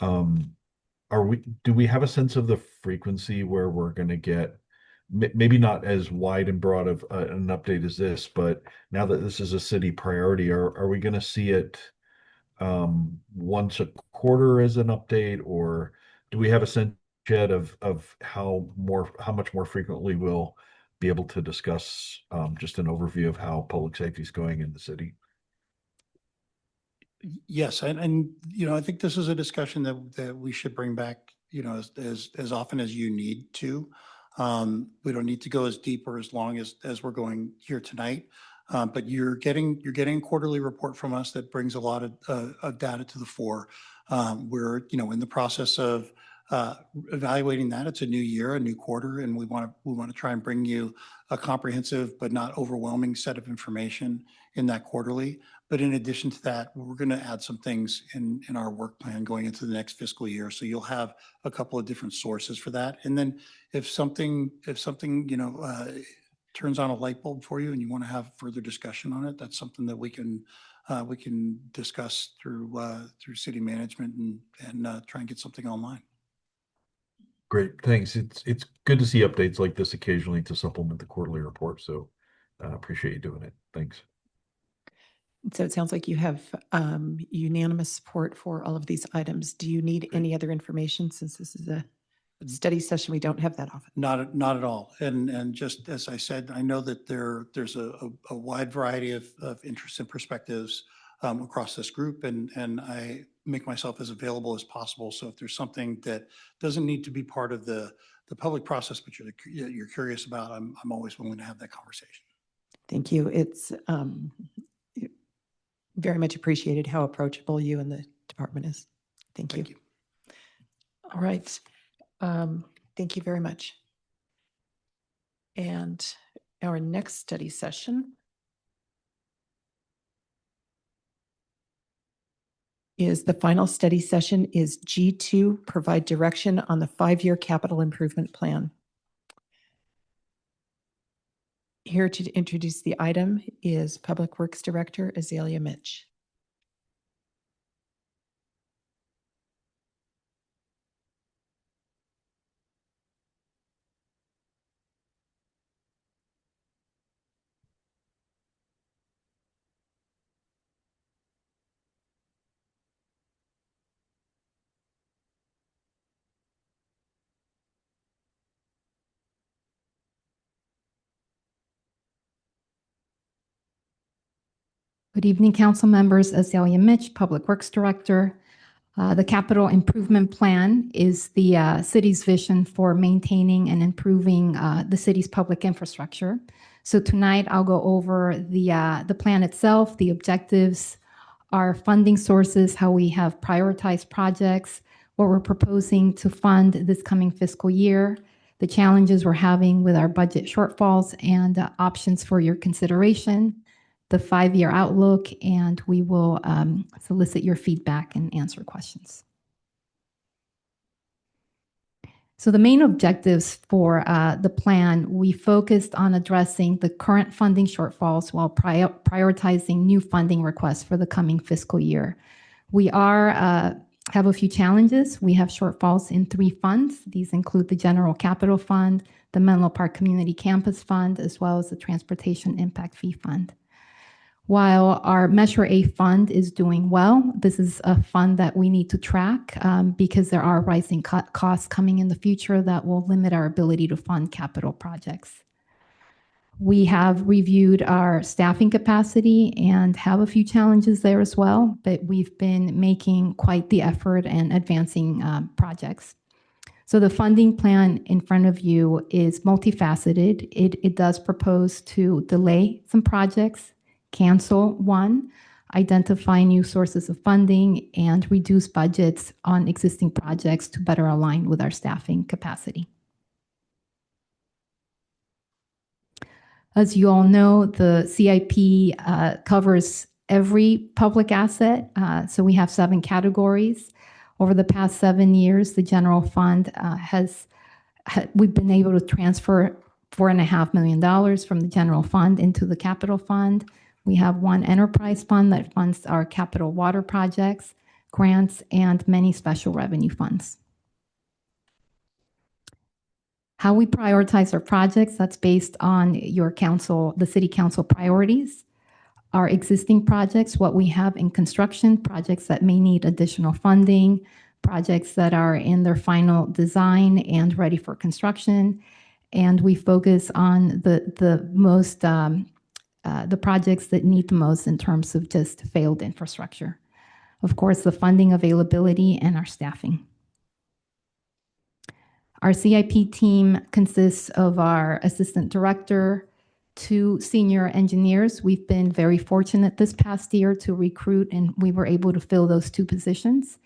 do we have a sense of the frequency where we're going to get maybe not as wide and broad of an update as this, but now that this is a city priority, are we going to see it once a quarter as an update, or do we have a sense yet of how much more frequently we'll be able to discuss just an overview of how public safety is going in the city? Yes, and I think this is a discussion that we should bring back, as often as you need to. We don't need to go as deep or as long as we're going here tonight. But you're getting a quarterly report from us that brings a lot of data to the fore. We're in the process of evaluating that. It's a new year, a new quarter, and we want to try and bring you a comprehensive but not overwhelming set of information in that quarterly. But in addition to that, we're going to add some things in our work plan going into the next fiscal year. So you'll have a couple of different sources for that. And then if something turns on a light bulb for you and you want to have further discussion on it, that's something that we can discuss through city management and try and get something online. Great, thanks. It's good to see updates like this occasionally to supplement the quarterly report. So appreciate you doing it. Thanks. So it sounds like you have unanimous support for all of these items. Do you need any other information since this is a study session? We don't have that often. Not at all. And just as I said, I know that there's a wide variety of interests and perspectives across this group, and I make myself as available as possible. So if there's something that doesn't need to be part of the public process, but you're curious about, I'm always willing to have that conversation. Thank you. It's very much appreciated how approachable you and the department is. Thank you. All right. Thank you very much. And our next study session is the final study session is G2, provide direction on the 5-year capital improvement plan. Here to introduce the item is Public Works Director Azalea Mitch. Good evening, council members. Azalea Mitch, Public Works Director. The Capital Improvement Plan is the city's vision for maintaining and improving the city's public infrastructure. So tonight I'll go over the plan itself, the objectives, our funding sources, how we have prioritized projects, what we're proposing to fund this coming fiscal year, the challenges we're having with our budget shortfalls, and options for your consideration, the 5-year outlook, and we will solicit your feedback and answer questions. So the main objectives for the plan, we focused on addressing the current funding shortfalls while prioritizing new funding requests for the coming fiscal year. We have a few challenges. We have shortfalls in 3 funds. These include the General Capital Fund, the Menlo Park Community Campus Fund, as well as the Transportation Impact Fee Fund. While our Measure A fund is doing well, this is a fund that we need to track because there are rising costs coming in the future that will limit our ability to fund capital projects. We have reviewed our staffing capacity and have a few challenges there as well, but we've been making quite the effort and advancing projects. So the funding plan in front of you is multifaceted. It does propose to delay some projects, cancel one, identify new sources of funding, and reduce budgets on existing projects to better align with our staffing capacity. As you all know, the CIP covers every public asset. So we have 7 categories. Over the past 7 years, the general fund we've been able to transfer $4.5 million from the general fund into the capital fund. We have one enterprise fund that funds our capital water projects, grants, and many special revenue funds. How we prioritize our projects, that's based on the city council priorities. Our existing projects, what we have in construction, projects that may need additional funding, projects that are in their final design and ready for construction. And we focus on the projects that need the most in terms of just failed infrastructure. Of course, the funding availability and our staffing. Our CIP team consists of our assistant director, 2 senior engineers. We've been very fortunate this past year to recruit, and we were able to fill those 2 positions,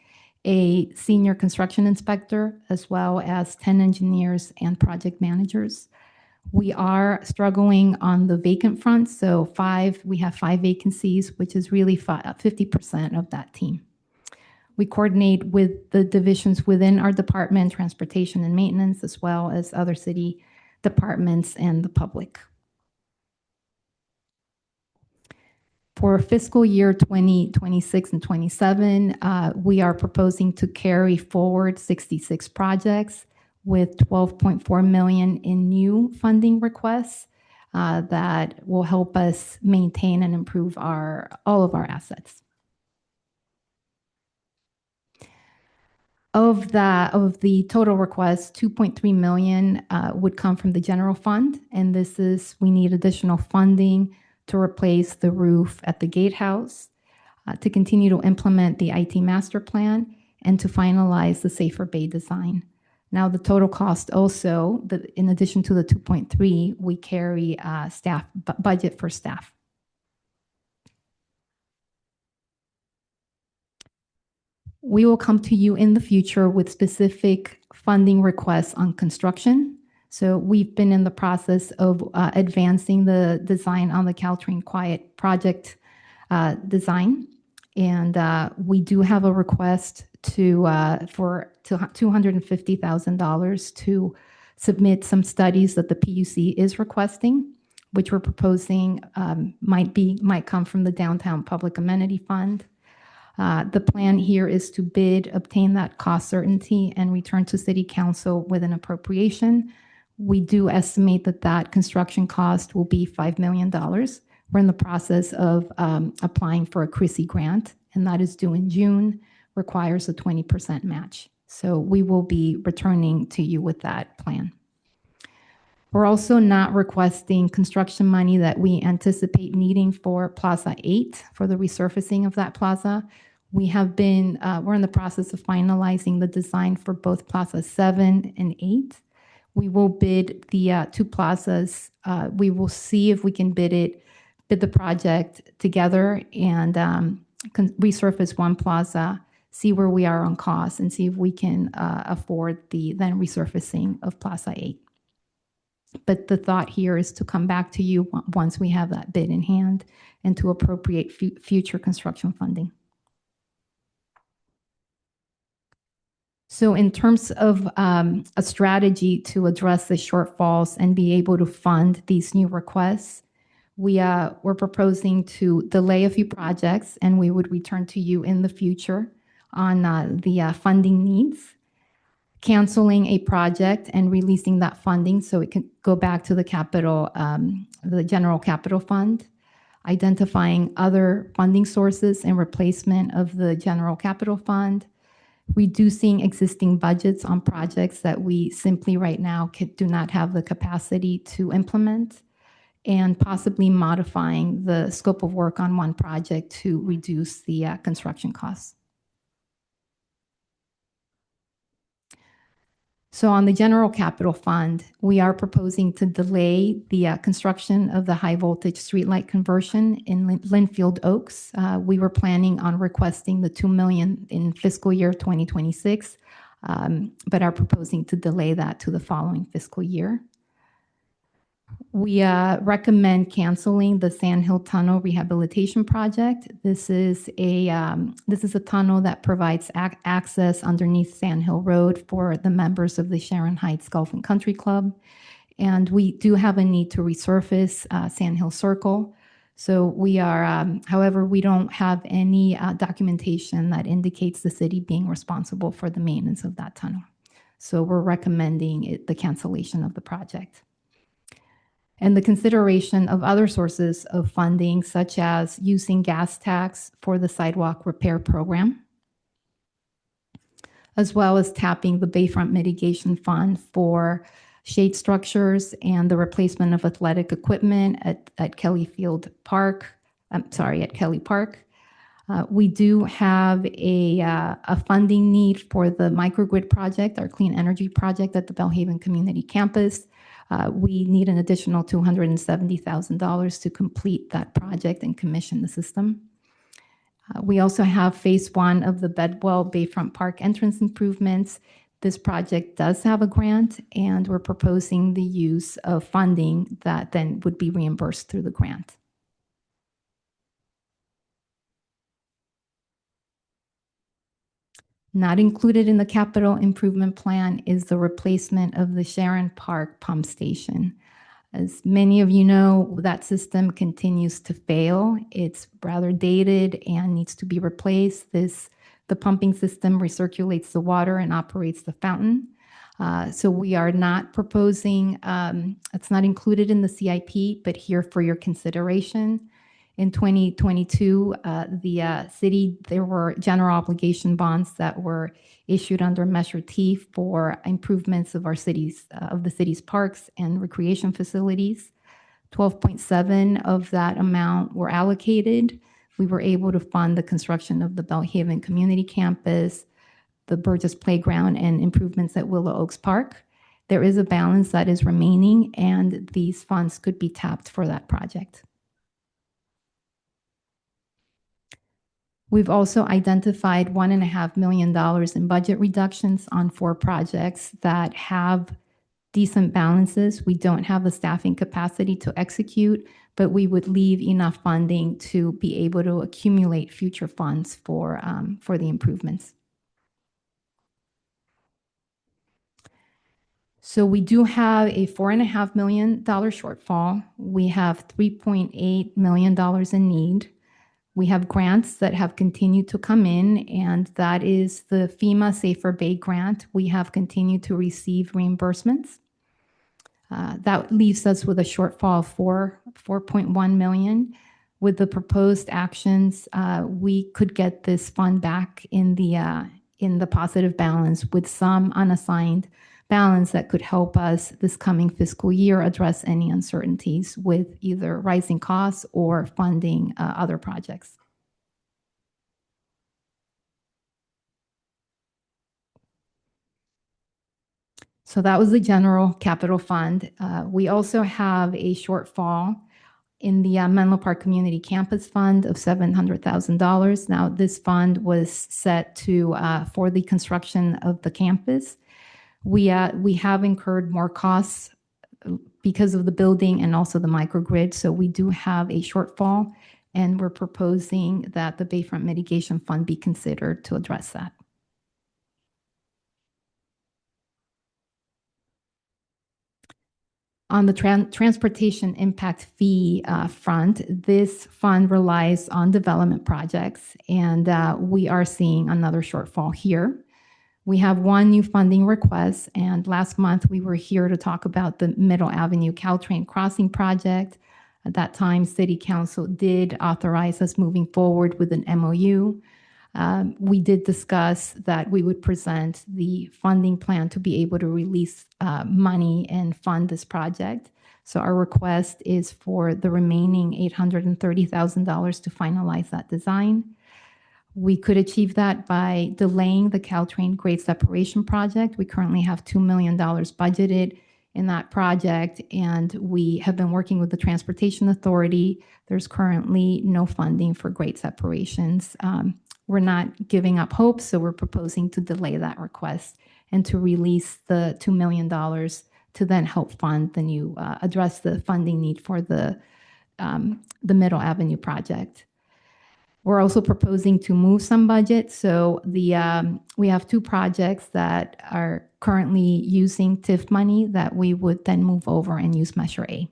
a senior construction inspector, as well as 10 engineers and project managers. We are struggling on the vacant front, so we have 5 vacancies, which is really 50% of that team. We coordinate with the divisions within our department, transportation and maintenance, as well as other city departments and the public. For fiscal year 2026 and 27, we are proposing to carry forward 66 projects with $12.4 million in new funding requests that will help us maintain and improve all of our assets. Of the total requests, $2.3 million would come from the general fund, and we need additional funding to replace the roof at the gatehouse, to continue to implement the IT master plan, and to finalize the Safer Bay design. Now, the total cost also, in addition to the 2.3, we carry budget for staff. We will come to you in the future with specific funding requests on construction. So we've been in the process of advancing the design on the Caltrain Quiet project design. And we do have a request for $250,000 to submit some studies that the PUC is requesting, which we're proposing might come from the Downtown Public Amenity Fund. The plan here is to bid, obtain that cost certainty, and return to City Council with an appropriation. We do estimate that construction cost will be $5 million. We're in the process of applying for a CRISI grant, and that is due in June, requires a 20% match. So we will be returning to you with that plan. We're also not requesting construction money that we anticipate needing for Plaza 8 for the resurfacing of that plaza. We're in the process of finalizing the design for both Plaza 7 and 8. We will bid the two plazas. We will see if we can bid the project together and resurface one plaza, see where we are on costs, and see if we can afford the then resurfacing of Plaza 8. But the thought here is to come back to you once we have that bid in hand and to appropriate future construction funding. So in terms of a strategy to address the shortfalls and be able to fund these new requests, we're proposing to delay a few projects, and we would return to you in the future on the funding needs, canceling a project and releasing that funding so it can go back to the general capital fund, identifying other funding sources and replacement of the general capital fund, reducing existing budgets on projects that we simply right now do not have the capacity to implement, and possibly modifying the scope of work on one project to reduce the construction costs. So on the general capital fund, we are proposing to delay the construction of the high voltage streetlight conversion in Linfield Oaks. We were planning on requesting the $2 million in fiscal year 2026, but are proposing to delay that to the following fiscal year. We recommend canceling the Sand Hill Tunnel Rehabilitation Project. This is a tunnel that provides access underneath Sand Hill Road for the members of the Sharon Heights Golf and Country Club. And we do have a need to resurface Sand Hill Circle. So we are, however, we don't have any documentation that indicates the city being responsible for the maintenance of that tunnel. So we're recommending the cancellation of the project. And the consideration of other sources of funding, such as using gas tax for the sidewalk repair program, as well as tapping the Bayfront Mitigation Fund for shade structures and the replacement of athletic equipment at Kelly Park. We do have a funding need for the microgrid project, our clean energy project at the Belhaven Community Campus. We need an additional $270,000 to complete that project and commission the system. We also have phase 1 of the Bedwell Bayfront Park entrance improvements. This project does have a grant, and we're proposing the use of funding that then would be reimbursed through the grant. Not included in the capital improvement plan is the replacement of the Sharon Park pump station. As many of you know, that system continues to fail. It's rather dated and needs to be replaced. The pumping system recirculates the water and operates the fountain. So we are not proposing, it's not included in the CIP, but here for your consideration. In 2022, the city, there were general obligation bonds that were issued under Measure T for improvements of the city's parks and recreation facilities. 12.7 of that amount were allocated. We were able to fund the construction of the Belhaven Community Campus, the Burgess Playground, and improvements at Willow Oaks Park. There is a balance that is remaining, and these funds could be tapped for that project. We've also identified $1.5 million in budget reductions on 4 projects that have decent balances. We don't have the staffing capacity to execute, but we would leave enough funding to be able to accumulate future funds for the improvements. So we do have a $4.5 million shortfall. We have $3.8 million in need. We have grants that have continued to come in, and that is the FEMA Safer Bay grant. We have continued to receive reimbursements. That leaves us with a shortfall of $4.1 million. With the proposed actions, we could get this fund back in the positive balance with some unassigned balance that could help us this coming fiscal year address any uncertainties with either rising costs or funding other projects. So that was the general capital fund. We also have a shortfall in the Menlo Park Community Campus Fund of $700,000. Now, this fund was set to for the construction of the campus. We have incurred more costs because of the building and also the microgrid, so we do have a shortfall, and we're proposing that the Bayfront Mitigation Fund be considered to address that. On the transportation impact fee front, this fund relies on development projects, and we are seeing another shortfall here. We have one new funding request, and last month we were here to talk about the Middle Avenue Caltrain Crossing project. At that time, City Council did authorize us moving forward with an MOU. We did discuss that we would present the funding plan to be able to release money and fund this project. So our request is for the remaining $830,000 to finalize that design. We could achieve that by delaying the Caltrain grade separation project. We currently have $2 million budgeted in that project, and we have been working with the Transportation Authority. There's currently no funding for grade separations. We're not giving up hope, so we're proposing to delay that request and to release the $2 million to then help fund the new, address the funding need for the Middle Avenue project. We're also proposing to move some budget. So we have two projects that are currently using TIF money that we would then move over and use Measure A.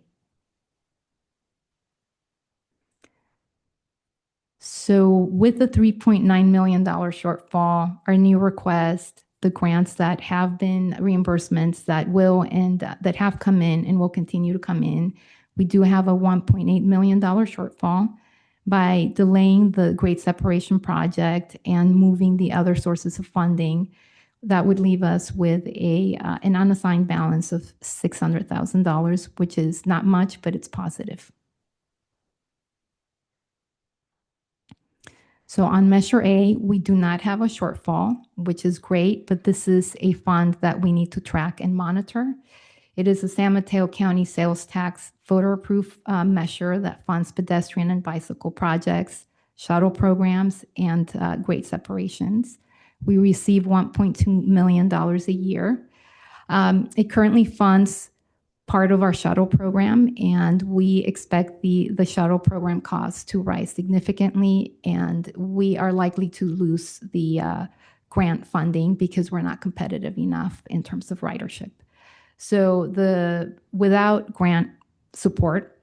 So with the $3.9 million shortfall, our new request, the grants that have been reimbursements that will and that have come in and will continue to come in, we do have a $1.8 million shortfall. By delaying the grade separation project and moving the other sources of funding, that would leave us with an unassigned balance of $600,000, which is not much, but it's positive. So on Measure A, we do not have a shortfall, which is great, but this is a fund that we need to track and monitor. It is a San Mateo County sales tax voter-approved measure that funds pedestrian and bicycle projects, shuttle programs, and grade separations. We receive $1.2 million a year. It currently funds part of our shuttle program, and we expect the shuttle program costs to rise significantly, and we are likely to lose the grant funding because we're not competitive enough in terms of ridership. So without grant support,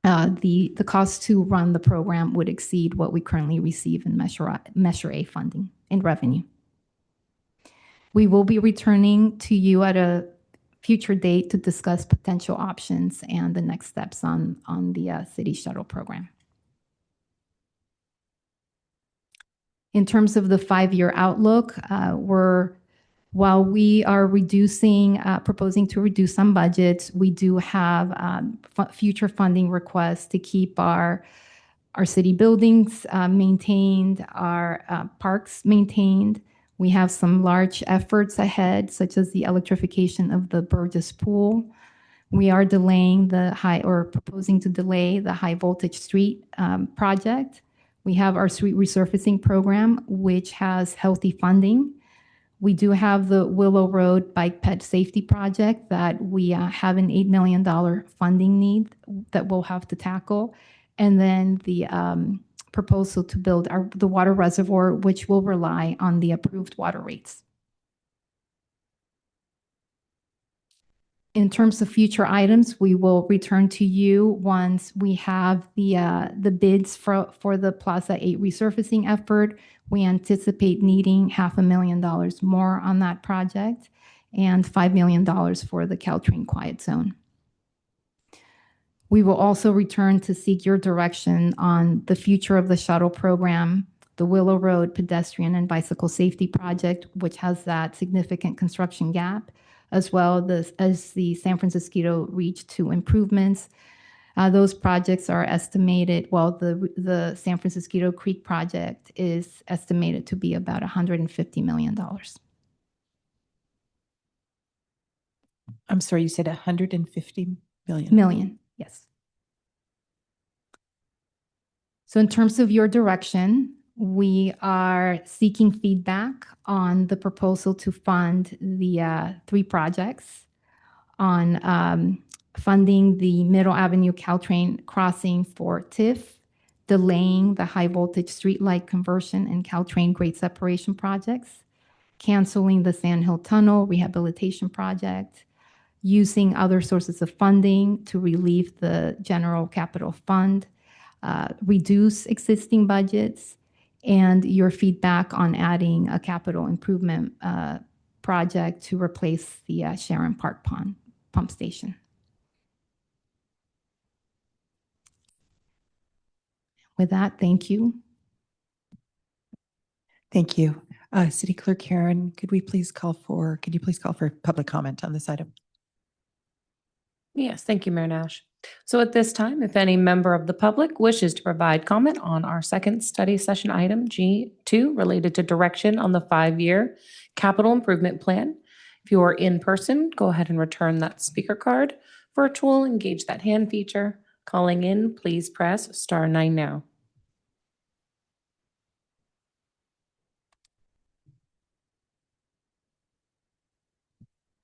the cost to run the program would exceed what we currently receive in Measure A funding in revenue. We will be returning to you at a future date to discuss potential options and the next steps on the city shuttle program. In terms of the 5-year outlook, while we are proposing to reduce some budgets, we do have future funding requests to keep our city buildings maintained, our parks maintained. We have some large efforts ahead, such as the electrification of the Burgess Pool. We are proposing to delay the high voltage street project. We have our street resurfacing program, which has healthy funding. We do have the Willow Road Bike Ped Safety Project that we have an $8 million funding need that we'll have to tackle. And then the proposal to build the water reservoir, which will rely on the approved water rates. In terms of future items, we will return to you once we have the bids for the Plaza 8 resurfacing effort. We anticipate needing $500,000 more on that project and $5 million for the Caltrain Quiet Zone. We will also return to seek your direction on the future of the shuttle program, the Willow Road pedestrian and bicycle safety project, which has that significant construction gap, as well as the San Francisco Reach 2 improvements. Those projects are estimated, well, the San Francisco Creek project is estimated to be about $150 million. I'm sorry, you said 150 million? Million, yes. So in terms of your direction, we are seeking feedback on the proposal to fund the 3 projects on funding the Middle Avenue Caltrain crossing for TIF, delaying the high voltage streetlight conversion and Caltrain grade separation projects, canceling the Sand Hill Tunnel rehabilitation project, using other sources of funding to relieve the general capital fund, reduce existing budgets, and your feedback on adding a capital improvement project to replace the Sharon Park pump station. With that, thank you. Thank you. City Clerk Karen, could you please call for public comment on this item? Yes, thank you, Mayor Nash. So at this time, if any member of the public wishes to provide comment on our second study session item G2 related to direction on the 5-year capital improvement plan, if you are in person, go ahead and return that speaker card. Virtual, engage that hand feature. Calling in, please press *9 now.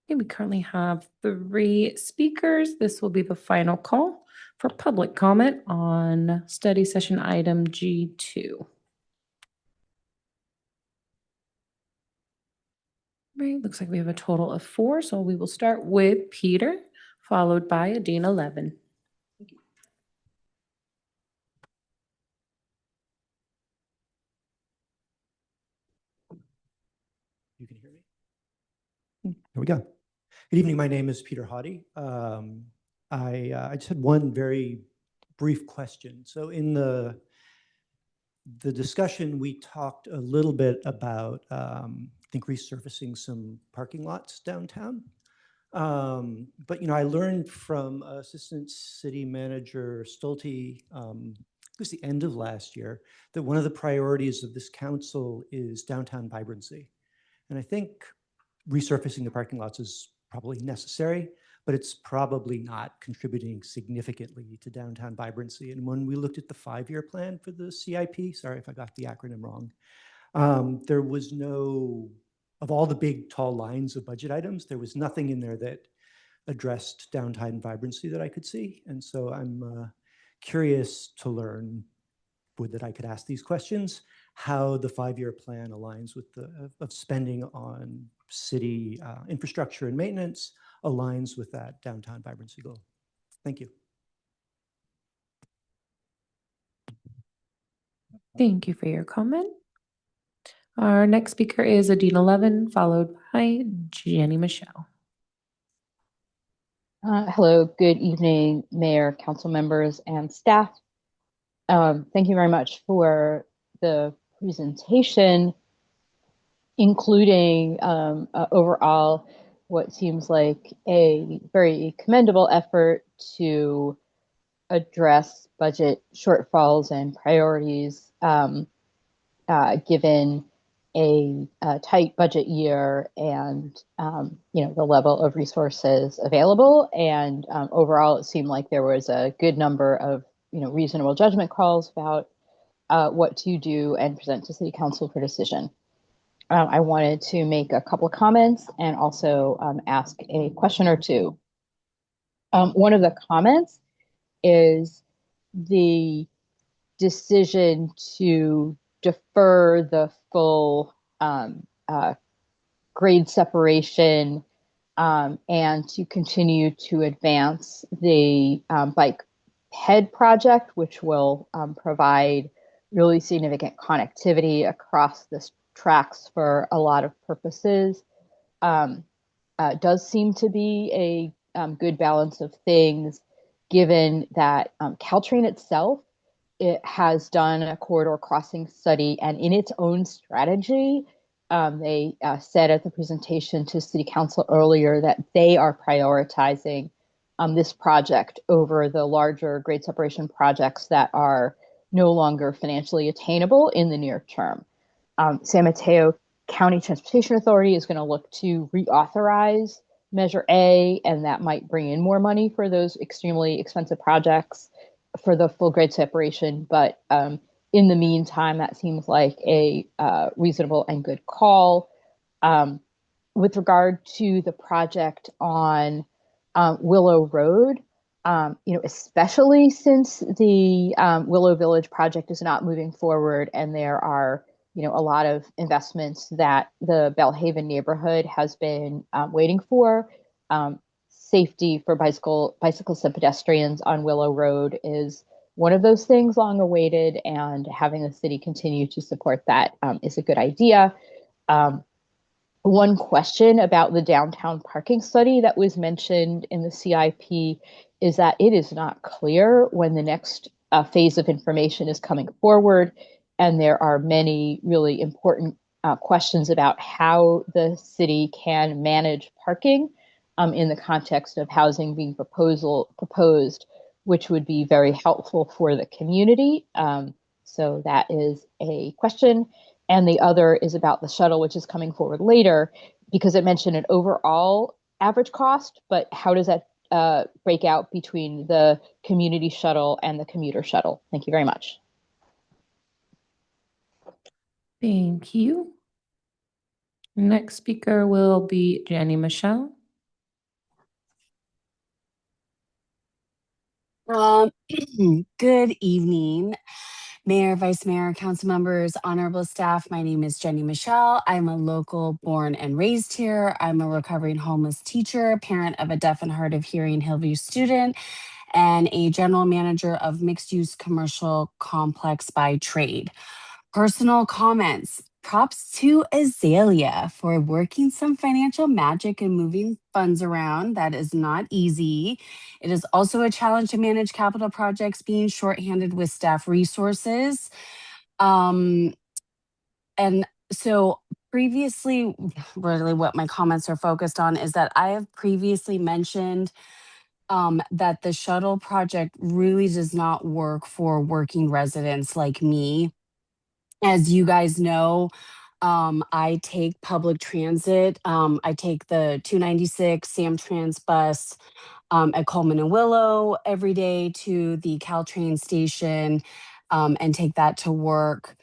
Okay, we currently have 3 speakers. This will be the final call for public comment on study session item G2. Right, looks like we have a total of 4, so we will start with Peter, followed by Adina Levin. You can hear me? There we go. Good evening. My name is Peter Haughty. I just had one very brief question. So in the discussion, we talked a little bit about, I think, resurfacing some parking lots downtown. But, I learned from Assistant City Manager Stolte, it was the end of last year, that one of the priorities of this council is downtown vibrancy. And I think resurfacing the parking lots is probably necessary, but it's probably not contributing significantly to downtown vibrancy. And when we looked at the 5-year plan for the CIP, sorry if I got the acronym wrong, there was no, of all the big tall lines of budget items, there was nothing in there that addressed downtown vibrancy that I could see. And so I'm curious to learn, would that I could ask these questions, how the 5-year plan aligns with the of spending on city infrastructure and maintenance aligns with that downtown vibrancy goal. Thank you. Thank you for your comment. Our next speaker is Adina Levin, followed by Jenny Michelle. Hello, good evening, Mayor, council members, and staff. Thank you very much for the presentation, including overall what seems like a very commendable effort to address budget shortfalls and priorities given a tight budget year and the level of resources available. And overall, it seemed like there was a good number of reasonable judgment calls about what to do and present to City Council for decision. I wanted to make a couple of comments and also ask a question or two. One of the comments is the decision to defer the full grade separation and to continue to advance the bike head project, which will provide really significant connectivity across the tracks for a lot of purposes. Does seem to be a good balance of things, given that Caltrain itself, it has done a corridor crossing study, and in its own strategy, they said at the presentation to City Council earlier that they are prioritizing this project over the larger grade separation projects that are no longer financially attainable in the near term. San Mateo County Transportation Authority is going to look to reauthorize Measure A, and that might bring in more money for those extremely expensive projects for the full grade separation. But in the meantime, that seems like a reasonable and good call. With regard to the project on Willow Road, especially since the Willow Village project is not moving forward, and there are a lot of investments that the Bellhaven neighborhood has been waiting for. Safety for bicyclists and pedestrians on Willow Road is one of those things long awaited, and having the city continue to support that is a good idea. One question about the downtown parking study that was mentioned in the CIP is that it is not clear when the next phase of information is coming forward. And there are many really important questions about how the city can manage parking in the context of housing being proposed, which would be very helpful for the community. So that is a question. And the other is about the shuttle, which is coming forward later, because it mentioned an overall average cost, but how does that break out between the community shuttle and the commuter shuttle? Thank you very much. Thank you. Next speaker will be Jenny Michelle. Good evening, Mayor, Vice Mayor, council members, honorable staff. My name is Jenny Michelle. I'm a local born and raised here. I'm a recovering homeless teacher, parent of a deaf and hard of hearing Hillview student, and a general manager of mixed use commercial complex by trade. Personal comments. Props to Azalea for working some financial magic and moving funds around. That is not easy. It is also a challenge to manage capital projects being shorthanded with staff resources. And so previously, really what my comments are focused on is that I have previously mentioned that the shuttle project really does not work for working residents like me. As you guys know, I take public transit. I take the 296 Samtrans bus at Coleman and Willow every day to the Caltrain Station and take that to work.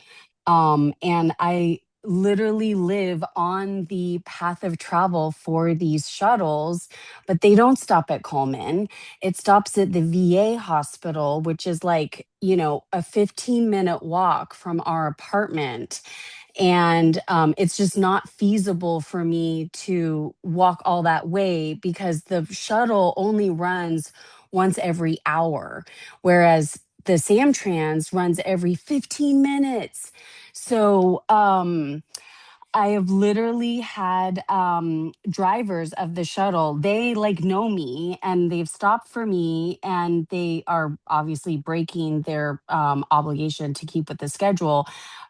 And I literally live on the path of travel for these shuttles, but they don't stop at Coleman. It stops at the VA hospital, which is like, a 15-minute walk from our apartment. And it's just not feasible for me to walk all that way because the shuttle only runs once every hour, whereas the Samtrans runs every 15 minutes. So I have literally had drivers of the shuttle. They know me and they've stopped for me, and they are obviously breaking their obligation to keep with the schedule.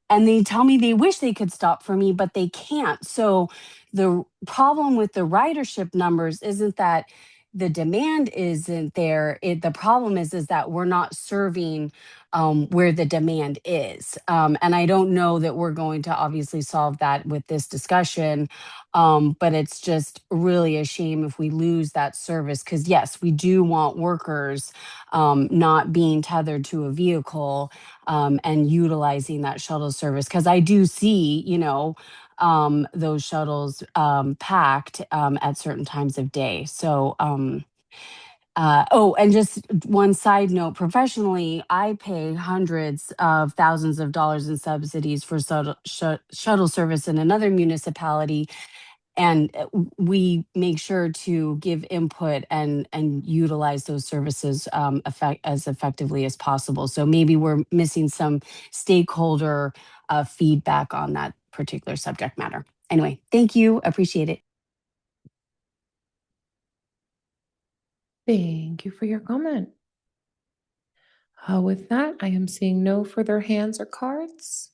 And they tell me they wish they could stop for me, but they can't. So the problem with the ridership numbers isn't that the demand isn't there. The problem is that we're not serving where the demand is. And I don't know that we're going to obviously solve that with this discussion. But it's just really a shame if we lose that service, because yes, we do want workers not being tethered to a vehicle and utilizing that shuttle service. Because I do see, those shuttles packed at certain times of day. So, and just one side note, professionally, I pay hundreds of thousands of dollars in subsidies for shuttle service in another municipality. And we make sure to give input and utilize those services as effectively as possible. So maybe we're missing some stakeholder feedback on that particular subject matter. Anyway, thank you. Appreciate it. Thank you for your comment. With that, I am seeing no further hands or cards.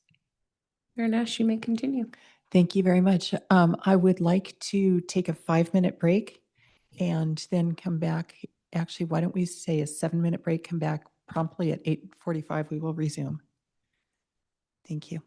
Mayor Nash, you may continue. Thank you very much. I would like to take a 5-minute break and then come back. Actually, why don't we say a 7-minute break, come back promptly at 8:45. We will resume. Thank you.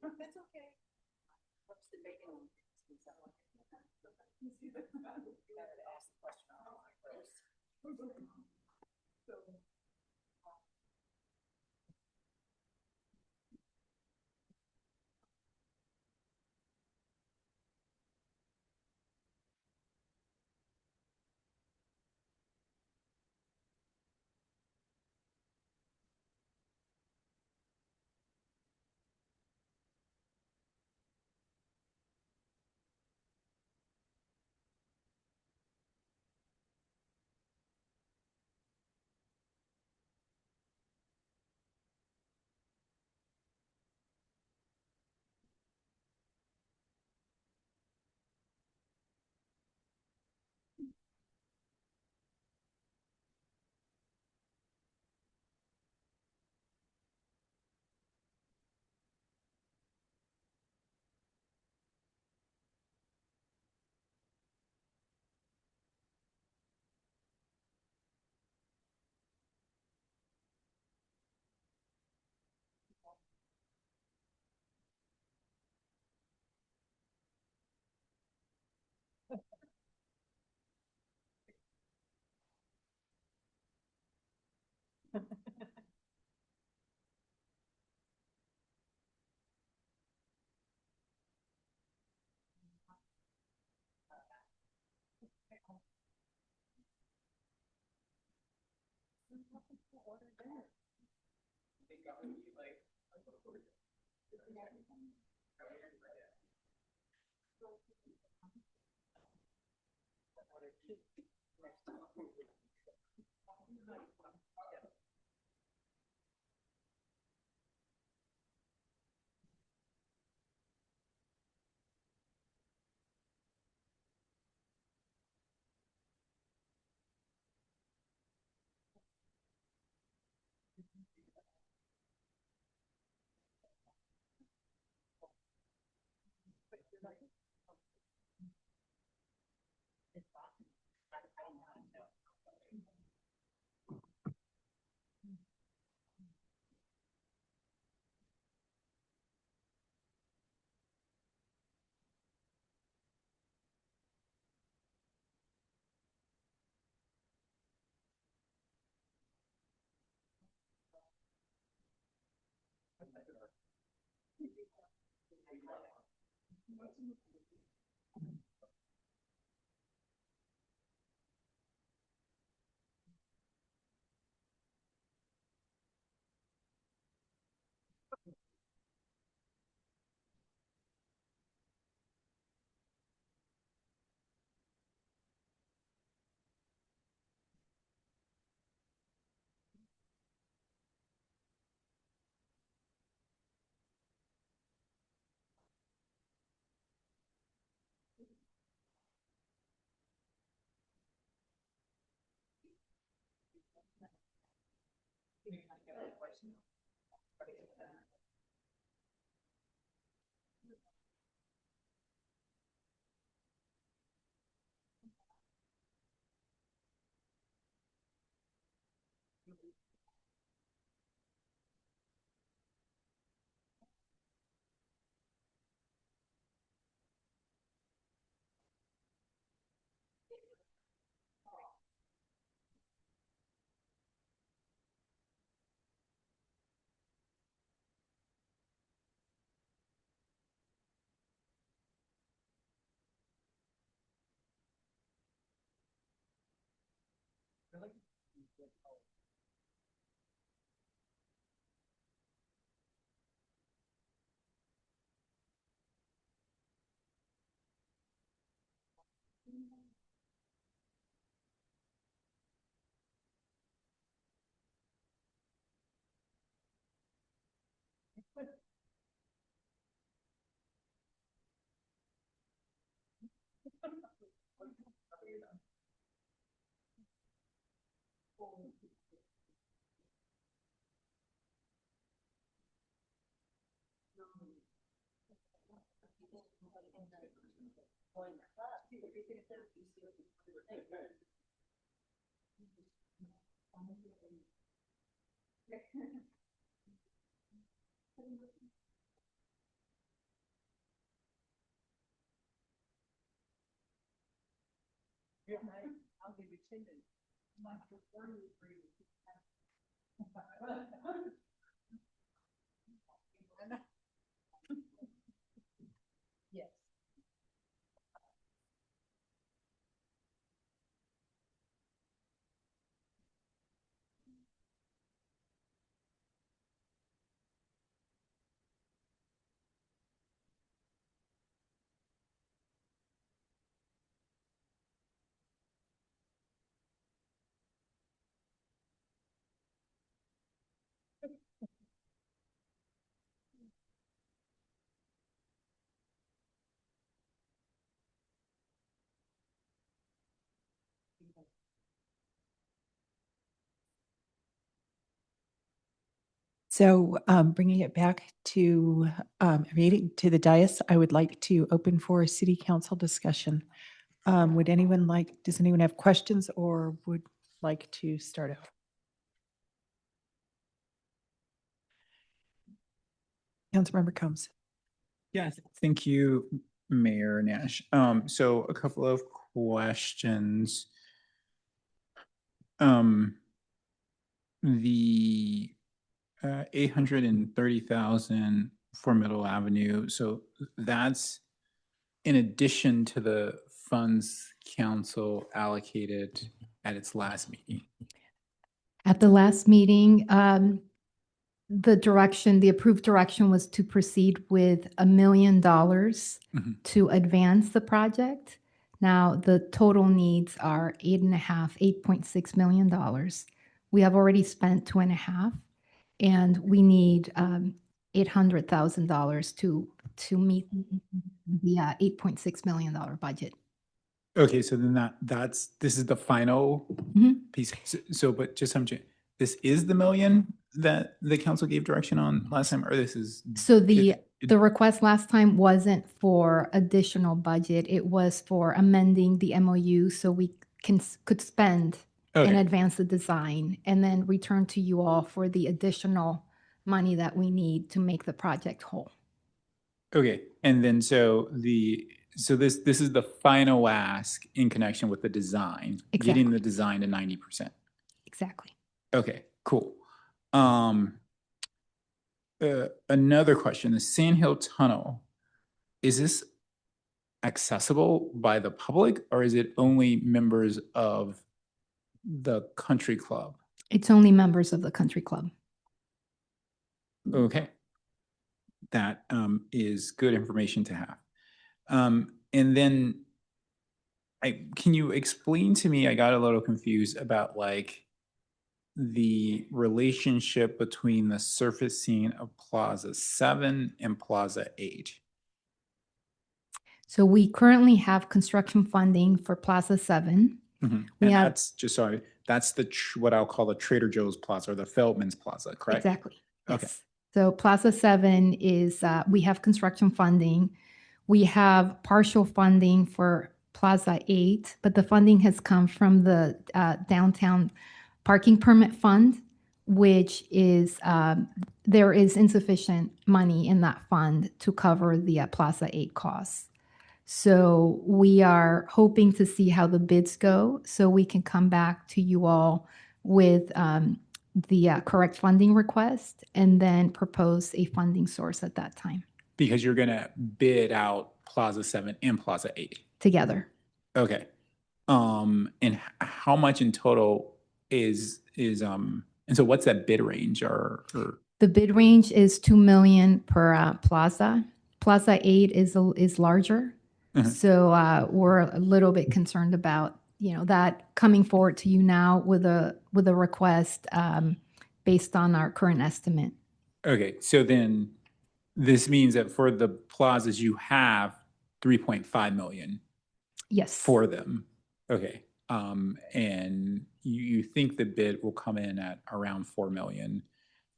That's okay. So bringing it back to meeting to the dais, I would like to open for city council discussion. Would anyone does anyone have questions or would like to start out? Councilmember Combs. Yeah, thank you, Mayor Nash. So a couple of questions. The 830,000 for Middle Avenue. So that's in addition to the funds council allocated at its last meeting. At the last meeting, the approved direction was to proceed with $1 million to advance the project. Now, the total needs are $8.6 million. We have already spent 2.5, and we need $800,000 to meet the $8.6 million budget. Okay, so then this is the final piece. So, but just this is the $1 million that the council gave direction on last time, or this is So the The request last time wasn't for additional budget. It was for amending the MOU so we could spend and Okay. advance the design and then return to you all for the additional money that we need to make the project whole. Okay, and then so this is the final ask in connection with the design, getting the design to 90%. Exactly. Okay, cool. Another question: the Sand Hill Tunnel, is this accessible by the public, or is it only members of the country club? It's only members of the country club. Okay. That is good information to have. And then can you explain to me, I got a little confused about like the relationship between the surfacing of Plaza 7 and Plaza 8. So we currently have construction funding for Plaza 7. And We have that's just, sorry, that's the what I'll call the Trader Joe's Plaza or the Feldman's Plaza, correct? Exactly. Okay. Yes. So Plaza 7 is, we have construction funding. We have partial funding for Plaza 8, but the funding has come from the downtown parking permit fund, which is, there is insufficient money in that fund to cover the Plaza 8 costs. So we are hoping to see how the bids go so we can come back to you all with the correct funding request and then propose a funding source at that time Because you're gonna bid out Plaza 7 and Plaza 8. together. Okay. And how much in total is and so what's that bid range or The bid range is 2 million per plaza. Plaza 8 is larger. So we're a little bit concerned about, that coming forward to you now with a request based on our current estimate. Okay, so then this means that for the plazas you have 3.5 million. Yes. For them. Okay. And you think the bid will come in at around 4 million,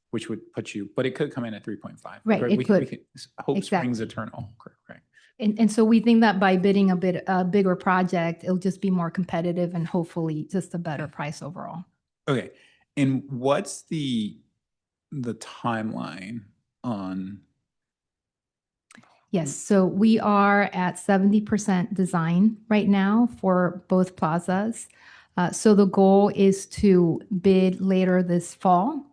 which would put you, but it could come in at 3.5. Right, it could. Hope springs Exactly. eternal. Correct. And so we think that by bidding a bigger project, it'll just be more competitive and hopefully just a better price overall. Okay. And what's the timeline on? Yes, so we are at 70% design right now for both plazas. So the goal is to bid later this fall.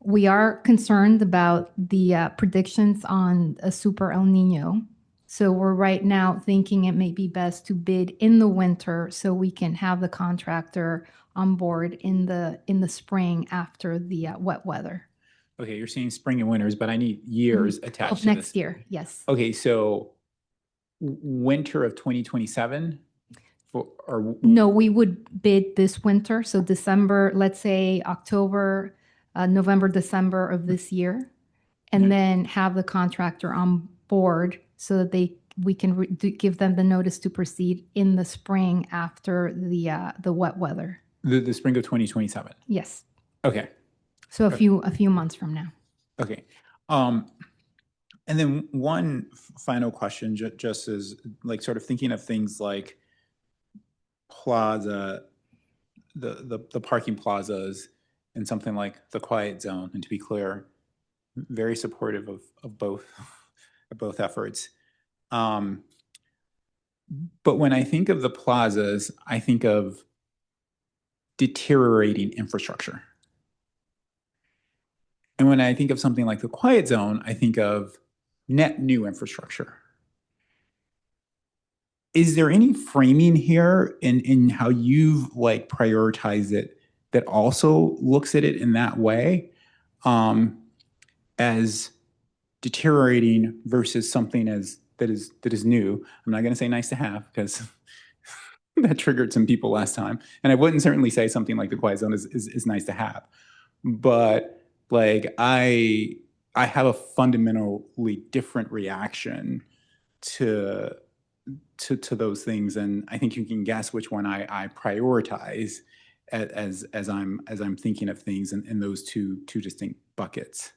We are concerned about the predictions on a super El Nino. So we're right now thinking it may be best to bid in the winter so we can have the contractor on board in the spring after the wet weather. Okay, you're saying spring and winters, but I need years attached Of to next this. year, yes. Okay, so winter of 2027? No, we would bid this winter. So December, let's say October, November, December of this year, and then have the contractor on board so that we can give them the notice to proceed in the spring after the wet weather. The spring of 2027? Yes. Okay. So a few months from now. Okay. And then one final question, just as like sort of thinking of things like plaza, the parking plazas and something like the quiet zone. And to be clear, very supportive of both efforts. But when I think of the plazas, I think of deteriorating infrastructure. And when I think of something like the quiet zone, I think of net new infrastructure. Is there any framing here in how you've like prioritized it that also looks at it in that way, as deteriorating versus something that is new? I'm not going to say nice to have because that triggered some people last time, and I wouldn't certainly say something like the quiet zone is nice to have, but like I have a fundamentally different reaction to those things, and I think you can guess which one I prioritize as I'm thinking of things in those two distinct buckets.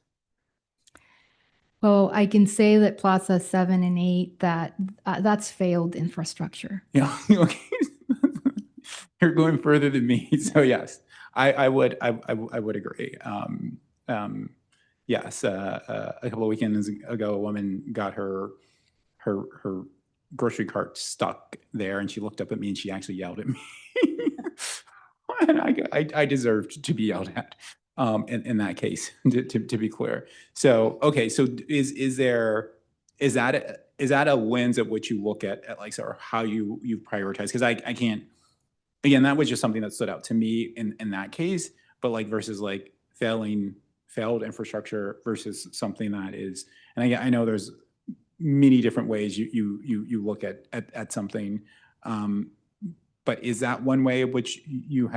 Oh, I can say that Plaza 7 and 8, that's failed infrastructure. Yeah, okay. You're going further than me. So yes, I would agree. Yes, a couple of weekends ago, a woman got her grocery cart stuck there, and she looked up at me and she actually yelled at me. And I deserved to be yelled at in that case, to be clear. So okay, so is that a lens at which you look at like sort of how you prioritize? Because I can't. Again, that was just something that stood out to me in that case, but like versus like failed infrastructure versus something that is, and I know there's many different ways you look at something, but is that one way in which you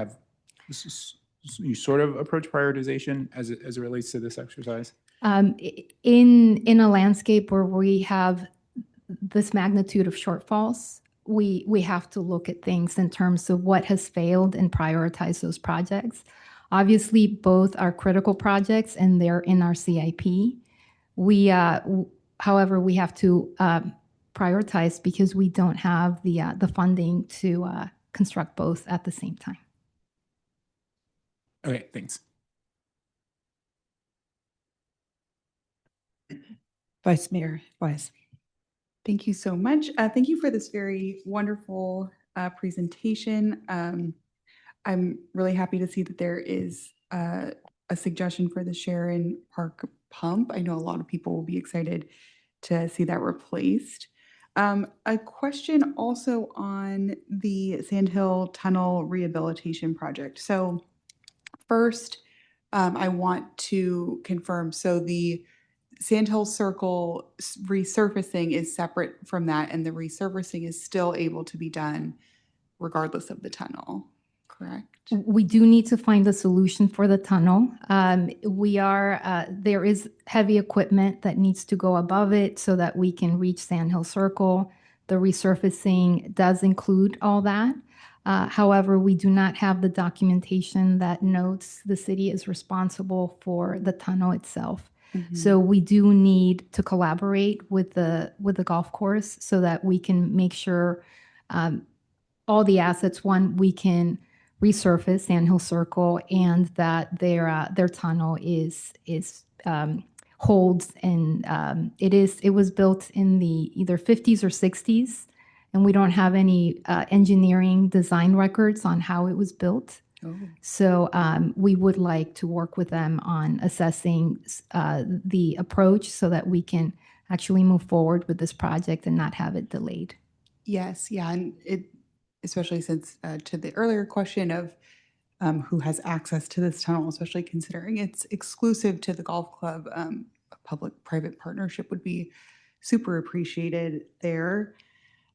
sort of approach prioritization as it relates to this exercise? In a landscape where we have this magnitude of shortfalls, we have to look at things in terms of what has failed and prioritize those projects. Obviously, both are critical projects and they're in our CIP. However, we have to prioritize because we don't have the funding to construct both at the same time. Okay, thanks. Vice Mayor Wise. Thank you so much. Thank you for this very wonderful presentation. I'm really happy to see that there is a suggestion for the Sharon Park pump. I know a lot of people will be excited to see that replaced. A question also on the Sandhill Tunnel Rehabilitation Project. So first, I want to confirm, so the Sandhill Circle resurfacing is separate from that, and the resurfacing is still able to be done regardless of the tunnel, correct? We do need to find a solution for the tunnel. There is heavy equipment that needs to go above it so that we can reach Sandhill Circle. The resurfacing does include all that. However, we do not have the documentation that notes the city is responsible for the tunnel itself. So we do need to collaborate with the golf course so that we can make sure all the assets, one, we can resurface Sandhill Circle and that their tunnel holds, and it was built in the either 50s or 60s, and we don't have any engineering design records on how it was built. So we would like to work with them on assessing the approach so that we can actually move forward with this project and not have it delayed. Yes, yeah, and especially since to the earlier question of who has access to this tunnel, especially considering it's exclusive to the golf club, a public-private partnership would be super appreciated there.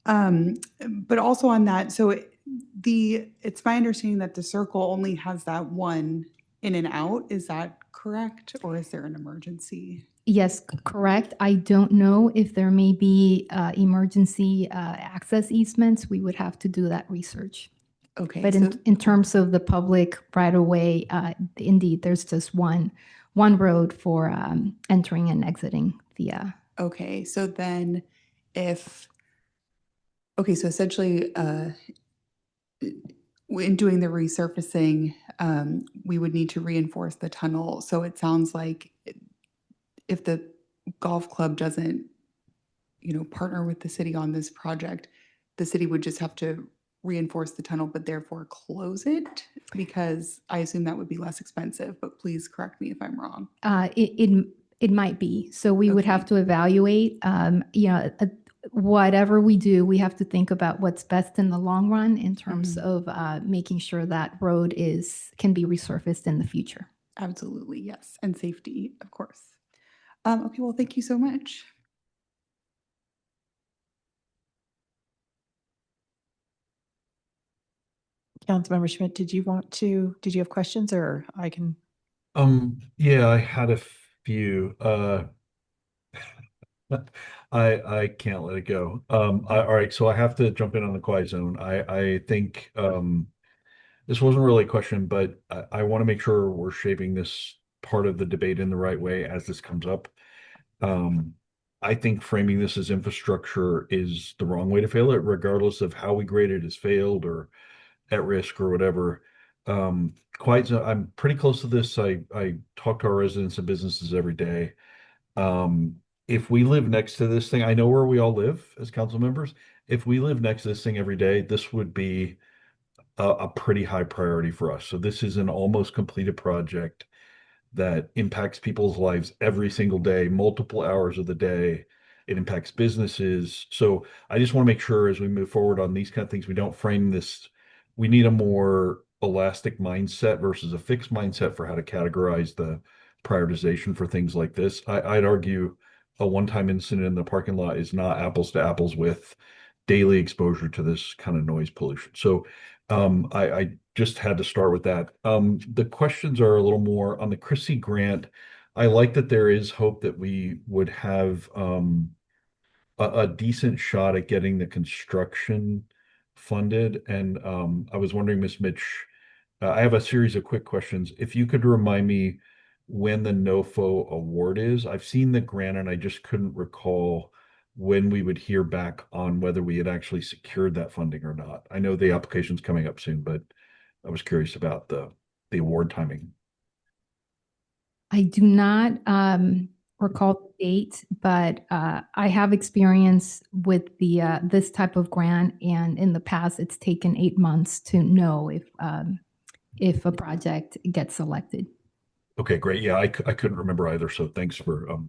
But also on that, so it's my understanding that the circle only has that one in and out. Is that correct? Or is there an emergency? Yes, correct. I don't know if there may be emergency access easements. We would have to do that research. Okay. But in terms of the public right of way, indeed, there's just one road for entering and exiting the. Okay, so then so essentially, in doing the resurfacing, we would need to reinforce the tunnel. So it sounds like if the golf club doesn't, partner with the city on this project, the city would just have to reinforce the tunnel, but therefore close it, because I assume that would be less expensive, but please correct me if I'm wrong. It might be. So we would have to evaluate, whatever we do, we have to think about what's best in the long run in terms of making sure that road can be resurfaced in the future. Absolutely, yes. And safety, of course. Okay, well, thank you so much. Councilmember Schmidt, did you have questions, or I can? Yeah, I had a few. I can't let it go. All right, so I have to jump in on the quiet zone. I think this wasn't really a question, but I want to make sure we're shaping this part of the debate in the right way as this comes up. I think framing this as infrastructure is the wrong way to fail it, regardless of how we grade it as failed or at risk or whatever. I'm pretty close to this. I talk to our residents and businesses every day. If we live next to this thing, I know where we all live as council members. If we live next to this thing every day, this would be a pretty high priority for us. So this is an almost completed project that impacts people's lives every single day, multiple hours of the day. It impacts businesses. So I just want to make sure as we move forward on these kind of things, we don't frame this. We need a more elastic mindset versus a fixed mindset for how to categorize the prioritization for things like this. I'd argue a one-time incident in the parking lot is not apples to apples with daily exposure to this kind of noise pollution. So I just had to start with that. The questions are a little more on the Chrissy grant. I like that there is hope that we would have a decent shot at getting the construction funded. And I was wondering, Ms. Mitch, I have a series of quick questions. If you could remind me when the NOFO award is. I've seen the grant and I just couldn't recall when we would hear back on whether we had actually secured that funding or not. I know the application's coming up soon, but I was curious about the award timing. I do not recall the date, but I have experience with the this type of grant, and in the past, it's taken 8 months to know if a project gets selected. Okay, great. Yeah, I couldn't remember either. So thanks for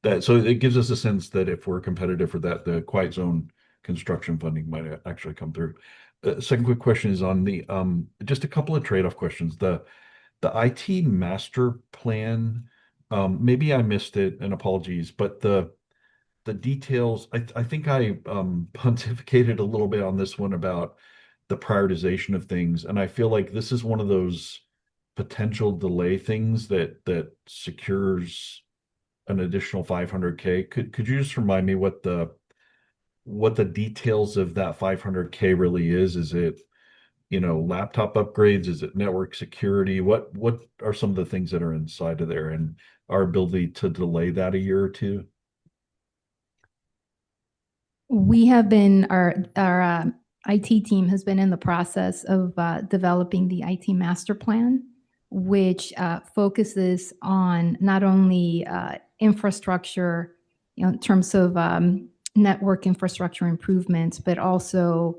that. So it gives us a sense that if we're competitive for that, the quiet zone construction funding might actually come through. Second quick question is on the just a couple of trade-off questions. The IT master plan, maybe I missed it, and apologies, but the details, I think I pontificated a little bit on this one about the prioritization of things, and I feel like this is one of those potential delay things that secures an additional 500K. Could you just remind me what the details of that 500K really is? Is it, laptop upgrades? Is it network security? What are some of the things that are inside of there and our ability to delay that a year or two? We have been, our IT team has been in the process of developing the IT master plan, which focuses on not only infrastructure, in terms of network infrastructure improvements, but also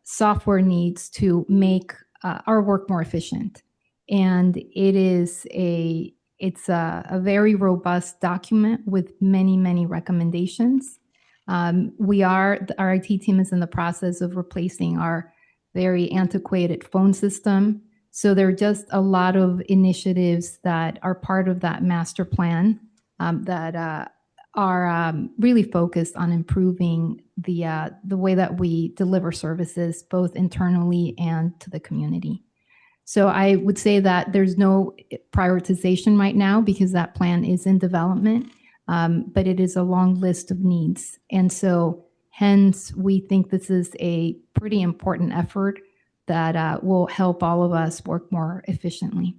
software needs to make our work more efficient. And it's a very robust document with many, many recommendations. Our IT team is in the process of replacing our very antiquated phone system. So there are just a lot of initiatives that are part of that master plan that are really focused on improving the way that we deliver services, both internally and to the community. So I would say that there's no prioritization right now because that plan is in development, but it is a long list of needs. And so hence, we think this is a pretty important effort that will help all of us work more efficiently.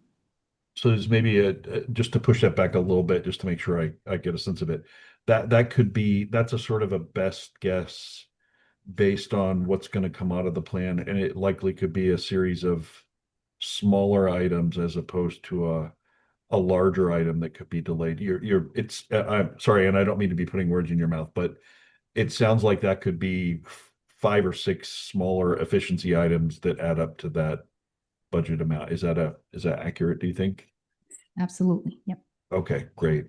So there's maybe just to push that back a little bit, just to make sure I get a sense of it. That's a sort of a best guess based on what's going to come out of the plan, and it likely could be a series of smaller items as opposed to a larger item that could be delayed. I'm sorry, and I don't mean to be putting words in your mouth, but it sounds like that could be 5 or 6 smaller efficiency items that add up to that budget amount. Is that accurate, do you think? Absolutely. Yep. Okay, great.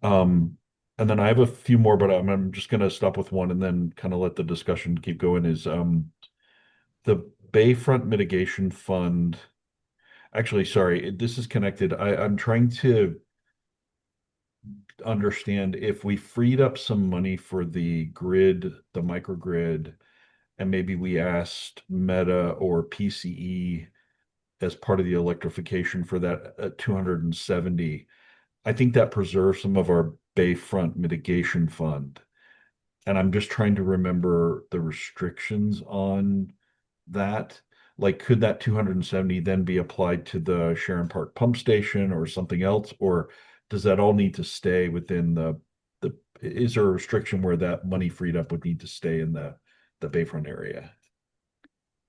And then I have a few more, but I'm just going to stop with one and then kind of let the discussion keep going. Is the Bayfront Mitigation Fund. Actually, sorry, this is connected. I'm trying to understand if we freed up some money for the grid, the microgrid, and maybe we asked Meta or PCE as part of the electrification for that 270. I think that preserves some of our Bayfront Mitigation Fund. And I'm just trying to remember the restrictions on that. Like, could that 270 then be applied to the Sharon Park pump station or something else? Or does that all need to stay within is there a restriction where that money freed up would need to stay in the Bayfront area?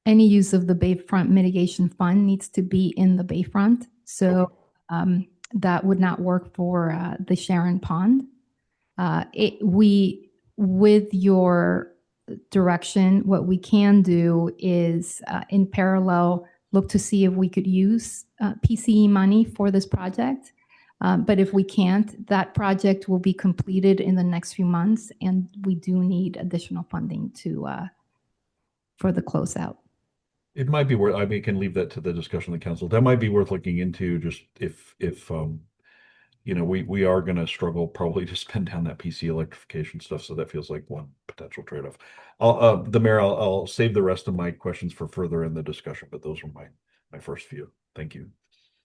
Any use of the Bayfront Mitigation Fund needs to be in the Bayfront. So that would not work for the Sharon Pond. With your direction, what we can do is in parallel, look to see if we could use PCE money for this project. But if we can't, that project will be completed in the next few months, and we do need additional funding for the closeout. It might be worth, I mean, we can leave that to the discussion of the council. That might be worth looking into, just if you know, we are going to struggle probably to spend down that PC electrification stuff. So that feels like one potential trade-off. I'll save the rest of my questions for further in the discussion, but those were my first few. Thank you.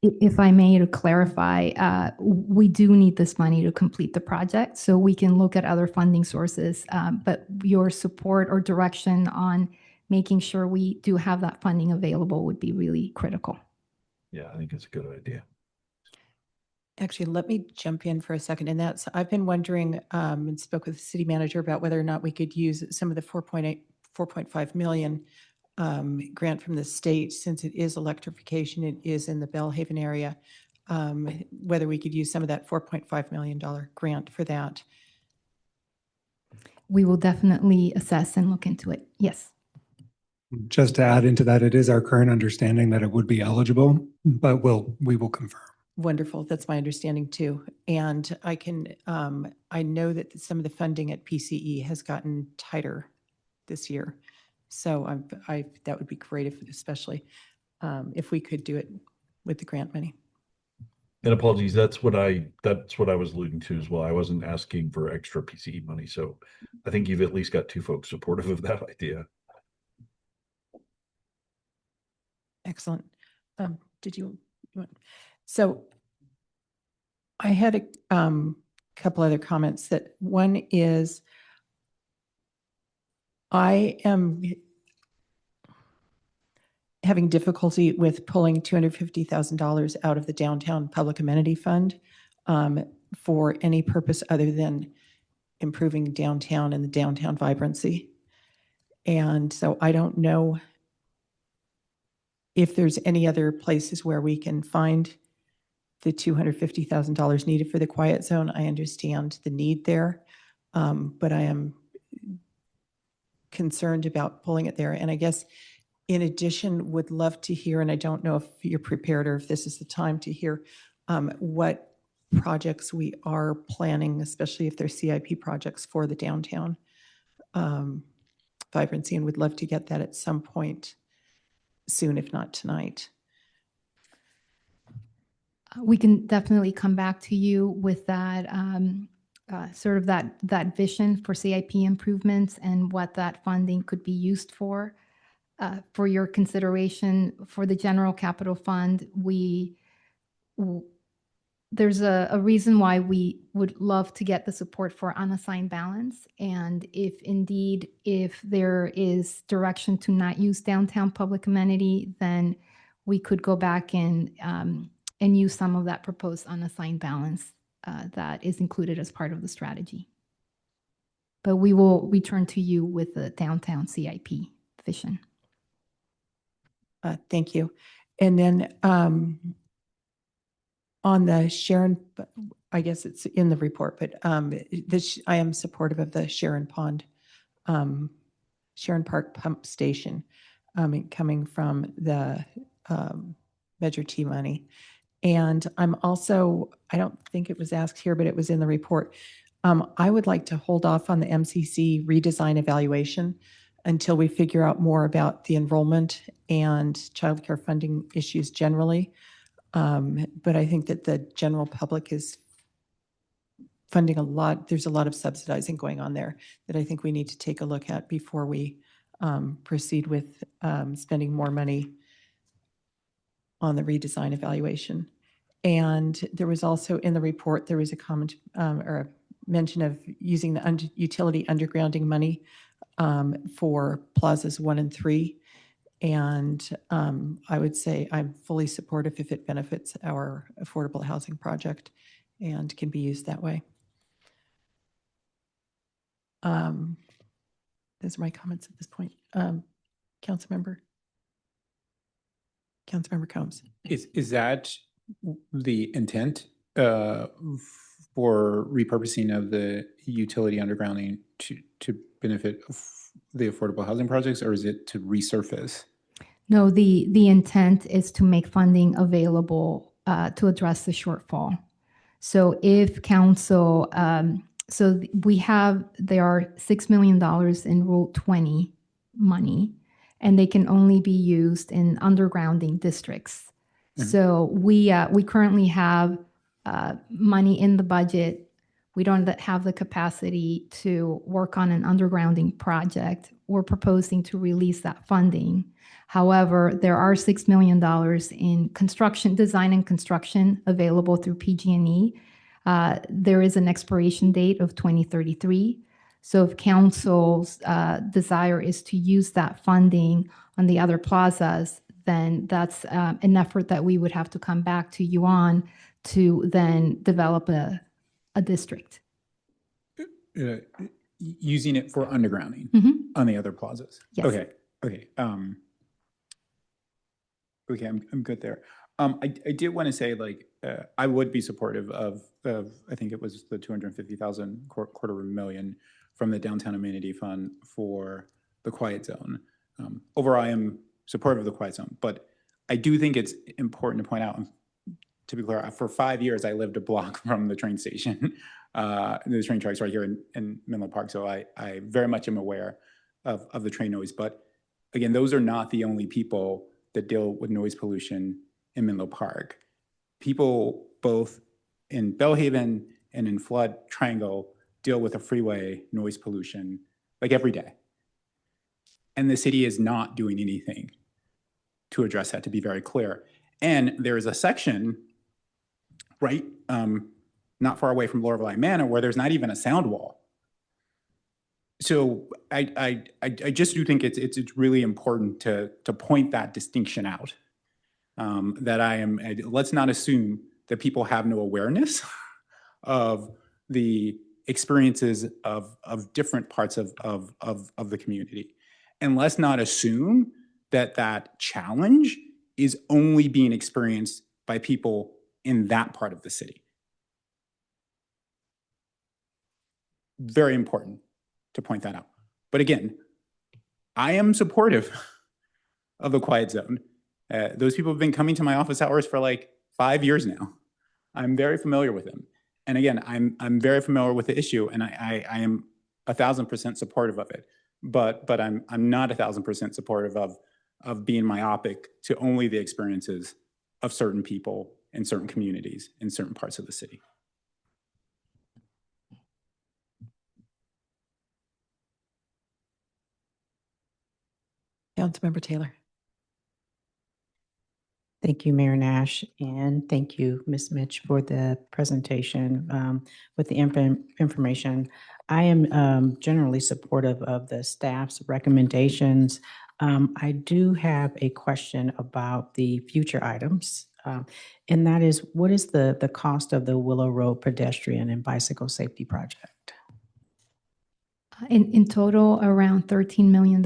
If I may, to clarify, we do need this money to complete the project, so we can look at other funding sources. But your support or direction on making sure we do have that funding available would be really critical. Yeah, I think it's a good idea. Actually, let me jump in for a second. And that's, I've been wondering and spoke with the city manager about whether or not we could use some of the 4.5 million grant from the state, since it is electrification, it is in the Bellhaven area, whether we could use some of that $4.5 million grant for that. We will definitely assess and look into it. Yes. Just to add into that, it is our current understanding that it would be eligible, but we will confirm. Wonderful. That's my understanding too. And I know that some of the funding at PCE has gotten tighter this year. So that would be great, especially if we could do it with the grant money. And apologies, that's what I was alluding to as well. I wasn't asking for extra PCE money. So I think you've at least got two folks supportive of that idea. Excellent. Did you want? So I had a couple other comments. That one is, I am having difficulty with pulling $250,000 out of the Downtown Public Amenity Fund for any purpose other than improving downtown and the downtown vibrancy. And so I don't know if there's any other places where we can find the $250,000 needed for the quiet zone. I understand the need there, but I am concerned about pulling it there. And I guess in addition, would love to hear, and I don't know if you're prepared or if this is the time to hear, what projects we are planning, especially if they're CIP projects for the downtown vibrancy, and would love to get that at some point soon, if not tonight. We can definitely come back to you with that sort of that vision for CIP improvements and what that funding could be used for your consideration. For the general capital fund, there's a reason why we would love to get the support for unassigned balance. And if there is direction to not use downtown public amenity, then we could go back and use some of that proposed unassigned balance that is included as part of the strategy. But we will return to you with the downtown CIP vision. Thank you. And then on the Sharon, I guess it's in the report, but I am supportive of the Sharon Pond, Sharon Park Pump Station coming from the Measure T money. And I'm also, I don't think it was asked here, but it was in the report. I would like to hold off on the MCC redesign evaluation until we figure out more about the enrollment and childcare funding issues generally. But I think that the general public is funding a lot. There's a lot of subsidizing going on there that I think we need to take a look at before we proceed with spending more money on the redesign evaluation. And there was also in the report, there was a comment or a mention of using the utility undergrounding money for plazas 1 and 3. And I would say I'm fully supportive if it benefits our affordable housing project. and can be used that way. Those are my comments at this point. Councilmember Combs. Is that the intent for repurposing of the utility undergrounding to benefit the affordable housing projects, or is it to resurface? No, the intent is to make funding available to address the shortfall. So if council, there are $6 million in Rule 20 money, and they can only be used in undergrounding districts. So we currently have money in the budget. We don't have the capacity to work on an undergrounding project. We're proposing to release that funding. However, there are $6 million in construction, design and construction available through PG&E. There is an expiration date of 2033. So if council's desire is to use that funding on the other plazas, then that's an effort that we would have to come back to you on to then develop a district. Using it for undergrounding on the other plazas? Yes. Okay. Okay, I'm good there. I did want to say, like, I would be supportive of I think it was the 250,000, $250,000 from the Downtown Amenity Fund for the Quiet Zone. Overall, I am supportive of the Quiet Zone, but I do think it's important to point out, to be clear, for 5 years, I lived a block from the train station. The train tracks right here in Menlo Park, so I very much am aware of the train noise. But again, those are not the only people that deal with noise pollution in Menlo Park. People both in Bellhaven and in Flood Triangle deal with a freeway noise pollution like every day. And the city is not doing anything to address that, to be very clear. And there is a section right not far away from Lorelei Manor where there's not even a sound wall. So I just do think it's really important to point that distinction out. Let's not assume that people have no awareness of the experiences of different parts of the community. And let's not assume that challenge is only being experienced by people in that part of the city. Very important to point that out. But again, I am supportive of the Quiet Zone. Those people have been coming to my office hours for like 5 years now. I'm very familiar with them. And again, I'm very familiar with the issue, and I am 1,000% supportive of it. But I'm not 1,000% supportive of being myopic to only the experiences of certain people in certain communities in certain parts of the city. Councilmember Taylor. Thank you, Mayor Nash, and thank you, Ms. Mitch, for the presentation with the information. I am generally supportive of the staff's recommendations. I do have a question about the future items, and that is, what is the cost of the Willow Road pedestrian and bicycle safety project? In total, around $13 million.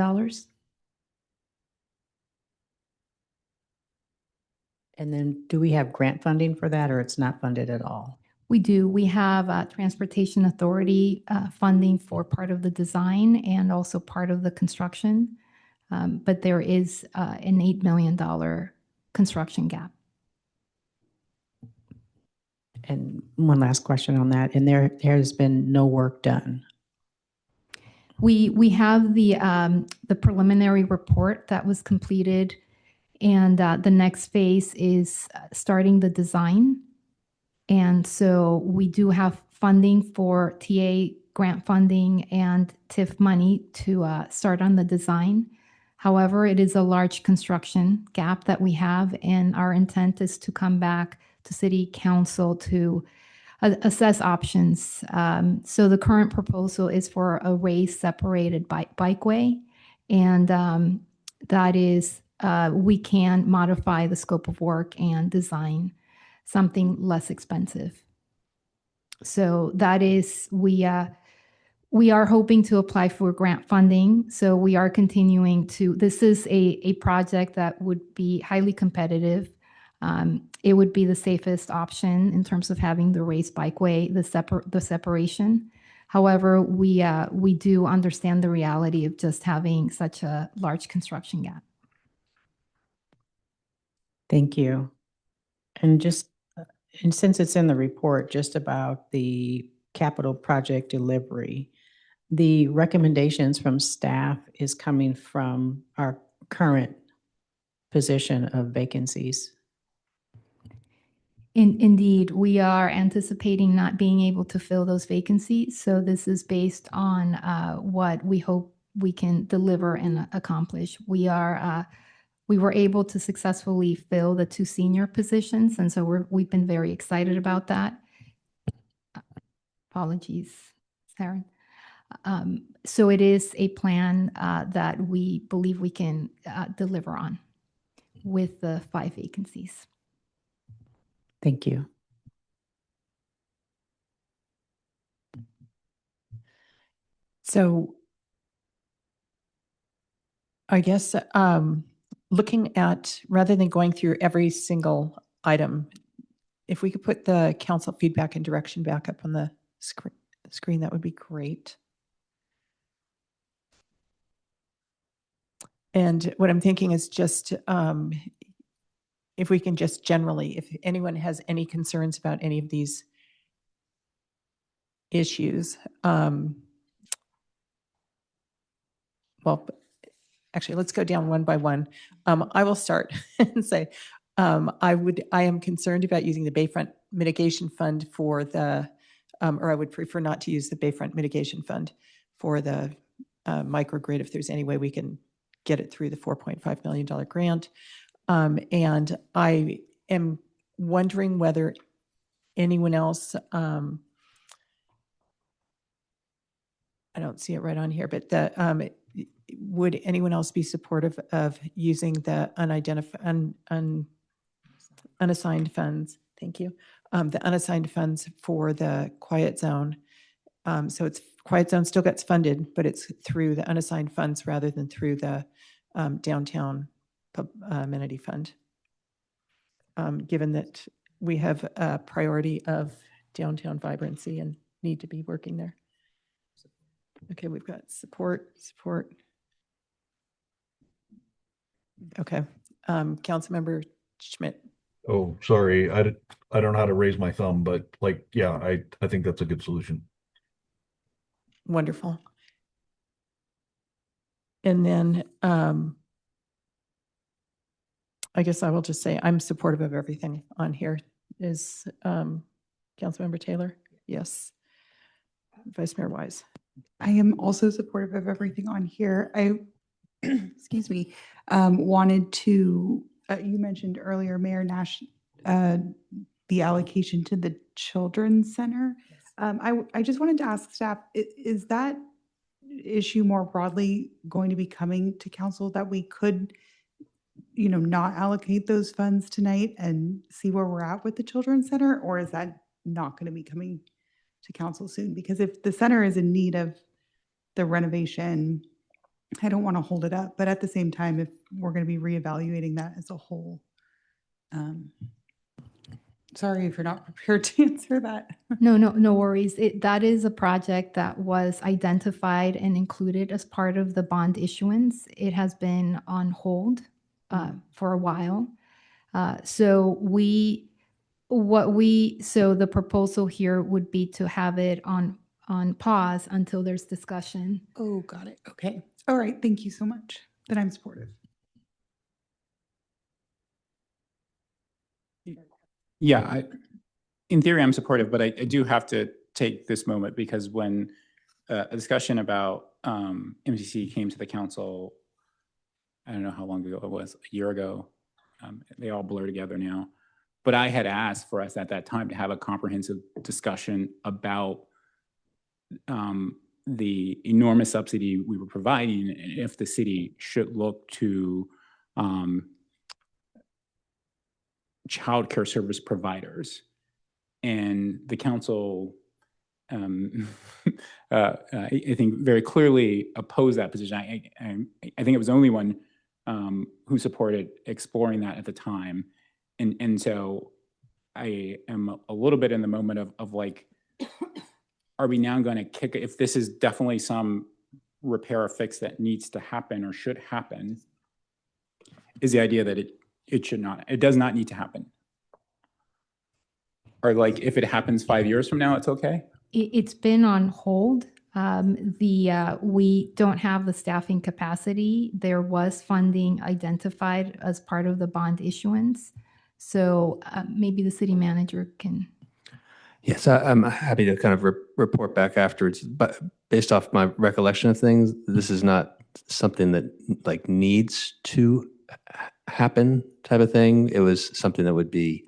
And then do we have grant funding for that, or it's not funded at all? We do. We have Transportation Authority funding for part of the design and also part of the construction. But there is an $8 million construction gap. And one last question on that. And there has been no work done. We have the preliminary report that was completed, and the next phase is starting the design. And so we do have funding for TA grant funding and TIF money to start on the design. However, it is a large construction gap that we have, and our intent is to come back to City Council to assess options. So the current proposal is for a raised separated bikeway, and that is, we can modify the scope of work and design something less expensive. So that is, we are hoping to apply for grant funding. So we are continuing to, this is a project that would be highly competitive. It would be the safest option in terms of having the raised bikeway, the separation. However, we do understand the reality of just having such a large construction gap. Thank you. And and since it's in the report, just about the capital project delivery, the recommendations from staff is coming from our current position of vacancies. Indeed, we are anticipating not being able to fill those vacancies. So this is based on what we hope we can deliver and accomplish. We were able to successfully fill the 2 senior positions, and so we've been very excited about that. Apologies, Sarah. So it is a plan that we believe we can deliver on with the 5 vacancies. Thank you. So I guess looking at, rather than going through every single item, if we could put the council feedback and direction back up on the screen, that would be great. And what I'm thinking is just if we can just generally, if anyone has any concerns about any of these issues, well, actually, let's go down one by one. I will start and say, I am concerned about using the Bayfront Mitigation Fund for the, or I would prefer not to use the Bayfront Mitigation Fund for the microgrid if there's any way we can get it through the $4.5 million grant. And I am wondering whether anyone else, I don't see it right on here, but would anyone else be supportive of using the unassigned funds? Thank you. The unassigned funds for the quiet zone. So it's quiet zone still gets funded, but it's through the unassigned funds rather than through the downtown amenity fund. Given that we have a priority of downtown vibrancy and need to be working there. Okay, we've got support. Okay, Councilmember Schmidt. Oh, sorry. I don't know how to raise my thumb, but yeah, I think that's a good solution. Wonderful. And then I guess I will just say I'm supportive of everything on here. Is Councilmember Taylor? Yes. Vice Mayor Wise. I am also supportive of everything on here. I, excuse me, wanted to, you mentioned earlier, Mayor Nash, the allocation to the Children's Center. I just wanted to ask staff, is that issue more broadly going to be coming to council that we could, not allocate those funds tonight and see where we're at with the Children's Center? Or is that not going to be coming to council soon? Because if the center is in need of the renovation, I don't want to hold it up. But at the same time, if we're going to be reevaluating that as a whole, sorry if you're not prepared to answer that. No worries. That is a project that was identified and included as part of the bond issuance. It has been on hold for a while. So the proposal here would be to have it on pause until there's discussion. Oh, got it. Okay. All right. Thank you so much. Then I'm supportive. Yeah, in theory, I'm supportive, but I do have to take this moment because when a discussion about MCC came to the council, I don't know how long ago it was, a year ago. They all blur together now. But I had asked for us at that time to have a comprehensive discussion about the enormous subsidy we were providing and if the city should look to childcare service providers. And the council I think very clearly opposed that position. I think it was the only one who supported exploring that at the time. And so I am a little bit in the moment of like, are we now going to kick it? If this is definitely some repair or fix that needs to happen or should happen, is the idea that it does not need to happen. Or like if it happens 5 years from now, it's okay? It's been on hold. We don't have the staffing capacity. There was funding identified as part of the bond issuance. So maybe the city manager can. Yes, I'm happy to kind of report back afterwards. But based off my recollection of things, this is not something that like needs to happen type of thing. It was something that would be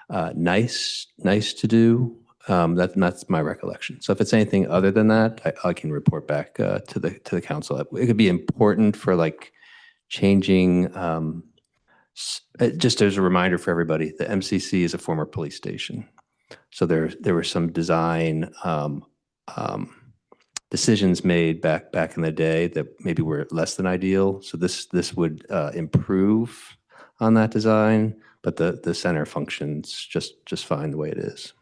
nice to do. That's my recollection. So if it's anything other than that, I can report back to the council. It could be important for like changing. Just as a reminder for everybody, the MCC is a former police station. So there were some design decisions made back in the day that maybe were less than ideal. So this would improve on that design, but the center functions just fine the way it is.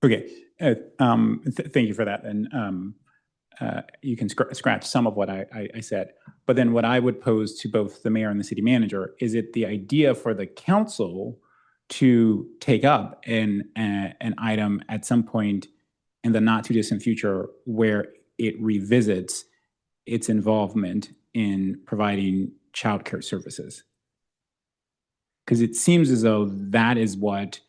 Okay, thank you for that. And you can scratch some of what I said. But then what I would pose to both the mayor and the city manager, is it the idea for the council to take up an item at some point in the not too distant future where it revisits its involvement in providing childcare services? Because it seems as though that is what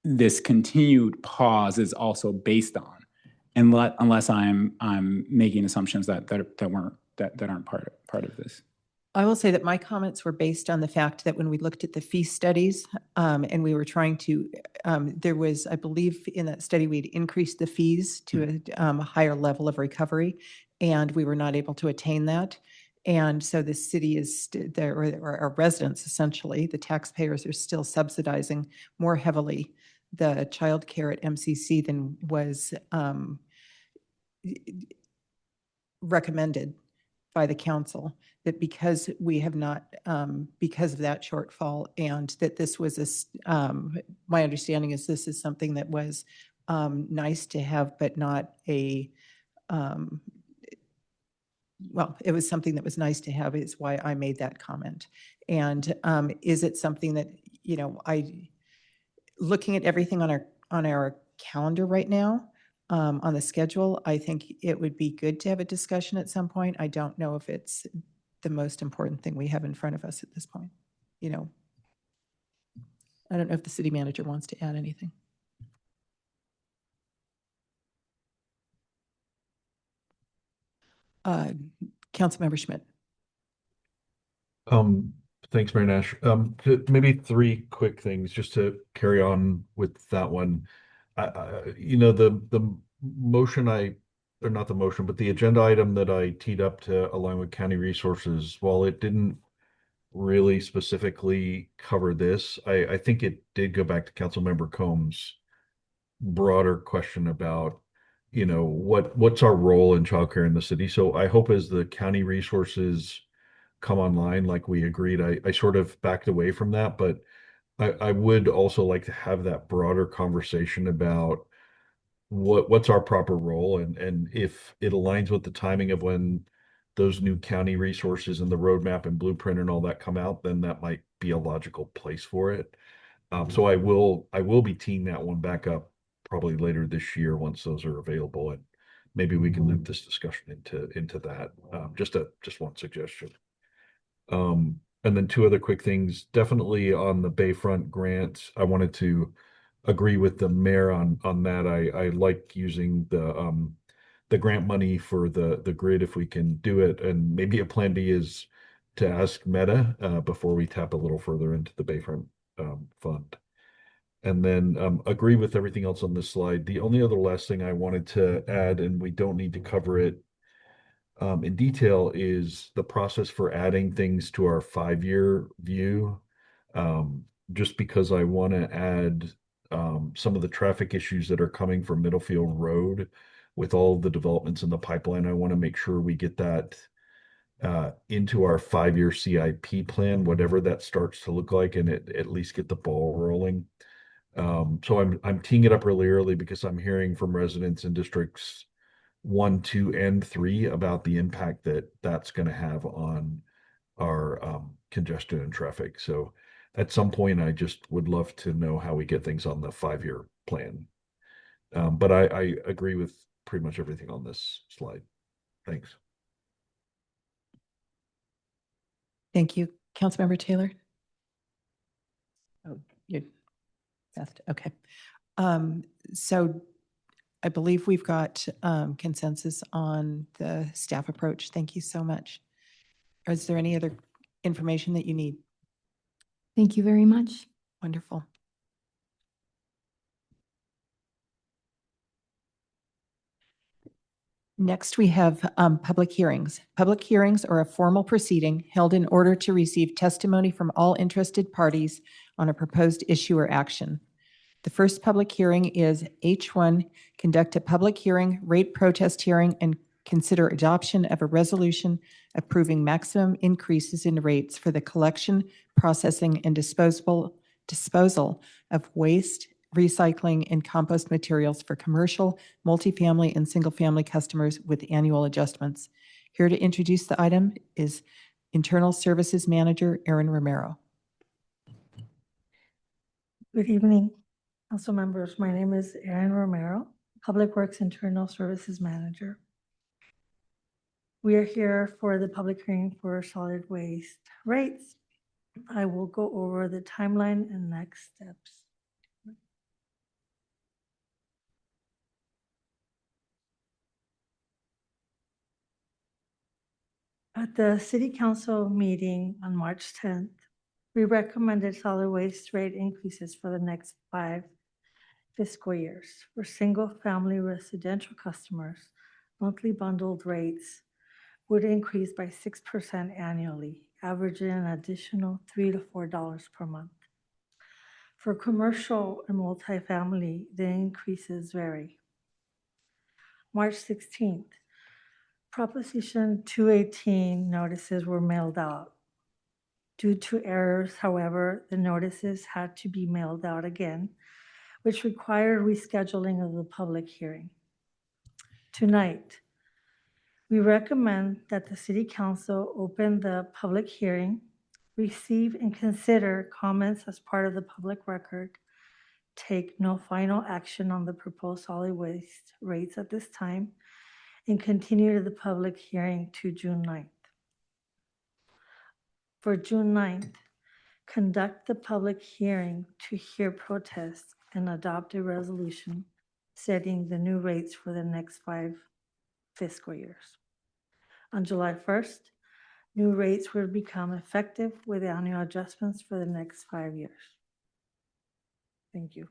this continued pause is also based on, unless I'm making assumptions that aren't part of this. I will say that my comments were based on the fact that when we looked at the fee studies and we were trying to, there was, I believe in that study, we'd increased the fees to a higher level of recovery, and we were not able to attain that. And so the city is, or our residents essentially, the taxpayers are still subsidizing more heavily the childcare at MCC than was recommended by the council, that because we have not, because of that shortfall, and that this was my understanding is this is something that was nice to have, but not a, well, it was something that was nice to have is why I made that comment. And is it something that, you know, looking at everything on our calendar right now, on the schedule, I think it would be good to have a discussion at some point. I don't know if it's the most important thing we have in front of us at this point. You know, I don't know if the city manager wants to add anything. Councilmember Schmidt. Thanks, Mayor Nash. Maybe three quick things just to carry on with that one. You know, the motion or not the motion, but the agenda item that I teed up to align with county resources, while it didn't really specifically cover this, I think it did go back to Councilmember Combs' broader question about, you know, what's our role in childcare in the city. So I hope as the county resources come online, like we agreed, I sort of backed away from that, but I would also like to have that broader conversation about what's our proper role, and if it aligns with the timing of when those new county resources and the roadmap and blueprint and all that come out, then that might be a logical place for it. So I will be teeing that one back up probably later this year once those are available, and maybe we can loop this discussion into that. Just one suggestion. And then two other quick things. Definitely on the Bayfront grant, I wanted to agree with the mayor on that. I like using the grant money for the grid if we can do it, and maybe a plan B is to ask Meta before we tap a little further into the Bayfront fund. And then agree with everything else on this slide. The only other last thing I wanted to add, and we don't need to cover it in detail, is the process for adding things to our 5-year view. Just because I want to add some of the traffic issues that are coming from Middlefield Road with all the developments in the pipeline. I want to make sure we get that into our 5-year CIP plan, whatever that starts to look like, and at least get the ball rolling. So I'm teeing it up really early because I'm hearing from residents in districts 1, 2, and 3 about the impact that that's going to have on our congestion and traffic. So at some point, I just would love to know how we get things on the 5-year plan. But I agree with pretty much everything on this slide. Thanks. Thank you. Councilmember Taylor? Oh, you're best. Okay. So I believe we've got consensus on the staff approach. Thank you so much. Is there any other information that you need? Thank you very much. Wonderful. Next, we have public hearings. Public hearings are a formal proceeding held in order to receive testimony from all interested parties on a proposed issue or action. The first public hearing is H1, conduct a public hearing, rate protest hearing, and consider adoption of a resolution approving maximum increases in rates for the collection, processing, and disposal of waste, recycling, and compost materials for commercial, multifamily, and single-family customers with annual adjustments. Here to introduce the item is Internal Services Manager Erin Romero. Good evening, council members. My name is Erin Romero, Public Works Internal Services Manager. We are here for the public hearing for solid waste rates. I will go over the timeline and next steps. At the City Council meeting on March 10th, we recommended solid waste rate increases for the next 5 fiscal years. For single-family residential customers, monthly bundled rates would increase by 6% annually, averaging an additional $3 to $4 per month. For commercial and multifamily, the increases vary. March 16th, Proposition 218 notices were mailed out. Due to errors, however, the notices had to be mailed out again, which required rescheduling of the public hearing. Tonight, we recommend that the City Council open the public hearing, receive and consider comments as part of the public record, take no final action on the proposed solid waste rates at this time, and continue the public hearing to June 9th. For June 9th, conduct the public hearing to hear protests and adopt a resolution setting the new rates for the next 5 fiscal years. On July 1st, new rates will become effective with annual adjustments for the next 5 years. Thank you.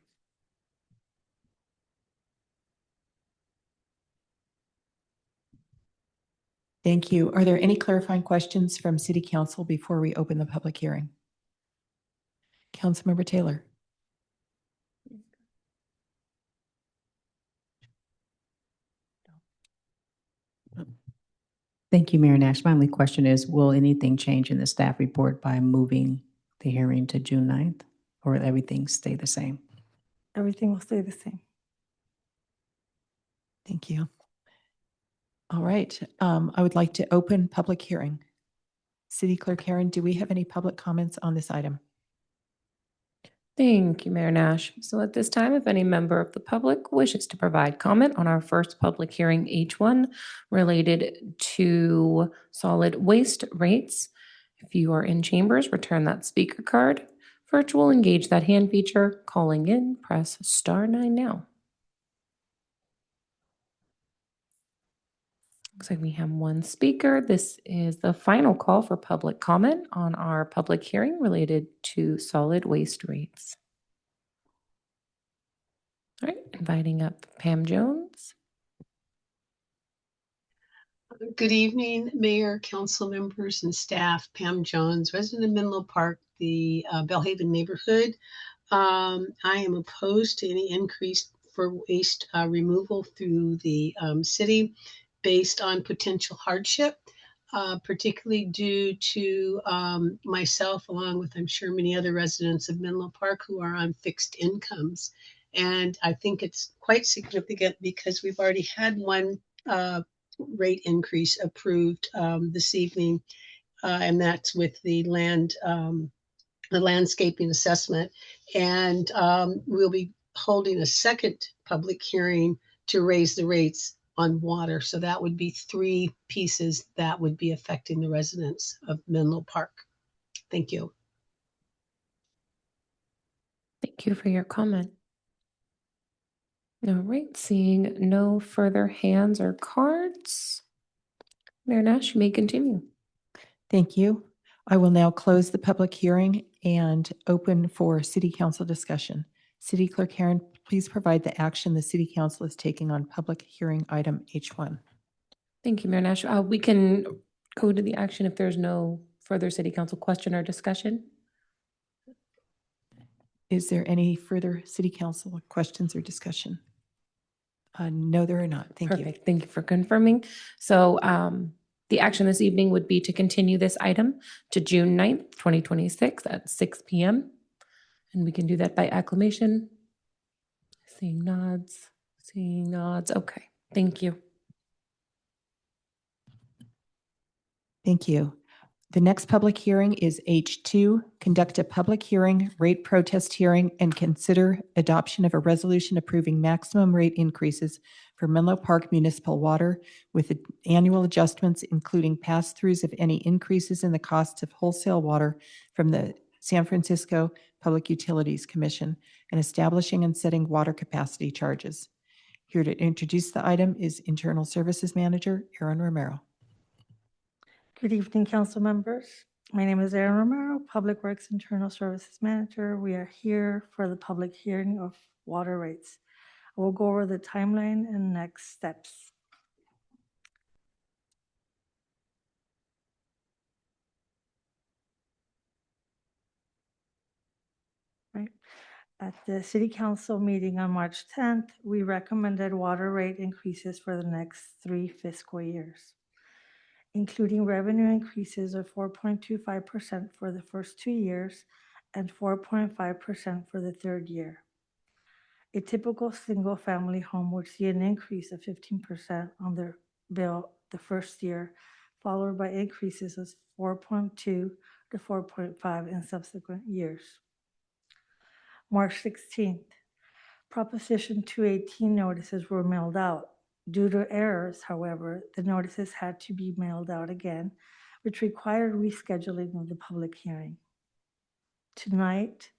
Thank you. Are there any clarifying questions from City Council before we open the public hearing? Councilmember Taylor. Thank you, Mayor Nash. My only question is, will anything change in the staff report by moving the hearing to June 9th, or will everything stay the same? Everything will stay the same. Thank you. All right. I would like to open public hearing. City Clerk Karen, do we have any public comments on this item? Thank you, Mayor Nash. So at this time, if any member of the public wishes to provide comment on our first public hearing H1 related to solid waste rates, if you are in chambers, return that speaker card. Virtual, engage that hand feature. Calling in, press *9 now. Looks like we have one speaker. This is the final call for public comment on our public hearing related to solid waste rates. All right, inviting up Pam Jones. Good evening, Mayor, council members, and staff. Pam Jones, resident of Menlo Park, the Bellhaven neighborhood. I am opposed to any increase for waste removal through the city based on potential hardship, particularly due to myself, along with I'm sure many other residents of Menlo Park who are on fixed incomes. And I think it's quite significant because we've already had one rate increase approved this evening, and that's with the landscaping assessment. And we'll be holding a second public hearing to raise the rates on water. So that would be 3 pieces that would be affecting the residents of Menlo Park. Thank you. Thank you for your comment. All right, seeing no further hands or cards. Mayor Nash, you may continue. Thank you. I will now close the public hearing and open for City Council discussion. City Clerk Karen, please provide the action the City Council is taking on public hearing item H1. Thank you, Mayor Nash. We can go to the action if there's no further City Council question or discussion. Is there any further City Council questions or discussion? No, there are not. Thank you. Perfect. Thank you for confirming. So the action this evening would be to continue this item to June 9th, 2026 at 6 p.m. And we can do that by acclamation. Seeing nods, seeing nods. Okay, thank you. Thank you. The next public hearing is H2, conduct a public hearing, rate protest hearing, and consider adoption of a resolution approving maximum rate increases for Menlo Park Municipal Water with annual adjustments, including pass-throughs of any increases in the costs of wholesale water from the San Francisco Public Utilities Commission, and establishing and setting water capacity charges. Here to introduce the item is Internal Services Manager Aaron Romero. Good evening, council members. My name is Aaron Romero, Public Works Internal Services Manager. We are here for the public hearing of water rates. I will go over the timeline and next steps. Right. At the City Council meeting on March 10th, we recommended water rate increases for the next 3 fiscal years, including revenue increases of 4.25% for the first 2 years and 4.5% for the third year. A typical single-family home would see an increase of 15% on their bill the first year, followed by increases of 4.2 to 4.5 in subsequent years. March 16th, Proposition 218 notices were mailed out. Due to errors, however, the notices had to be mailed out again, which required rescheduling of the public hearing. Tonight,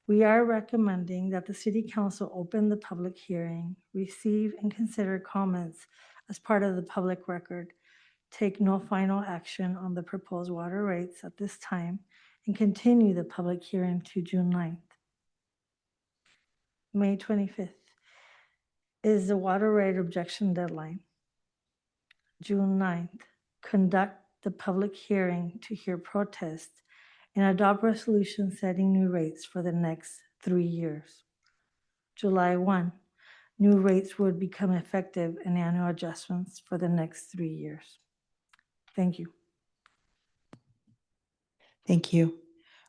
we are recommending that the City Council open the public hearing, receive and consider comments as part of the public record, take no final action on the proposed water rates at this time, and continue the public hearing to June 9th. May 25th is the water rate objection deadline. June 9th, conduct the public hearing to hear protests and adopt resolution setting new rates for the next 3 years. July 1, new rates would become effective and annual adjustments for the next 3 years. Thank you. Thank you.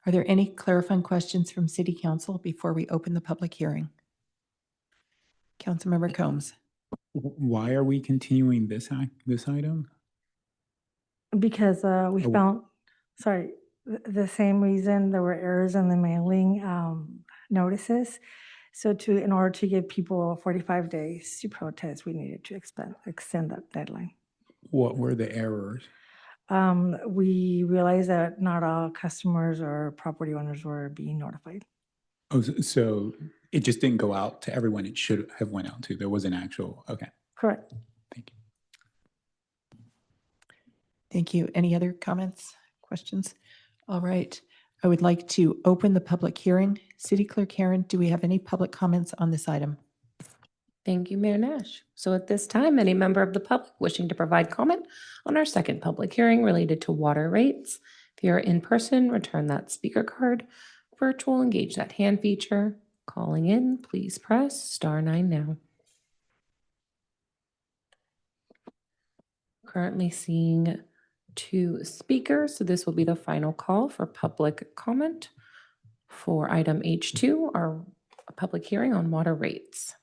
Are there any clarifying questions from City Council before we open the public hearing? Councilmember Combs. Why are we continuing this item? Because we found, the same reason there were errors in the mailing notices. So in order to give people 45 days to protest, we needed to extend that deadline. What were the errors? We realized that not all customers or property owners were being notified. Oh, so it just didn't go out to everyone it should have went out to. There was an actual, okay. Correct. Thank you. Thank you. Any other comments, questions? All right. I would like to open the public hearing. City Clerk Karen, do we have any public comments on this item? Thank you, Mayor Nash. So at this time, any member of the public wishing to provide comment on our second public hearing related to water rates, if you're in person, return that speaker card. virtual, engage that hand feature. Calling in, please press *9 now. Currently seeing 2 speakers, so this will be the final call for public comment for item H2, our public hearing on water rates.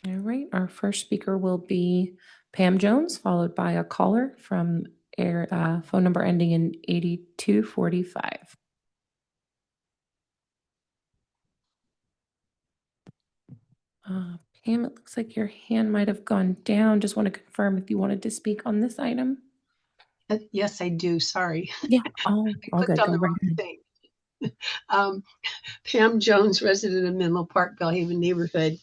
All right, our first speaker will be Pam Jones, followed by a caller from phone number ending in 8245. Pam, it looks like your hand might have gone down. Just want to confirm if you wanted to speak on this item. Yes, I do. Sorry. Yeah, all Clicked good. on Go the right wrong ahead. thing. Pam Jones, resident of Menlo Park, Bellhaven neighborhood.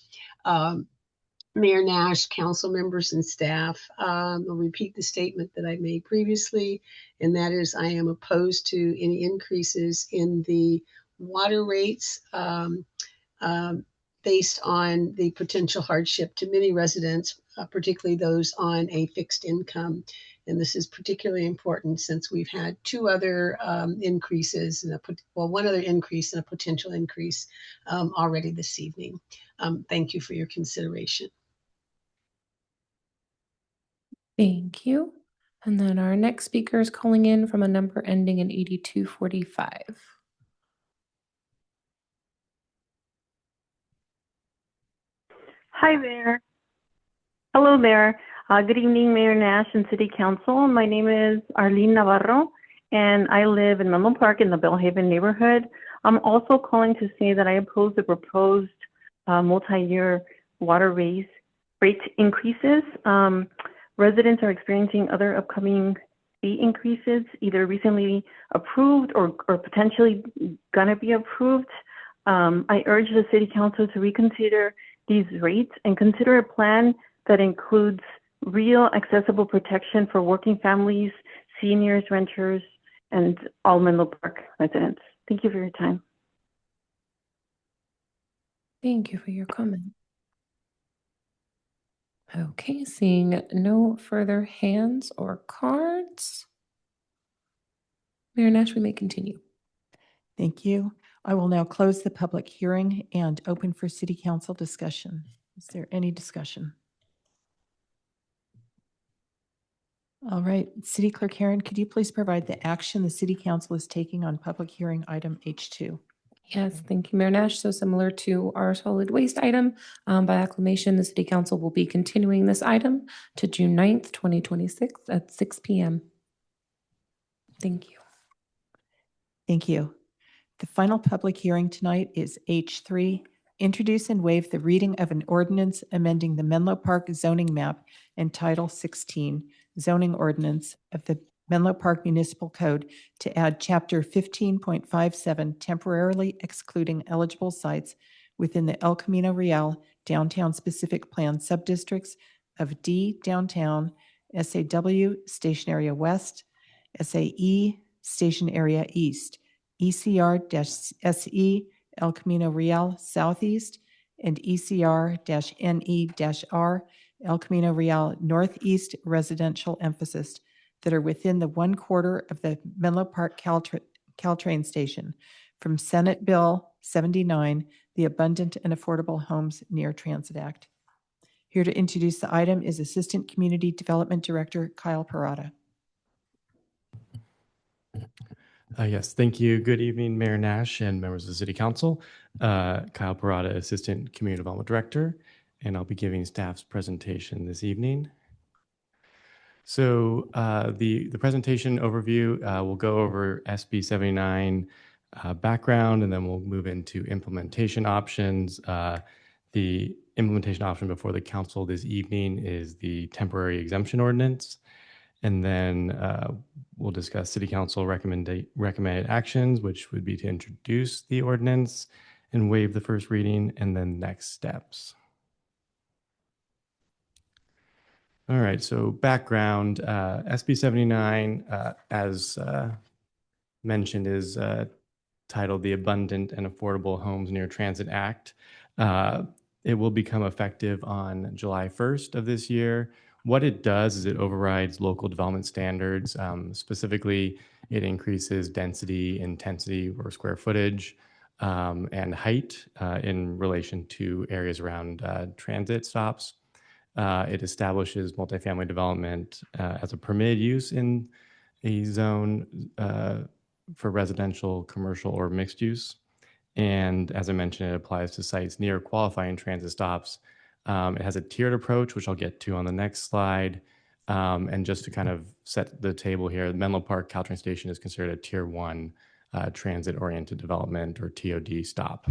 Mayor Nash, council members and staff, I'll repeat the statement that I made previously, and that is I am opposed to any increases in the water rates based on the potential hardship to many residents, particularly those on a fixed income. And this is particularly important since we've had 2 other increases, one other increase and a potential increase already this evening. Thank you for your consideration. Thank you. And then our next speaker is calling in from a number ending in 8245. Hi there. Hello there. Good evening, Mayor Nash and City Council. My name is Arlene Navarro, and I live in Menlo Park in the Bellhaven neighborhood. I'm also calling to say that I oppose the proposed multi-year water rate increases. Residents are experiencing other upcoming fee increases, either recently approved or potentially gonna be approved. I urge the City Council to reconsider these rates and consider a plan that includes real accessible protection for working families, seniors, renters, and all Menlo Park residents. Thank you for your time. Thank you for your comment. Okay, seeing no further hands or cards. Mayor Nash, we may continue. Thank you. I will now close the public hearing and open for City Council discussion. Is there any discussion? All right, City Clerk Karen, could you please provide the action the City Council is taking on public hearing item H2? Yes, thank you, Mayor Nash. So similar to our solid waste item, by acclamation, the City Council will be continuing this item to June 9th, 2026 at 6 p.m. Thank you. Thank you. The final public hearing tonight is H3, introduce and waive the reading of an ordinance amending the Menlo Park zoning map and Title 16 zoning ordinance of the Menlo Park Municipal Code to add Chapter 15.57 temporarily excluding eligible sites within the El Camino Real downtown specific plan subdistricts of D downtown, SAW Station Area West, SAE Station Area East, ECR-SE El Camino Real South-East, and ECR-NE-R El Camino Real Northeast residential emphasis that are within the 1/4 of the Menlo Park Caltrain Station from Senate Bill 79, the Abundant and Affordable Homes Near Transit Act. Here to introduce the item is Assistant Community Development Director Kyle Parada. Yes, thank you. Good evening, Mayor Nash and members of the City Council. Kyle Parada, Assistant Community Development Director, and I'll be giving staff's presentation this evening. So the presentation overview will go over SB 79 background, and then we'll move into implementation options. The implementation option before the council this evening is the temporary exemption ordinance. And then we'll discuss City Council recommended actions, which would be to introduce the ordinance and waive the first reading, and then next steps. All right, so background, SB 79, as mentioned, is titled the Abundant and Affordable Homes Near Transit Act. It will become effective on July 1st of this year. What it does is it overrides local development standards. Specifically, It increases density, intensity, or square footage, and height in relation to areas around transit stops. It establishes multifamily development as a permitted use in a zone for residential, commercial, or mixed use. And as I mentioned, it applies to sites near qualifying transit stops. It has a tiered approach, which I'll get to on the next slide. And just to kind of set the table here, the Menlo Park Caltrain Station is considered a Tier 1 transit-oriented development, or TOD stop.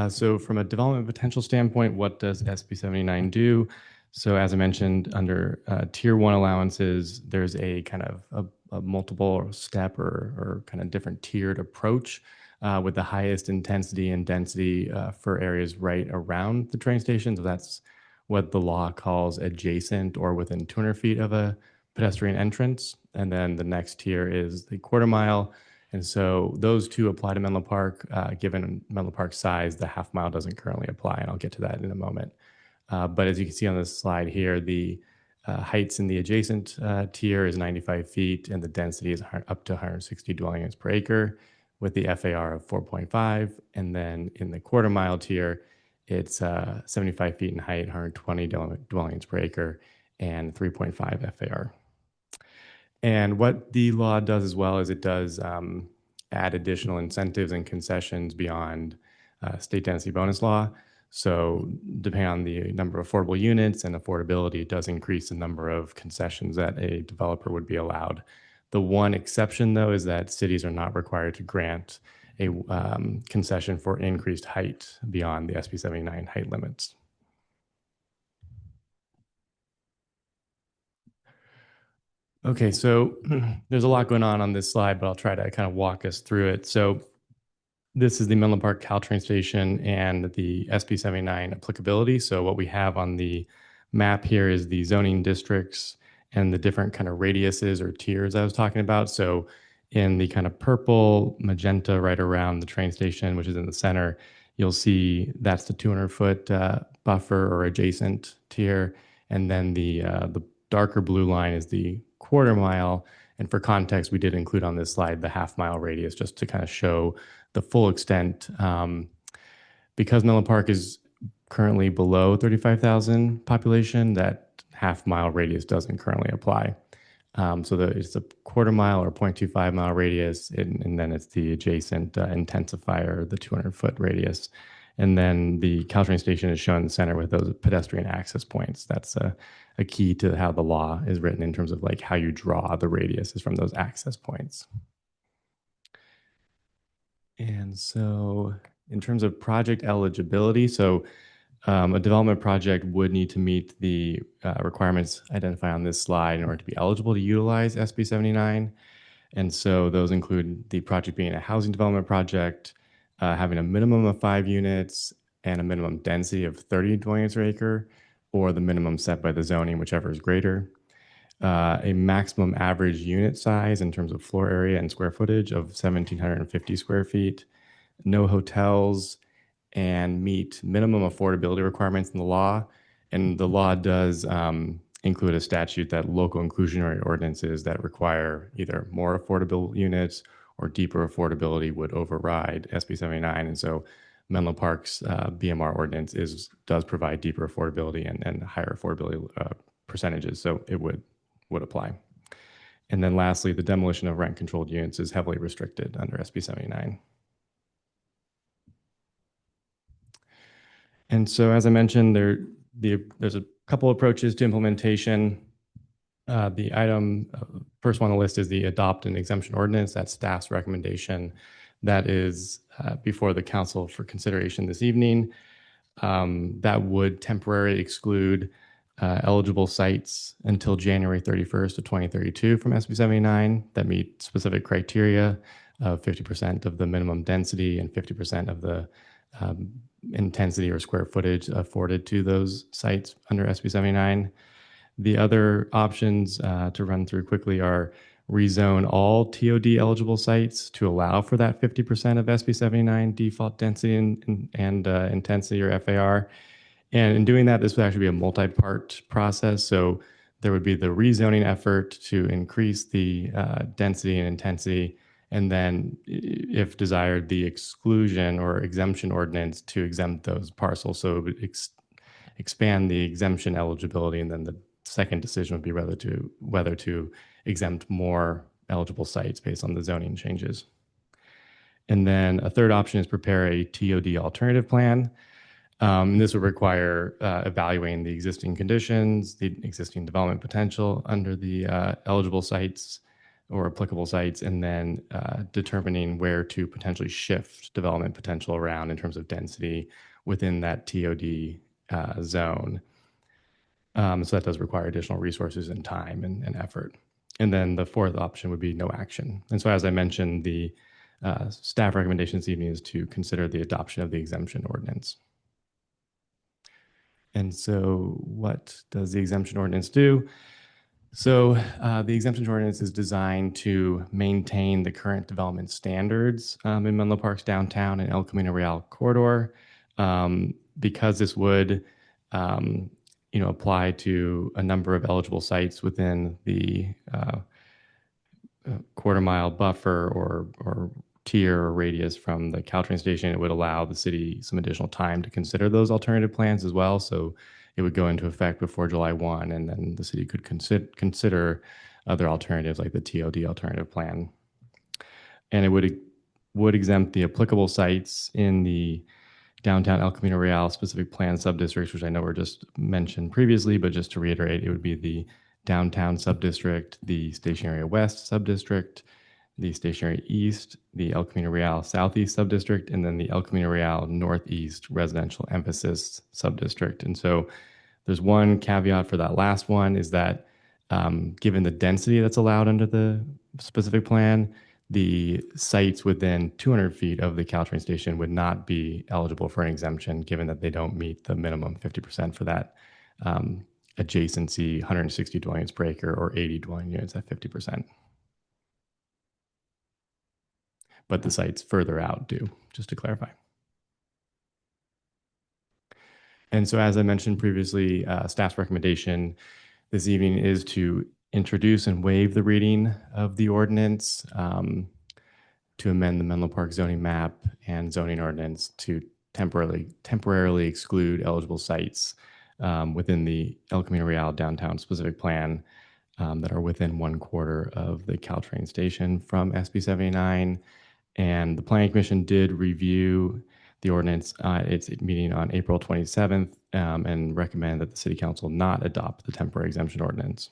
So from a development potential standpoint, what does SB 79 do? So as I mentioned, under Tier 1 allowances, there's a kind of a multiple step or kind of different tiered approach with the highest intensity and density for areas right around the train station. So that's what the law calls adjacent or within 200 feet of a pedestrian entrance. And then the next tier is the quarter mile. And so those two apply to Menlo Park. Given Menlo Park's size, the half mile doesn't currently apply, and I'll get to that in a moment. But as you can see on this slide here, the heights in the adjacent tier is 95 feet, and the density is up to 160 dwelling units per acre, with the FAR of 4.5. And then in the quarter mile tier, it's 75 feet in height, 120 dwelling units per acre, and 3.5 FAR. And what the law does as well is it does add additional incentives and concessions beyond state density bonus law. So depending on the number of affordable units and affordability, it does increase the number of concessions that a developer would be allowed. The one exception, though, is that cities are not required to grant a concession for increased height beyond the SB 79 height limits. Okay, so there's a lot going on this slide, but I'll try to kind of walk us through it. So this is the Menlo Park Caltrain Station and the SB 79 applicability. So what we have on the map here is the zoning districts and the different kind of radiuses or tiers I was talking about. So in the kind of purple magenta right around the train station, which is in the center, you'll see that's the 200-foot buffer or adjacent tier. And then the darker blue line is the quarter mile. And for context, we did include on this slide the half mile radius just to kind of show the full extent. Because Menlo Park is currently below 35,000 population, that half mile radius doesn't currently apply. So it's a quarter mile or 0.25 mile radius, and then it's the adjacent intensifier, the 200-foot radius. And then the Caltrain Station is shown in the center with those pedestrian access points. That's a key to how the law is written in terms of like how you draw the radius is from those access points. And so in terms of project eligibility, so a development project would need to meet the requirements identified on this slide in order to be eligible to utilize SB 79. And so those include the project being a housing development project, having a minimum of 5 units and a minimum density of 30 dwelling units per acre, or the minimum set by the zoning, whichever is greater. A maximum average unit size in terms of floor area and square footage of 1,750 square feet, no hotels, and meet minimum affordability requirements in the law. And the law does include a statute that local inclusionary ordinances that require either more affordable units or deeper affordability would override SB 79. And so Menlo Park's BMR ordinance does provide deeper affordability and higher affordability percentages. So it would apply. And then lastly, the demolition of rent-controlled units is heavily restricted under SB 79. And so, as I mentioned, there's a couple approaches to implementation. The item first one on the list is the adopt an exemption ordinance. That's staff's recommendation. That is before the council for consideration this evening. That would temporarily exclude eligible sites until January 31st of 2032 from SB 79 that meet specific criteria of 50% of the minimum density and 50% of the intensity or square footage afforded to those sites under SB 79. The other options to run through quickly are rezone all TOD eligible sites to allow for that 50% of SB 79 default density and intensity or FAR. And in doing that, this would actually be a multi-part process. So There would be the rezoning effort to increase the density and intensity, and then if desired, the exclusion or exemption ordinance to exempt those parcels. So it would expand the exemption eligibility, and then the second decision would be whether to exempt more eligible sites based on the zoning changes. And then a third option is prepare a TOD alternative plan. This would require evaluating the existing conditions, the existing development potential under the eligible sites or applicable sites, and then determining where to potentially shift development potential around in terms of density within that TOD zone. So that does require additional resources and time and effort. And then the fourth option would be no action. And so as I mentioned, the staff recommendation this evening is to consider the adoption of the exemption ordinance. And so what does the exemption ordinance do? So the exemption ordinance is designed to maintain the current development standards in Menlo Park's downtown and El Camino Real corridor, because this would apply to a number of eligible sites within the quarter-mile buffer or tier or radius from the Caltrain Station. It would allow the city some additional time to consider those alternative plans as well. So it would go into effect before July 1, and then the city could consider other alternatives like the TOD alternative plan. And it would exempt the applicable sites in the downtown El Camino Real specific plan subdistricts, which I know were just mentioned previously, but just to reiterate, it would be the downtown subdistrict, the Station Area West subdistrict, the Station Area East, the El Camino Real South-East subdistrict, and then the El Camino Real Northeast residential emphasis subdistrict. And so there's one caveat for that last one is that given the density that's allowed under the specific plan, the sites within 200 feet of the Caltrain station would not be eligible for an exemption, given that they don't meet the minimum 50% for that adjacency 160 dwelling units per acre or 80 dwelling units at 50%. But the sites further out do, just to clarify. And so as I mentioned previously, staff's recommendation this evening is to introduce and waive the reading of the ordinance, to amend the Menlo Park zoning map and zoning ordinance to temporarily exclude eligible sites within the El Camino Real downtown specific plan that are within 1/4 of the Caltrain station from SB 79. And the Planning Commission did review the ordinance at its meeting on April 27th and recommend that the City Council not adopt the temporary exemption ordinance.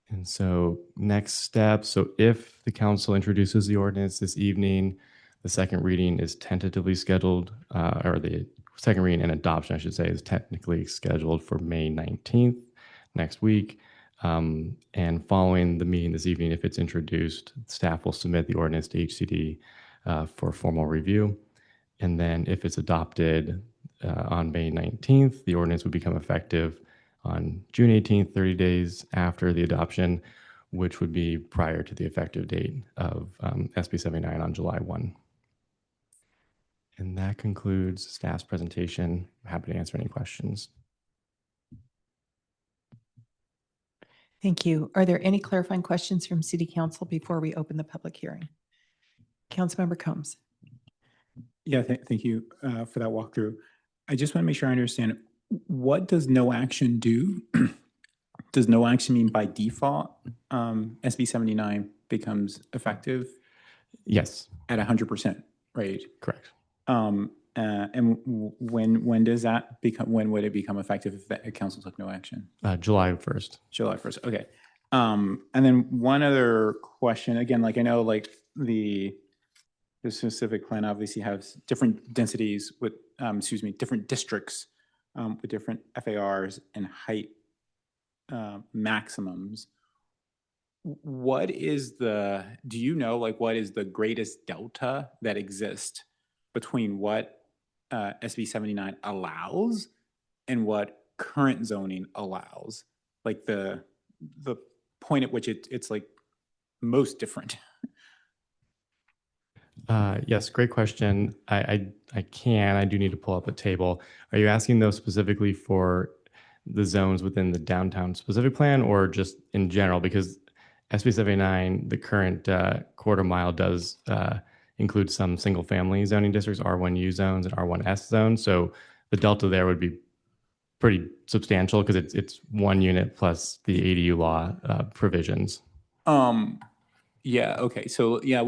And so next step, so if the council introduces the ordinance this evening, the second reading is tentatively scheduled, or the second reading and adoption, I should say, is technically scheduled for May 19th, next week. And following the meeting this evening, if it's introduced, staff will submit the ordinance to HCD for formal review. And then if it's adopted on May 19th, the ordinance would become effective on June 18th, 30 days after the adoption, which would be prior to the effective date of SB 79 on July 1. And that concludes staff's presentation. I'm happy to answer any questions. Thank you. Are there any clarifying questions from City Council before we open the public hearing? Councilmember Combs. Yeah, thank you for that walkthrough. I just want to make sure I understand. What does no action do? Does no action mean by default SB 79 becomes effective? Yes. At 100%, right? Correct. And when does that become? When would it become effective if the council took no action? July 1st. July 1st. Okay. And then one other question. Again, like I know, like the specific plan obviously has different densities with, different districts with different FARs and height maximums. What is do you know, like what is the greatest delta that exists between what SB 79 allows and what current zoning allows? Like the point at which it's like most different. Yes, great question. I do need to pull up a table. Are you asking though specifically for the zones within the downtown specific plan or just in general? Because SB 79, the current quarter mile does include some single family zoning districts, R1U zones and R1S zones. So the delta there would be pretty substantial because it's one unit plus the ADU law provisions. Yeah, okay. So yeah,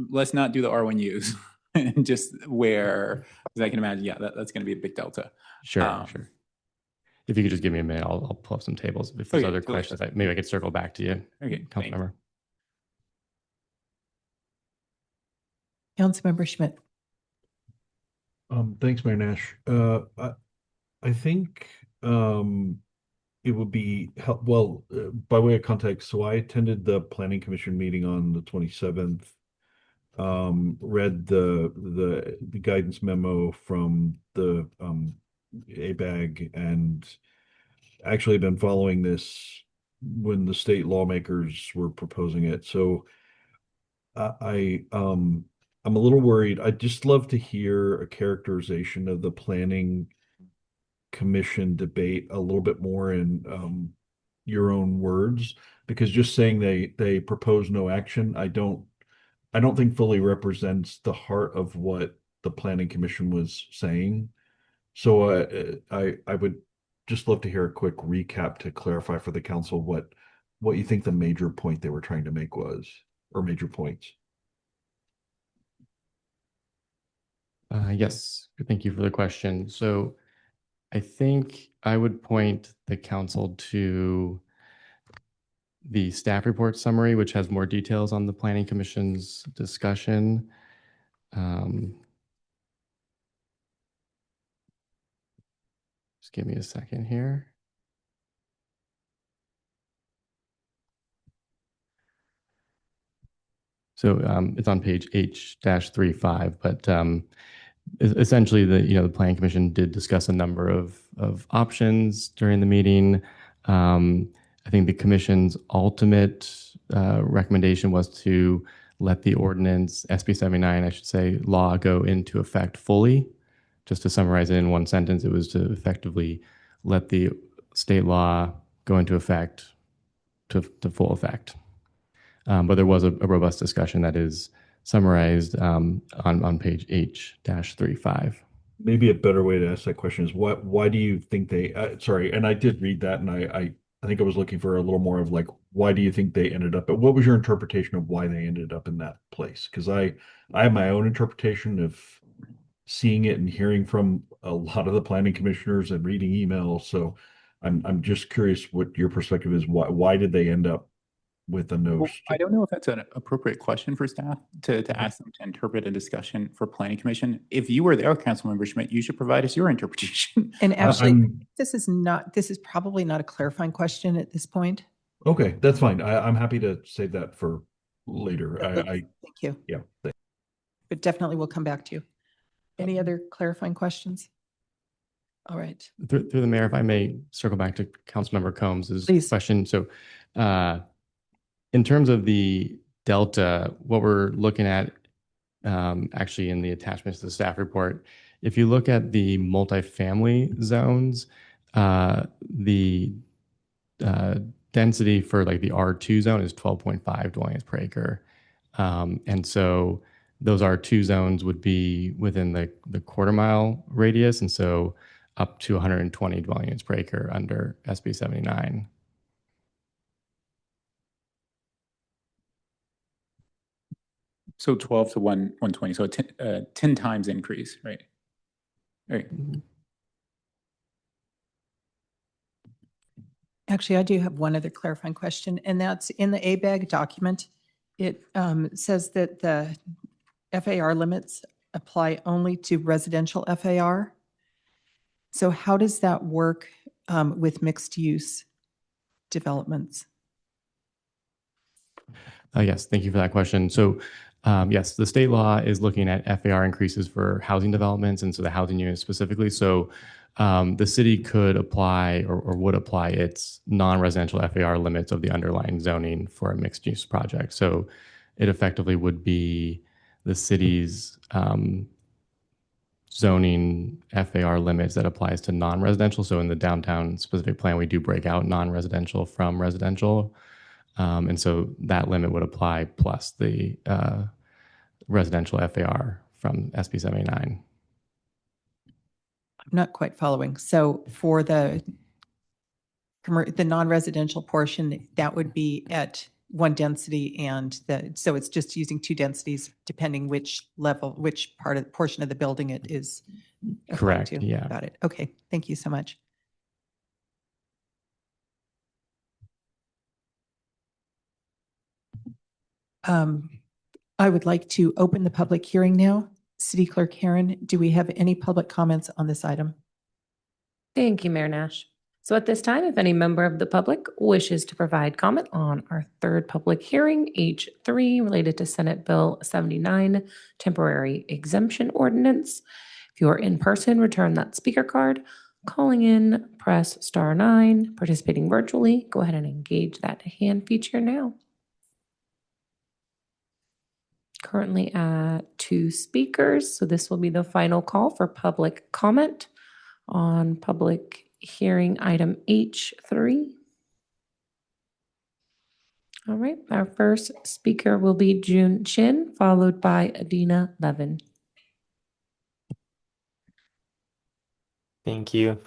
let's not do the R1Us and just where, because I can imagine, yeah, that's going to be a big delta. Sure. If you could just give me a minute, I'll pull up some tables. If there's other totally. questions, maybe I could circle back to you. Okay, Councilmember. Councilmember Schmidt. Thanks, Mayor Nash. I think it would be well, by way of context. So I attended the Planning Commission meeting on the 27th. Read the guidance memo from the ABAG, and actually been following this when the state lawmakers were proposing it. So I'm a little worried. I'd just love to hear a characterization of the Planning Commission debate a little bit more in your own words, because just saying they propose no action, I don't think fully represents the heart of what the Planning Commission was saying. So I would just love to hear a quick recap to clarify for the council what you think the major point they were trying to make was, or major points. Yes, thank you for the question. So I think I would point the council to the staff report summary, which has more details on the Planning Commission's discussion. Just give me a second here. So it's on page H-35, but essentially the Planning Commission did discuss a number of options during the meeting. I think the commission's ultimate recommendation was to let the ordinance, SB 79, I should say, law go into effect fully. Just to summarize it in one sentence, it was to effectively let the state law go into effect to full effect. But there was a robust discussion that is summarized on page H-35. Maybe a better way to ask that question is why do you think they, sorry, and I did read that, and I think I was looking for a little more of like, why do you think they ended up, but what was your interpretation of why they ended up in that place? Because I have my own interpretation of seeing it and hearing from a lot of the planning commissioners and reading emails. So I'm just curious what your perspective is. Why did they end up with a no? Well, I don't know if that's an appropriate question for staff to ask them to interpret a discussion for Planning Commission. If you were there, Councilmember Schmidt, you should provide us your interpretation. And actually, this is probably not a clarifying question at this point. Okay, that's fine. I'm happy to save that for later. Thank you. Yeah. But definitely we'll come back to you. Any other clarifying questions? All right. Through the mayor, if I may circle back to Councilmember Combs' question. So in terms of the delta, what we're looking at actually in the attachments to the staff report, if you look at the multifamily zones, the density for like the R2 zone is 12.5 dwellings per acre. And so those R2 zones would be within the quarter mile radius. And so up to 120 dwelling units per acre under SB 79. So 12 to 120, so 10 times increase, right? Right. Actually, I do have one other clarifying question, and that's in the ABAG document. It says that the FAR limits apply only to residential FAR. So how does that work with mixed use developments? Yes, thank you for that question. So yes, the state law is looking at FAR increases for housing developments, and so the housing units specifically. So the city could apply or would apply its non-residential FAR limits of the underlying zoning for a mixed use project. So it effectively would be the city's zoning FAR limits that applies to non-residential. So in the downtown specific plan, we do break out non-residential from residential. And so that limit would apply plus the residential FAR from SB 79. I'm not quite following. So for the non-residential portion, that would be at one density, and so it's just using two densities depending which portion of the building it is applied Correct, to. yeah. Got it. Okay, thank you so much. I would like to open the public hearing now. City Clerk Herron, do we have any public comments on this item? Thank you, Mayor Nash. So at this time, if any member of the public wishes to provide comment on our third public hearing, H3, related to Senate Bill 79, Temporary Exemption Ordinance. If you are in person, return that speaker card. Calling in, press *9. Participating virtually, go ahead and engage that hand feature now. Currently at 2 speakers, so this will be the final call for public comment on public hearing item H3. All right, our first speaker will be June Chin, followed by Adina Levin. Thank you.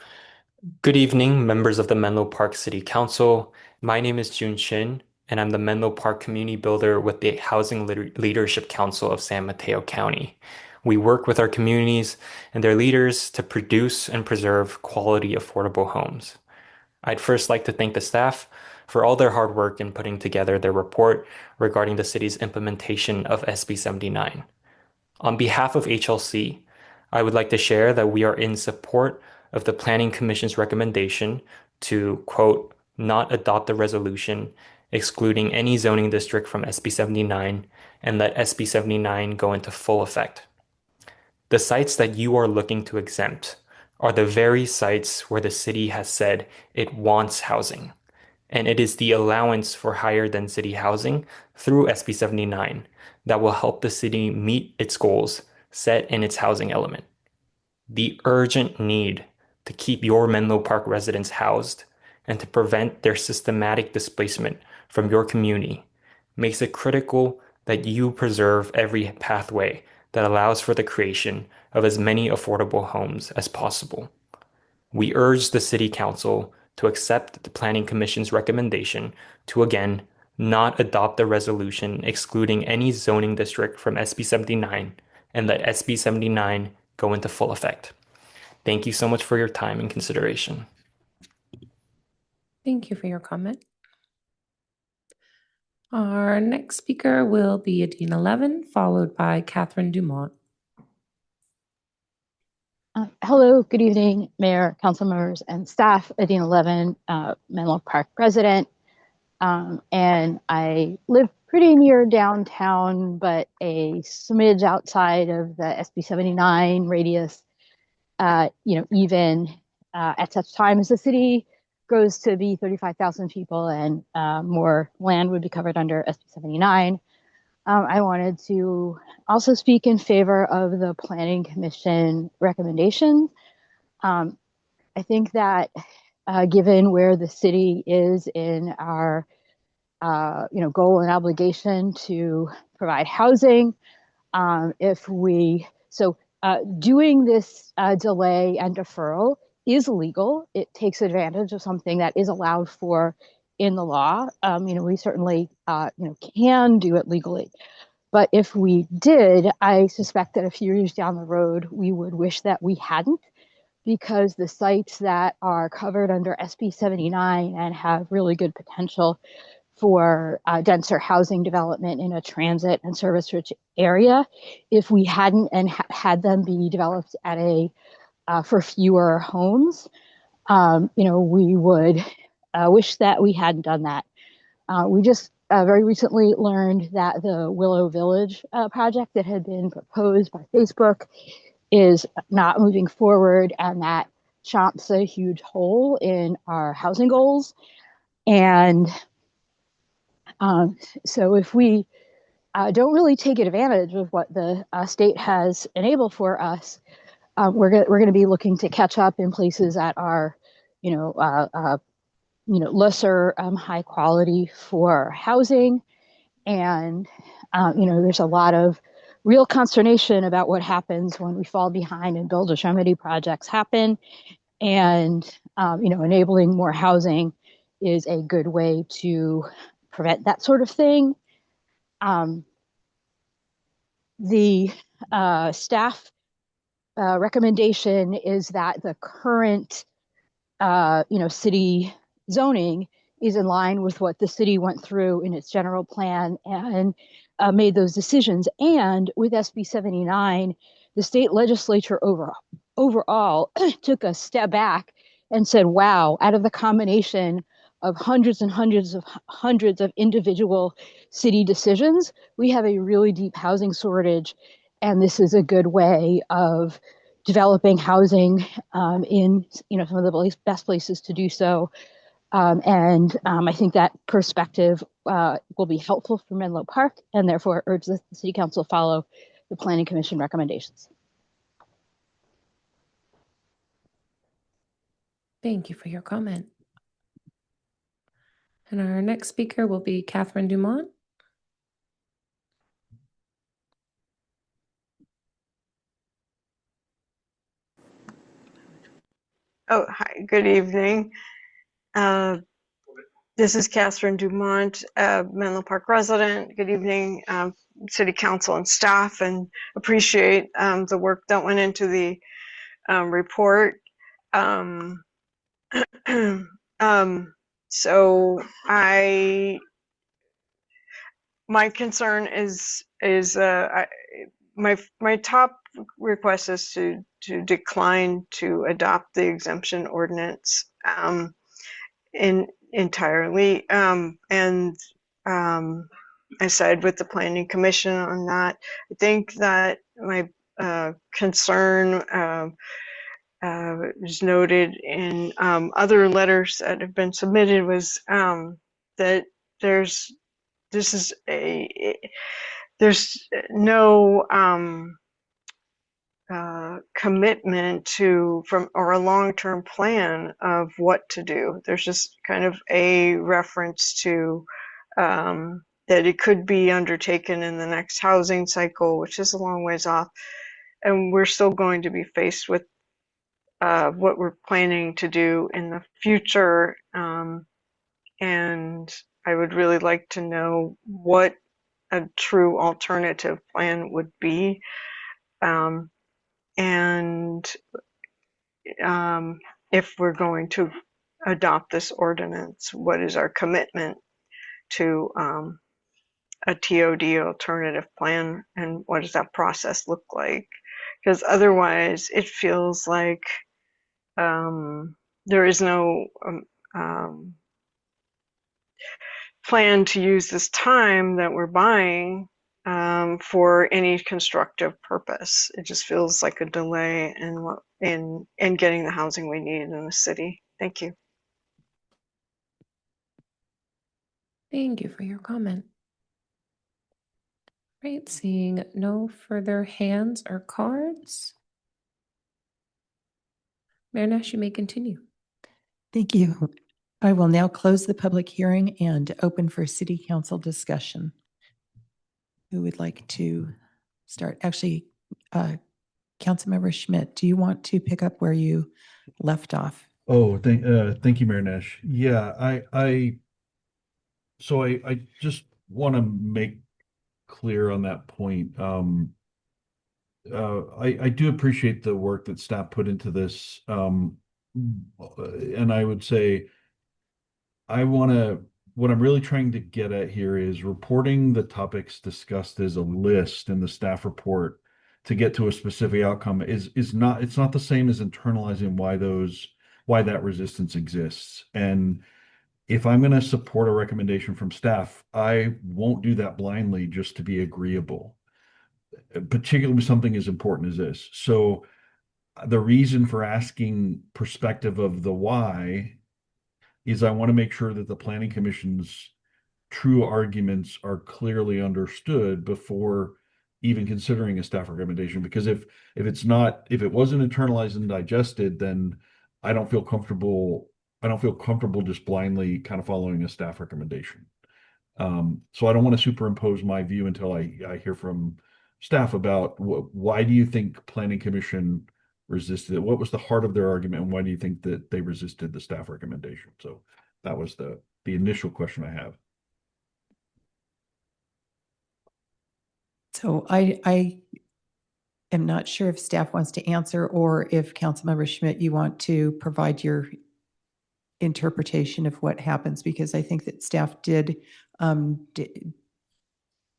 Good evening, members of the Menlo Park City Council. My name is June Chin, and I'm the Menlo Park Community Builder with the Housing Leadership Council of San Mateo County. We work with our communities and their leaders to produce and preserve quality, affordable homes. I'd first like to thank the staff for all their hard work in putting together their report regarding the city's implementation of SB 79. On behalf of HLC, I would like to share that we are in support of the Planning Commission's recommendation to, quote, not adopt the resolution excluding any zoning district from SB 79 and let SB 79 go into full effect. The sites that you are looking to exempt are the very sites where the city has said it wants housing, and it is the allowance for higher density housing through SB 79 that will help the city meet its goals set in its housing element. The urgent need to keep your Menlo Park residents housed and to prevent their systematic displacement from your community makes it critical that you preserve every pathway that allows for the creation of as many affordable homes as possible. We urge the City Council to accept the Planning Commission's recommendation to again not adopt the resolution excluding any zoning district from SB 79 and let SB 79 go into full effect. Thank you so much for your time and consideration. Thank you for your comment. Our next speaker will be Adina Levin, followed by Catherine Dumont. Hello, good evening, Mayor, council members, and staff. Adina Levin, Menlo Park resident. And I live pretty near downtown, but a smidge outside of the SB 79 radius. Even at such time as the city grows to be 35,000 people and more land would be covered under SB 79. I wanted to also speak in favor of the Planning Commission recommendation. I think that given where the city is in our goal and obligation to provide housing, doing this delay and deferral is legal. It takes advantage of something that is allowed for in the law. We certainly can do it legally. But if we did, I suspect that a few years down the road, we would wish that we hadn't, because the sites that are covered under SB 79 and have really good potential for denser housing development in a transit and service-rich area, if we hadn't and had them be developed at for fewer homes, we would wish that we hadn't done that. We just very recently learned that the Willow Village project that had been proposed by Facebook is not moving forward, and that chomps a huge hole in our housing goals. And so if we don't really take advantage of what the state has enabled for us, we're going to be looking to catch up in places that are, lesser high quality for housing. And, there's a lot of real consternation about what happens when we fall behind and build-a-remedy projects happen. And, enabling more housing is a good way to prevent that sort of thing. The staff recommendation is that the current, city zoning is in line with what the city went through in its general plan and made those decisions. And with SB 79, the state legislature overall took a step back and said, wow, out of the combination of hundreds and hundreds of individual city decisions, we have a really deep housing shortage. And this is a good way of developing housing in some of the best places to do so. I think that perspective will be helpful for Menlo Park, and therefore urge the City Council follow the Planning Commission recommendations. Thank you for your comment. And our next speaker will be Catherine Dumont. Oh, hi, good evening. This is Catherine Dumont, Menlo Park resident. Good evening, City Council and staff, and appreciate the work that went into the report. So my concern is my top request is to decline to adopt the exemption ordinance entirely. I side with the Planning Commission on that. I think that my concern is noted in other letters that have been submitted was that there's no commitment to or a long-term plan of what to do. There's just kind of a reference to that it could be undertaken in the next housing cycle, which is a long ways off, and we're still going to be faced with what we're planning to do in the future. And I would really like to know what a true alternative plan would be. If we're going to adopt this ordinance, what is our commitment to a TOD alternative plan, and what does that process look like? Because otherwise it feels like there is no plan to use this time that we're buying for any constructive purpose. It just feels like a delay in getting the housing we need in the city. Thank you. Thank you for your comment. Right, seeing no further hands or cards. Mayor Nash, you may continue. Thank you. I will now close the public hearing and open for City Council discussion. Who would like to start? Actually, Councilmember Schmidt, do you want to pick up where you left off? Oh, thank you, Mayor Nash. Yeah, I just want to make clear on that point. I do appreciate the work that staff put into this. And I would say what I'm really trying to get at here is reporting the topics discussed as a list in the staff report to get to a specific outcome it's not the same as internalizing why that resistance exists. And if I'm going to support a recommendation from staff, I won't do that blindly just to be agreeable, particularly with something as important as this. So the reason for asking perspective of the why is I want to make sure that the Planning Commission's true arguments are clearly understood before even considering a staff recommendation, because if it wasn't internalized and digested, then I don't feel comfortable just blindly kind of following a staff recommendation. So I don't want to superimpose my view until I hear from staff about why do you think Planning Commission resisted it? What was the heart of their argument, and why do you think that they resisted the staff recommendation? So that was the initial question I have. So I am not sure if staff wants to answer, or if Councilmember Schmidt, you want to provide your interpretation of what happens, because I think that staff did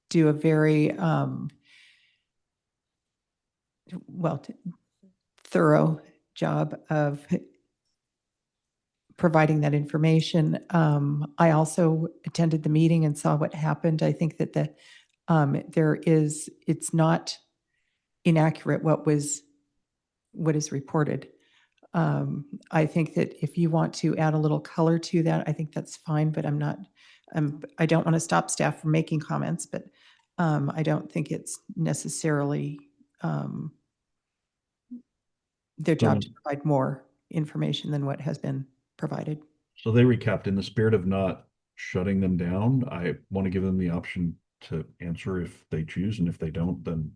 do a very thorough job of providing that information. I also attended the meeting and saw what happened. I think that it's not inaccurate what is reported. I think that if you want to add a little color to that, I think that's fine, but I don't want to stop staff from making comments, but I don't think it's necessarily their job to provide more information than what has been provided. So they recapped, in the spirit of not shutting them down, I want to give them the option to answer if they choose, and if they don't, then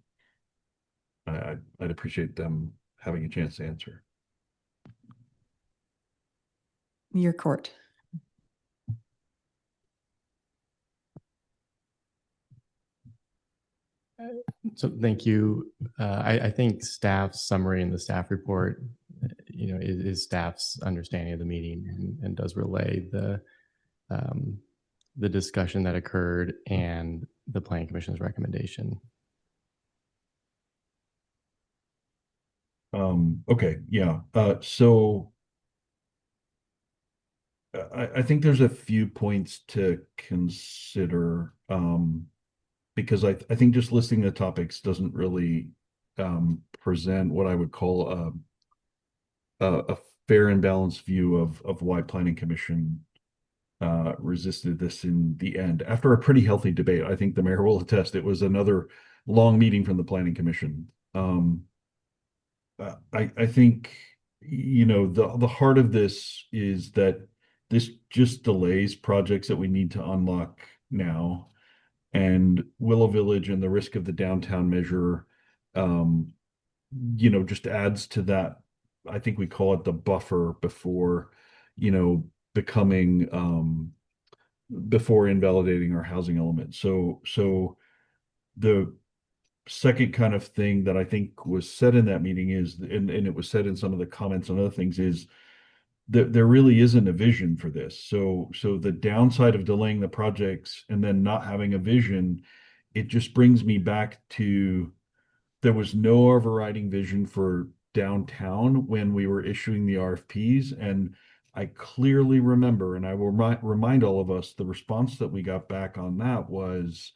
I'd appreciate them having a chance to answer. Your court. So thank you. I think staff's summary in the staff report, is staff's understanding of the meeting, and does relay the discussion that occurred and the Planning Commission's recommendation. Okay, yeah. So I think there's a few points to consider, because I think just listing the topics doesn't really present what I would call a fair and balanced view of why Planning Commission resisted this in the end. After a pretty healthy debate, I think the mayor will attest, it was another long meeting from the Planning Commission. I think, the heart of this is that this just delays projects that we need to unlock now. And Willow Village and the risk of the downtown measure, just adds to that. I think we call it the buffer before, before invalidating our housing element. So the second kind of thing that I think was said in that meeting is, and it was said in some of the comments and other things, is that there really isn't a vision for this. So the downside of delaying the projects and then not having a vision, it just brings me back to, there was no overriding vision for downtown when we were issuing the RFPs. And I clearly remember, and I will remind all of us, the response that we got back on that was,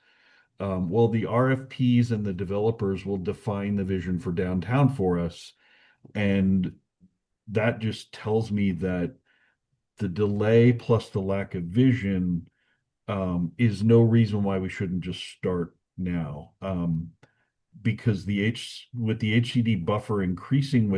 well, the RFPs and the developers will define the vision for downtown for us. And that just tells me that the delay plus the lack of vision is no reason why we shouldn't just start now. Because with the HCD buffer increasing,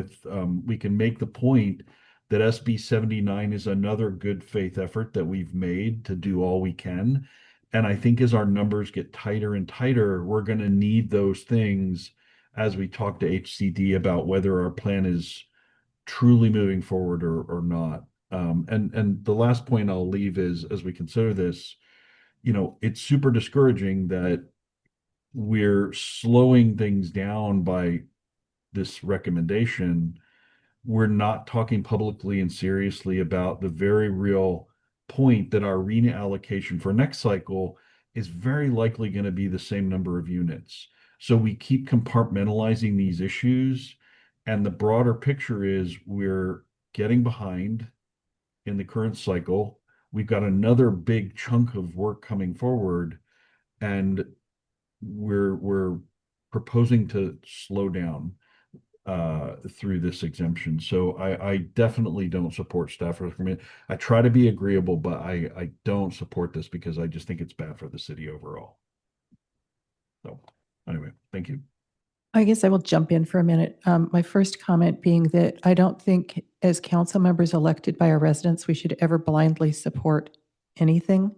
we can make the point that SB 79 is another good faith effort that we've made to do all we can. And I think as our numbers get tighter and tighter, we're going to need those things as we talk to HCD about whether our plan is truly moving forward or not. And the last point I'll leave is, as we consider this, it's super discouraging that we're slowing things down by this recommendation. We're not talking publicly and seriously about the very real point that our RENA allocation for next cycle is very likely going to be the same number of units. So we keep compartmentalizing these issues, and the broader picture is we're getting behind in the current cycle. We've got another big chunk of work coming forward, and we're proposing to slow down through this exemption. So I definitely don't support staff recommendation. I try to be agreeable, but I don't support this because I just think it's bad for the city overall. So Anyway, thank you. I guess I will jump in for a minute. My first comment being that I don't think as council members elected by our residents, we should ever blindly support anything.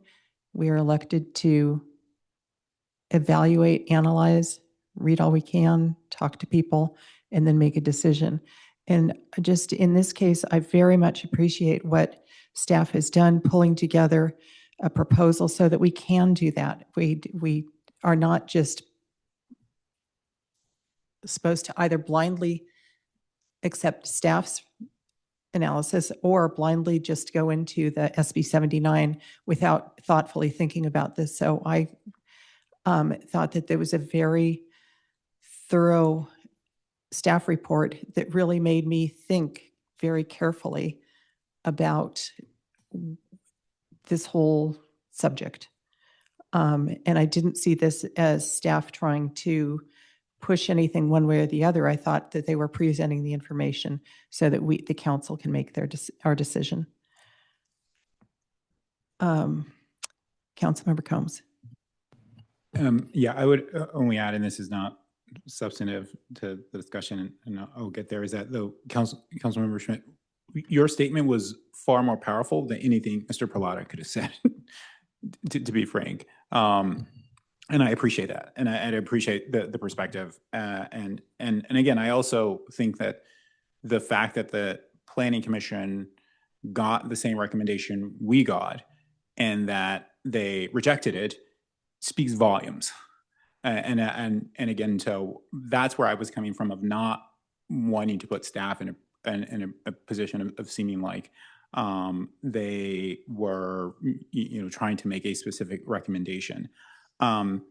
We are elected to evaluate, analyze, read all we can, talk to people, and then make a decision. And just in this case, I very much appreciate what staff has done, pulling together a proposal so that we can do that. We are not just supposed to either blindly accept staff's analysis or blindly just go into the SB 79 without thoughtfully thinking about this. So I thought that there was a very thorough staff report that really made me think very carefully about this whole subject. And I didn't see this as staff trying to push anything one way or the other. I thought that they were presenting the information so that the council can make our decision. Councilmember Combs. Yeah, I would only add, and this is not substantive to the discussion, and I'll get there, is that though Councilmember Schmidt, your statement was far more powerful than anything Mr. Perlotta could have said, to be frank. And I appreciate that, and I appreciate the perspective. And again, I also think that the fact that the Planning Commission got the same recommendation we got, and that they rejected it, speaks volumes. And again, so that's where I was coming from, of not wanting to put staff in a position of seeming like they were, trying to make a specific recommendation. And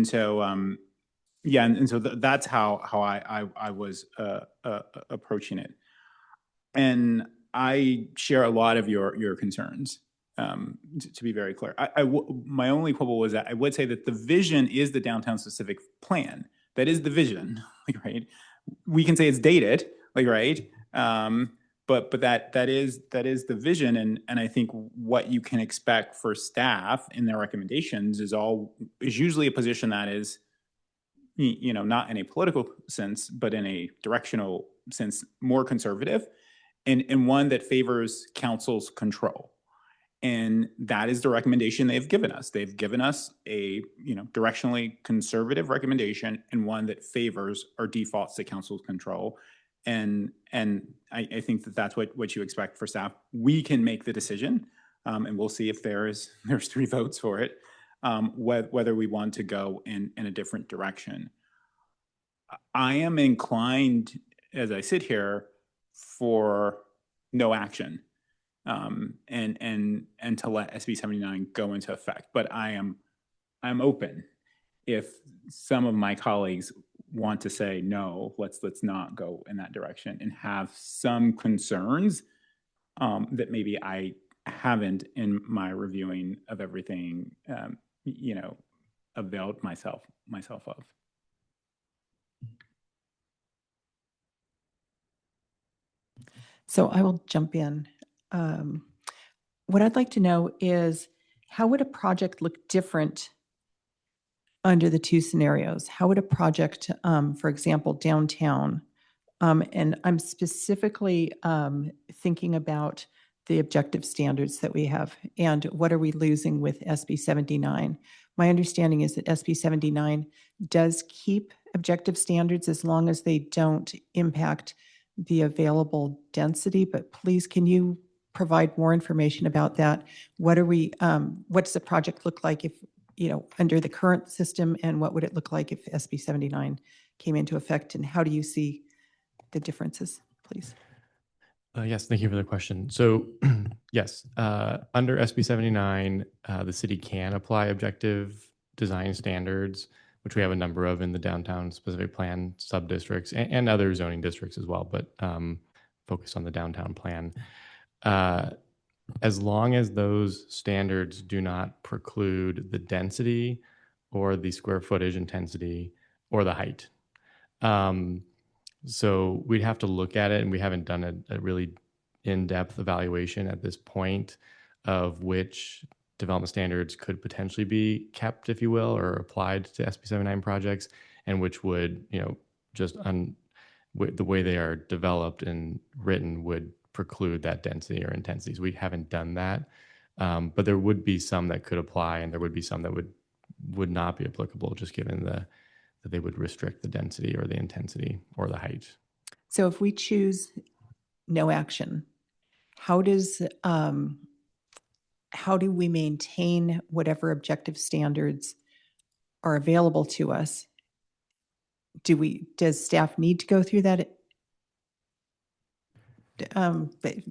so that's how I was approaching it. And I share a lot of your concerns. To be very clear, my only quibble was that I would say that the vision is the downtown specific plan. That is the vision, right? We can say it's dated, right? But that is the vision, and I think what you can expect for staff in their recommendations is usually a position that is, not in a political sense, but in a directional sense, more conservative, and one that favors council's control. And that is the recommendation they've given us. They've given us a directionally conservative recommendation, and one that favors or defaults to council's control. And I think that that's what you expect for staff. We can make the decision, and we'll see if there's 3 votes for it, whether we want to go in a different direction. I am inclined, as I sit here, for no action. And to let SB 79 go into effect. But I'm open if some of my colleagues want to say, no, let's not go in that direction, and have some concerns that maybe I haven't in my reviewing of everything, availed myself of. So I will jump in. What I'd like to know is, how would a project look different under the 2 scenarios? How would a project, for example, downtown, and I'm specifically thinking about the objective standards that we have, and what are we losing with SB 79? My understanding is that SB 79 does keep objective standards as long as they don't impact the available density, but please, can you provide more information about that? What does the project look like if, under the current system, and what would it look like if SB 79 came into effect, and how do you see the differences, please? Yes, thank you for the question. So yes, under SB 79, the city can apply objective design standards, which we have a number of in the downtown specific plan subdistricts and other zoning districts as well, but focused on the downtown plan. As long as those standards do not preclude the density or the square footage intensity or the height. So we'd have to look at it, and we haven't done a really in-depth evaluation at this point of which development standards could potentially be kept, if you will, or applied to SB 79 projects, and which would, just the way they are developed and written would preclude that density or intensities. We haven't done that, but there would be some that could apply, and there would be some that would not be applicable, just given that they would restrict the density or the intensity or the height. So if we choose no action, how do we maintain whatever objective standards are available to us? Does staff need to go through that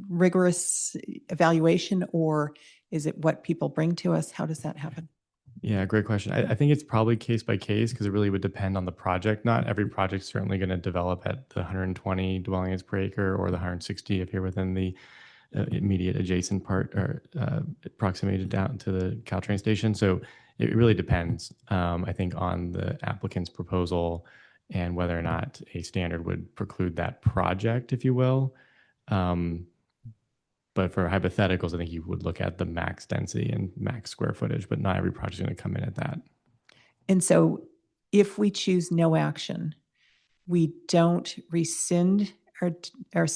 rigorous evaluation, or is it what people bring to us? How does that happen? Yeah, great question. I think it's probably case by case, because it really would depend on the project. Not every project is certainly going to develop at the 120 dwelling units per acre or the 160 if you're within the immediate adjacent part or proximity down to the Caltrain Station. So it really depends, I think, on the applicant's proposal and whether or not a standard would preclude that project, if you will. But for hypotheticals, I think you would look at the max density and max square footage, but not every project is going to come in at that. And so if we choose no action, we don't rescind our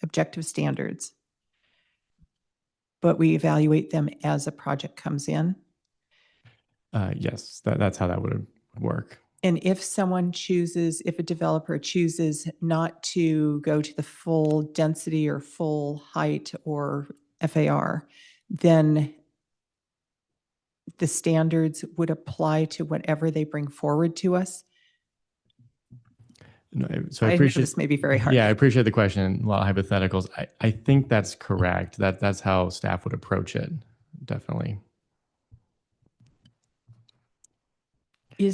objective standards, but we evaluate them as a project comes in? Yes, that's how that would work. And if a developer chooses not to go to the full density or full height or FAR, then the standards would apply to whatever they bring forward to us? No, so I know appreciate this may be very hard. Yeah, I appreciate the question. A lot of hypotheticals. I think that's correct. That's how staff would approach it, definitely.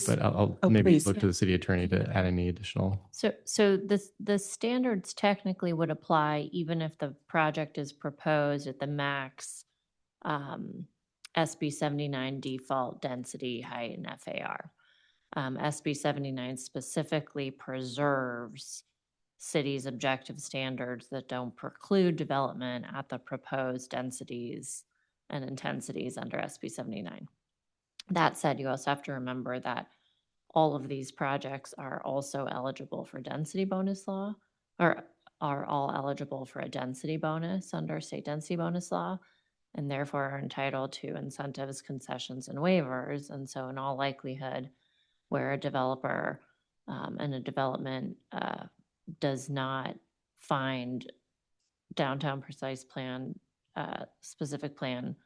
But I'll maybe please. look to the city attorney to add any additional. So the standards technically would apply even if the project is proposed at the max SB 79 default density, height, and FAR. SB 79 specifically preserves cities' objective standards that don't preclude development at the proposed densities and intensities under SB 79. That said, you also have to remember that all of these projects are also eligible for density bonus law, or are all eligible for a density bonus under state density bonus law, and therefore are entitled to incentives, concessions, and waivers. And so in all likelihood, where a developer and a development does not find downtown precise plan, specific plan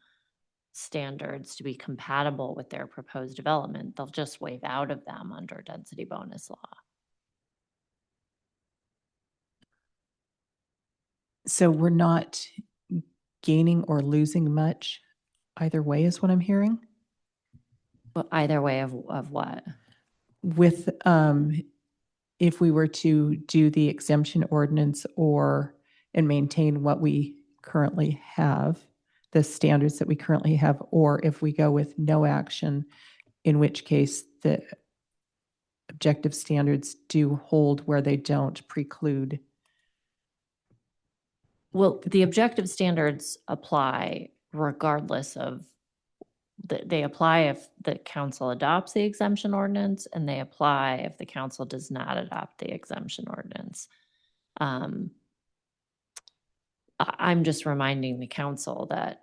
standards to be compatible with their proposed development, they'll just waive out of them under density bonus law. So we're not gaining or losing much either way is what I'm hearing? Well, either way of what? With, if we were to do the exemption ordinance and maintain what we currently have, the standards that we currently have, or if we go with no action, in which case the objective standards do hold where they don't preclude. Well, the objective standards apply regardless of, they apply if the council adopts the exemption ordinance, and they apply if the council does not adopt the exemption ordinance. I'm just reminding the council that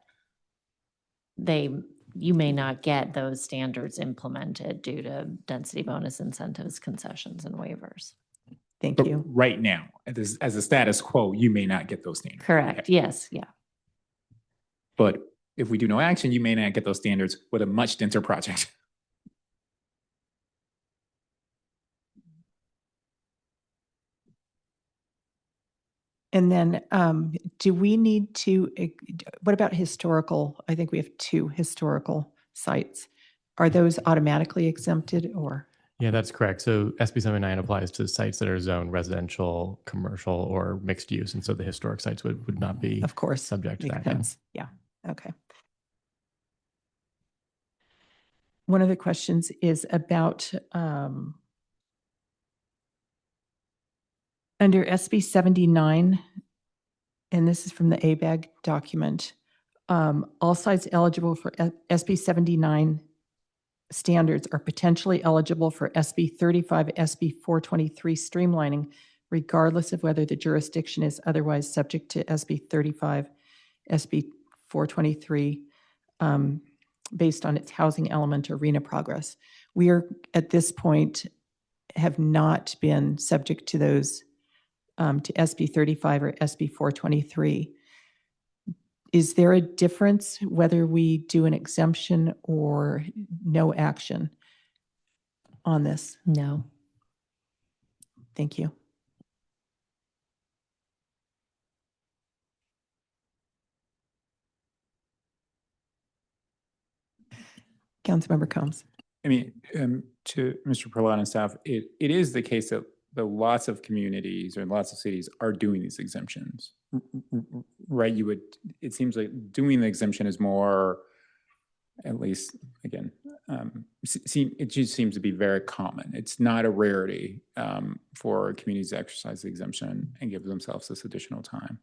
you may not get those standards implemented due to density bonus incentives, concessions, and waivers. Thank But you. right now, as a status quo, you may not get those standards. Correct. Yes. Yeah. But if we do no action, you may not get those standards with a much denser project. And then do we need to, what about historical? I think we have 2 historical sites. Are those automatically exempted or? Yeah, that's correct. So SB 79 applies to sites that are zoned residential, commercial, or mixed use. And so the historic sites would not be, of course, subject to makes that. sense. Yeah. Okay. One of the questions is about under SB 79, and this is from the ABAG document, All sites eligible for SB 79 standards are potentially eligible for SB 35, SB 423 streamlining, regardless of whether the jurisdiction is otherwise subject to SB 35, SB 423, based on its housing element or RENA progress. We are, at this point, have not been subject to those, to SB 35 or SB 423. Is there a difference whether we do an exemption or no action on this? No. Thank you. Councilmember Combs. I mean, to Mr. Perlon and staff, it is the case that lots of communities or lots of cities are doing these exemptions, right? It seems like doing the exemption is more, at least, again, it just seems to be very common. It's not a rarity for communities to exercise the exemption and give themselves this additional time.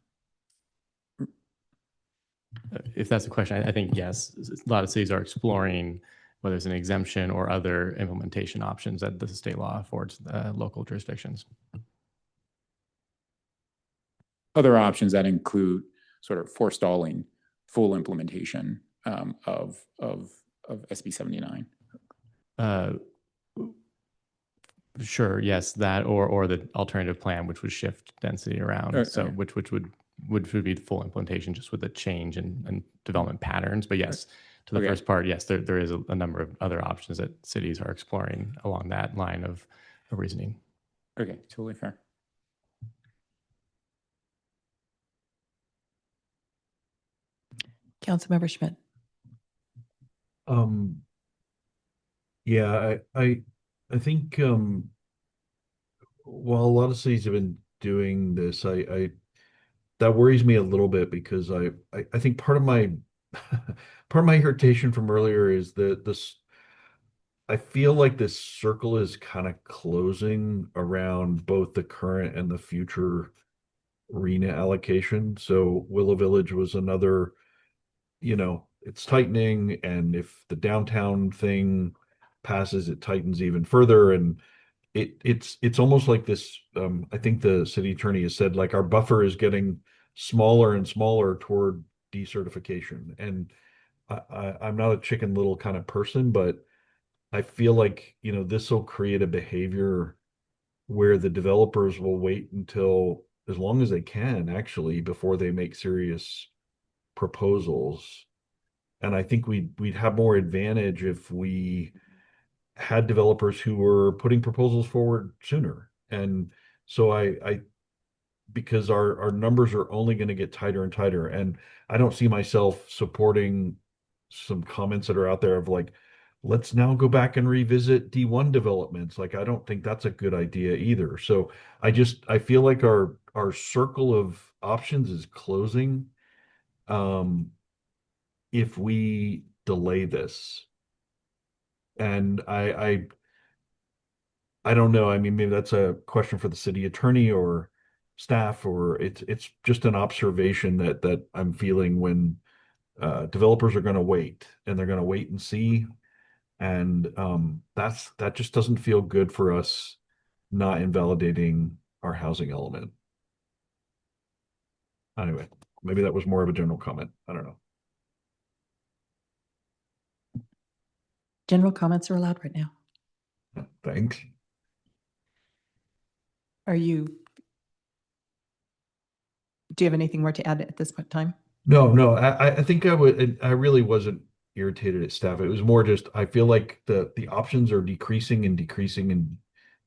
If that's the question, I think yes, a lot of cities are exploring whether it's an exemption or other implementation options that the state law affords local jurisdictions. Other options that include sort of forestalling full implementation of SB 79. Sure, yes, that or the alternative plan, which would shift density around, so okay. which would be the full implementation just with a change in development patterns. But yes, to the Okay. first part, yes, there is a number of other options that cities are exploring along that line of reasoning. Okay, totally fair. Councilmember Schmidt. Yeah, I think while a lot of cities have been doing this, I that worries me a little bit because I think part of my part of my irritation from earlier is that I feel like this circle is kind of closing around both the current and the future RENA allocation. So Willow Village was another, it's tightening, and if the downtown thing passes, it tightens even further. And it's almost like this. I think the city attorney has said, like, our buffer is getting smaller and smaller toward decertification. And I'm not a Chicken Little kind of person, but I feel like, this will create a behavior where the developers will wait until as long as they can, actually, before they make serious proposals. And I think we'd have more advantage if we had developers who were putting proposals forward sooner. And so because our numbers are only going to get tighter and tighter. And I don't see myself supporting some comments that are out there of like, let's now go back and revisit D1 developments. Like, I don't think that's a good idea either. So I feel like our circle of options is closing if we delay this. And I don't know. I mean, maybe that's a question for the city attorney or staff, or it's just an observation that I'm feeling when developers are going to wait, and they're going to wait and see. And that just doesn't feel good for us, not invalidating our housing element. Anyway, maybe that was more of a general comment. I don't know. General comments are allowed right now. Thanks. Do you have anything more to add at this point in time? No, I think I really wasn't irritated at staff. It was more just, I feel like the options are decreasing and decreasing and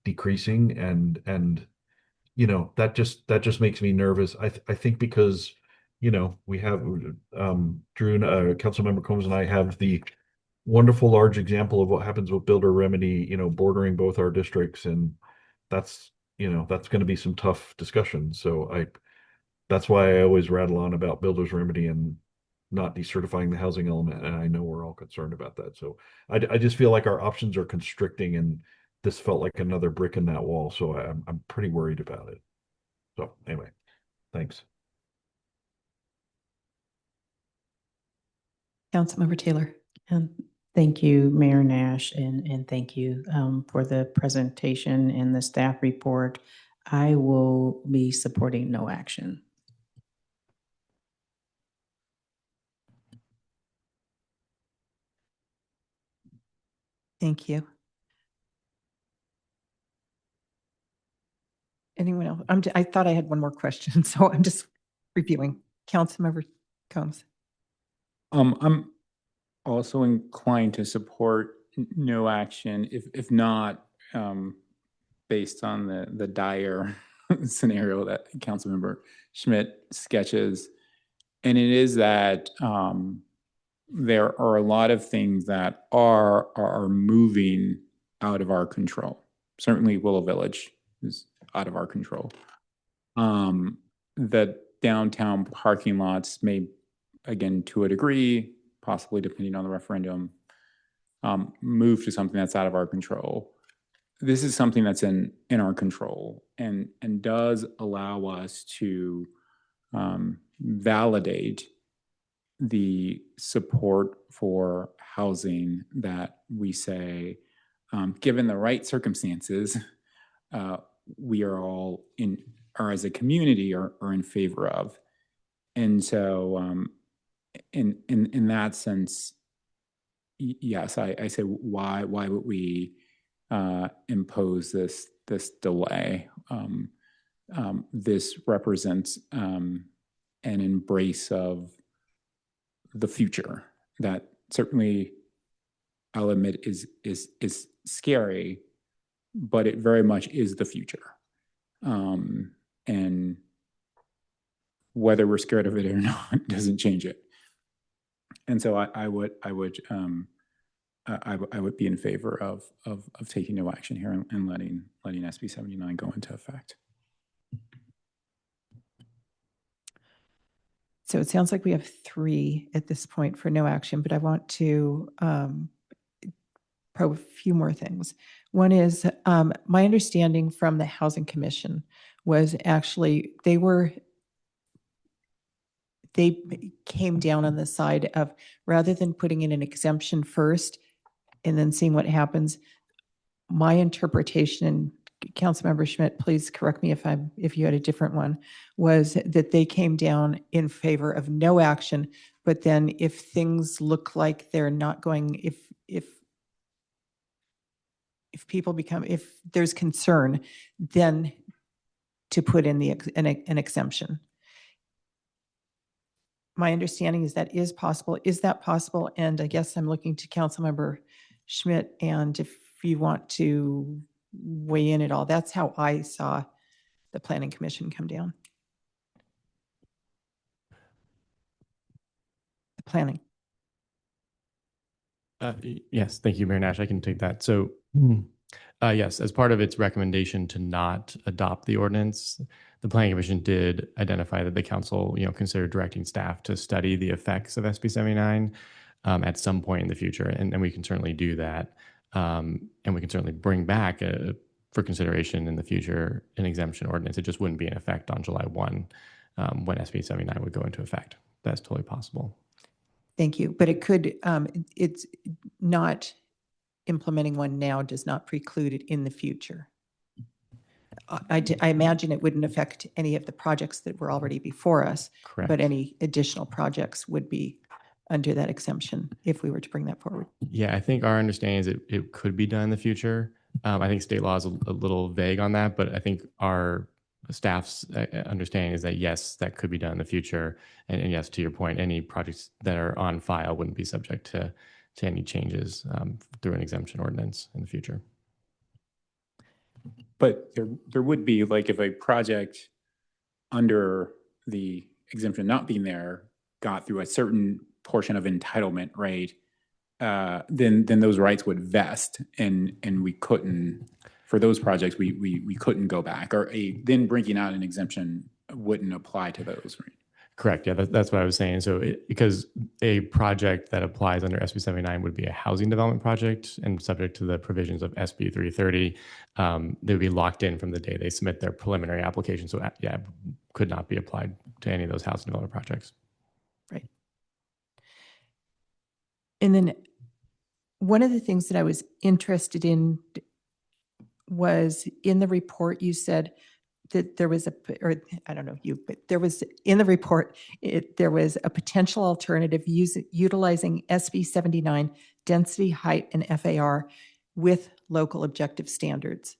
decreasing. And that just makes me nervous. I think because, we have, Drew, Councilmember Combs and I have the wonderful large example of what happens with builder remedy, bordering both our districts. And that's going to be some tough discussions. So that's why I always rattle on about builder's remedy and not decertifying the housing element. And I know we're all concerned about that. So I just feel like our options are constricting, and this felt like another brick in that wall. So I'm pretty worried about it. So anyway, thanks. Councilmember Taylor. And thank you, Mayor Nash, and thank you for the presentation and the staff report. I will be supporting no action. Thank you. Anyone else? I thought I had one more question, so I'm just reviewing. Councilmember Combs. I'm also inclined to support no action, if not based on the dire scenario that Councilmember Schmidt sketches. And it is that there are a lot of things that are moving out of our control. Certainly Willow Village is out of our control. The downtown parking lots may, again, to a degree, possibly depending on the referendum, move to something that's out of our control. This is something that's in our control and does allow us to validate the support for housing that we say, given the right circumstances, we are all in, or as a community are in favor of. And so in that sense, yes, I say why would we impose this delay? This represents an embrace of the future that certainly I'll admit is scary, but it very much is the future. And whether we're scared of it or not doesn't change it. And so I would be in favor of taking no action here and letting SB 79 go into effect. So it sounds like we have 3 at this point for no action, but I want to probe a few more things. One is my understanding from the Housing Commission was actually they came down on the side of rather than putting in an exemption first and then seeing what happens. My interpretation, Councilmember Schmidt, please correct me if you had a different one, was that they came down in favor of no action, but then if things look like they're not going, if people become, if there's concern, then to put in an exemption. My understanding is that is possible. Is that possible? And I guess I'm looking to Councilmember Schmidt, and if you want to weigh in at all, that's how I saw the Planning Commission come down. The planning. Yes, thank you, Mayor Nash. I can take that. So, yes, as part of its recommendation to not adopt the ordinance, the Planning Commission did identify that the council, considered directing staff to study the effects of SB 79 at some point in the future, and we can certainly do that, and we can certainly bring back for consideration in the future an exemption ordinance. It just wouldn't be in effect on July 1 when SB 79 would go into effect. That's totally possible. Thank you. But it could, it's not implementing one now does not preclude it in the future. I imagine it wouldn't affect any of the projects that were already before us. Correct. But any additional projects would be under that exemption if we were to bring that forward. Yeah, I think our understanding is it could be done in the future. I think state law is a little vague on that, but I think our staff's understanding is that yes, that could be done in the future. And yes, to your point, any projects that are on file wouldn't be subject to any changes through an exemption ordinance in the future. But there would be, like, if a project under the exemption not being there got through a certain portion of entitlement, right? Then those rights would vest, and we couldn't, for those projects, we couldn't go back, or then bringing out an exemption wouldn't apply to those, right? Correct. Yeah, that's what I was saying. So because a project that applies under SB 79 would be a housing development project and subject to the provisions of SB 330, they would be locked in from the day they submit their preliminary application. So yeah, could not be applied to any of those housing development projects. Right. And then one of the things that I was interested in was in the report, you said that there was or I don't know you, but there was in the report, there was a potential alternative utilizing SB 79 density, height, and FAR with local objective standards.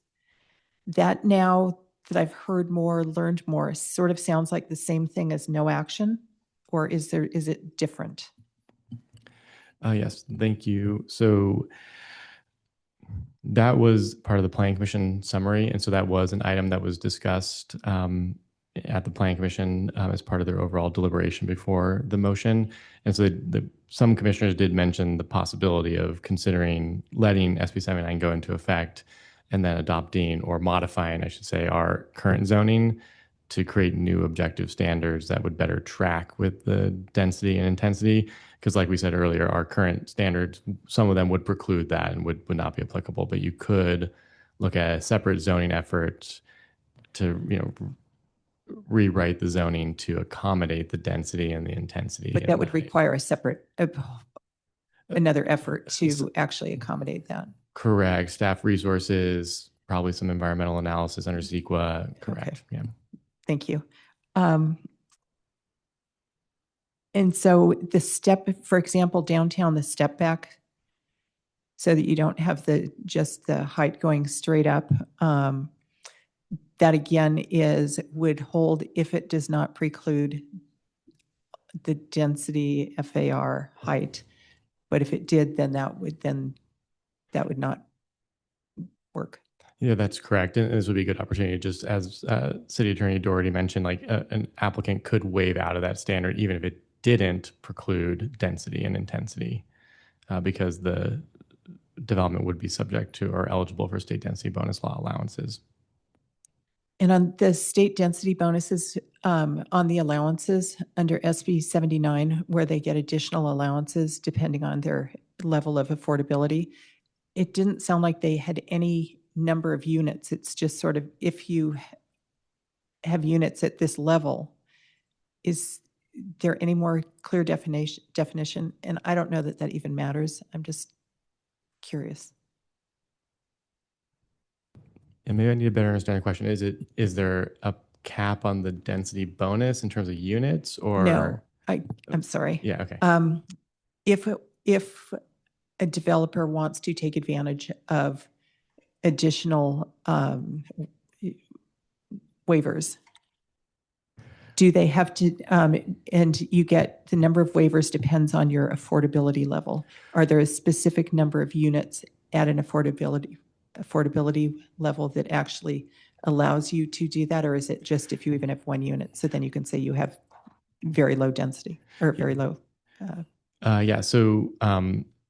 That now that I've heard more, learned more, sort of sounds like the same thing as no action, or is it different? Yes, thank you. So that was part of the Planning Commission summary, and so that was an item that was discussed at the Planning Commission as part of their overall deliberation before the motion. And so some commissioners did mention the possibility of considering letting SB 79 go into effect and then adopting or modifying, I should say, our current zoning to create new objective standards that would better track with the density and intensity. Because like we said earlier, our current standards, some of them would preclude that and would not be applicable, but you could look at a separate zoning effort to, rewrite the zoning to accommodate the density and the intensity. But that would require a separate, another effort to actually accommodate that. Correct. Staff resources, probably some environmental analysis under CEQA. Correct. Okay. Yeah. Thank you. And so the step, for example, downtown, the step back, so that you don't have just the height going straight up, that again would hold if it does not preclude the density FAR height. But if it did, then that would not work. Yeah, that's correct. And this would be a good opportunity, just as City Attorney Doherty mentioned, like an applicant could waive out of that standard, even if it didn't preclude density and intensity, because the development would be subject to or eligible for state density bonus law allowances. And on the state density bonuses, on the allowances under SB 79, where they get additional allowances depending on their level of affordability, it didn't sound like they had any number of units. It's just sort of, if you have units at this level, is there any more clear definition? And I don't know that even matters. I'm just curious. And maybe I need to better understand the question. Is there a cap on the density bonus in terms of units, or? No, I'm sorry. Yeah, okay. If a developer wants to take advantage of additional waivers, do they have to, and you get the number of waivers depends on your affordability level. Are there a specific number of units at an affordability level that actually allows you to do that? Or is it just if you even have one unit, so then you can say you have very low density or very low? Yeah, so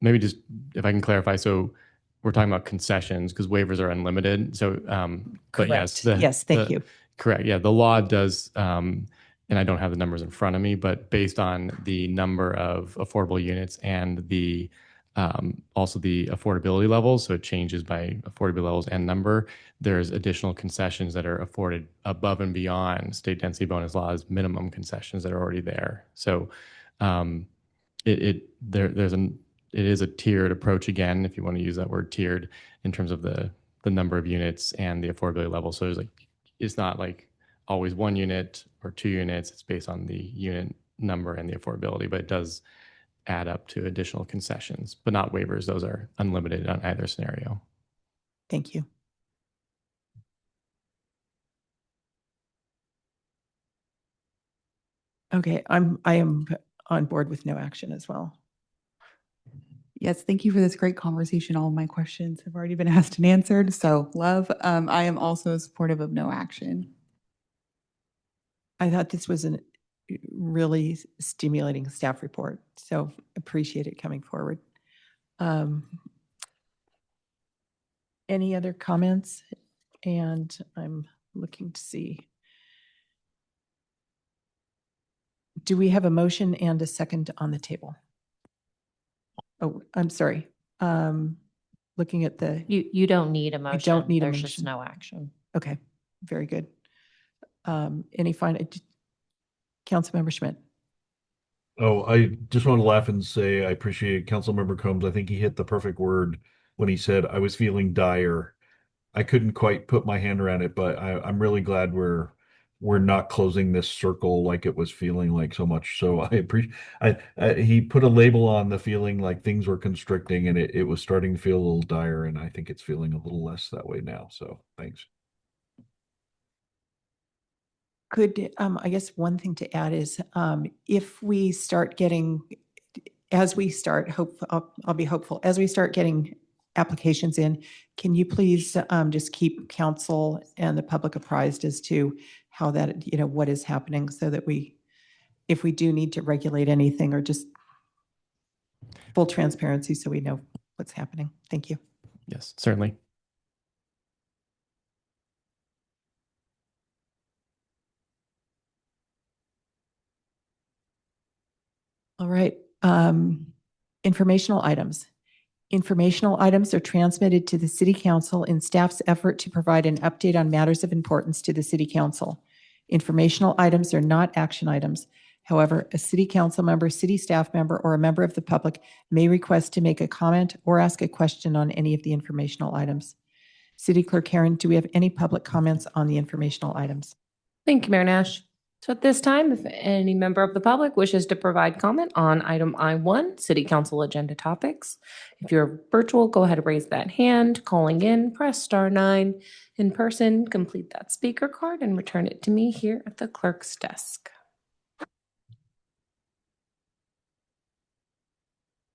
maybe just if I can clarify, so we're talking about concessions because waivers are unlimited. So, but yes, thank you. Correct. Yeah, the law does, and I don't have the numbers in front of me, but based on the number of affordable units and the also the affordability levels, so it changes by affordability levels and number, there's additional concessions that are afforded above and beyond state density bonus laws, minimum concessions that are already there. So it is a tiered approach again, if you want to use that word tiered, in terms of the number of units and the affordability level. So it's not like always one unit or two units. It's based on the unit number and the affordability, but it does add up to additional concessions, but not waivers. Those are unlimited on either scenario. Thank you. Okay, I am on board with no action as well. Yes, thank you for this great conversation. All of my questions have already been asked and answered, so love. I am also supportive of no action. I thought this was a really stimulating staff report, so appreciate it coming forward. Any other comments? And I'm looking to see. Do we have a motion and a second on the table? Oh, I'm sorry. Looking at the. You don't need a motion. You don't need a There's motion. just no action. Okay, very good. Any final? Councilmember Schmidt. Oh, I just want to laugh and say I appreciate Councilmember Combs. I think he hit the perfect word when he said I was feeling dire. I couldn't quite put my hand around it, but I'm really glad we're not closing this circle like it was feeling like so much. So I appreciate he put a label on the feeling like things were constricting and it was starting to feel a little dire, and I think it's feeling a little less that way now. So thanks. Could, I guess one thing to add is, if we start getting, as we start, I'll be hopeful, as we start getting applications in, can you please, just keep council and the public apprised as to how that, what is happening, so that if we do need to regulate anything, or just full transparency so we know what's happening. Thank you. Yes, certainly. All right. Informational items. Informational items are transmitted to the City Council in staff's effort to provide an update on matters of importance to the City Council. Informational items are not action items. However, a City Council member, city staff member, or a member of the public may request to make a comment or ask a question on any of the informational items. City Clerk Karen, do we have any public comments on the informational items? Thank you, Mayor Nash. So at this time, if any member of the public wishes to provide comment on item I1, City Council agenda topics, if you're virtual, go ahead and raise that hand. Calling in, press *9. In person, complete that speaker card and return it to me here at the clerk's desk.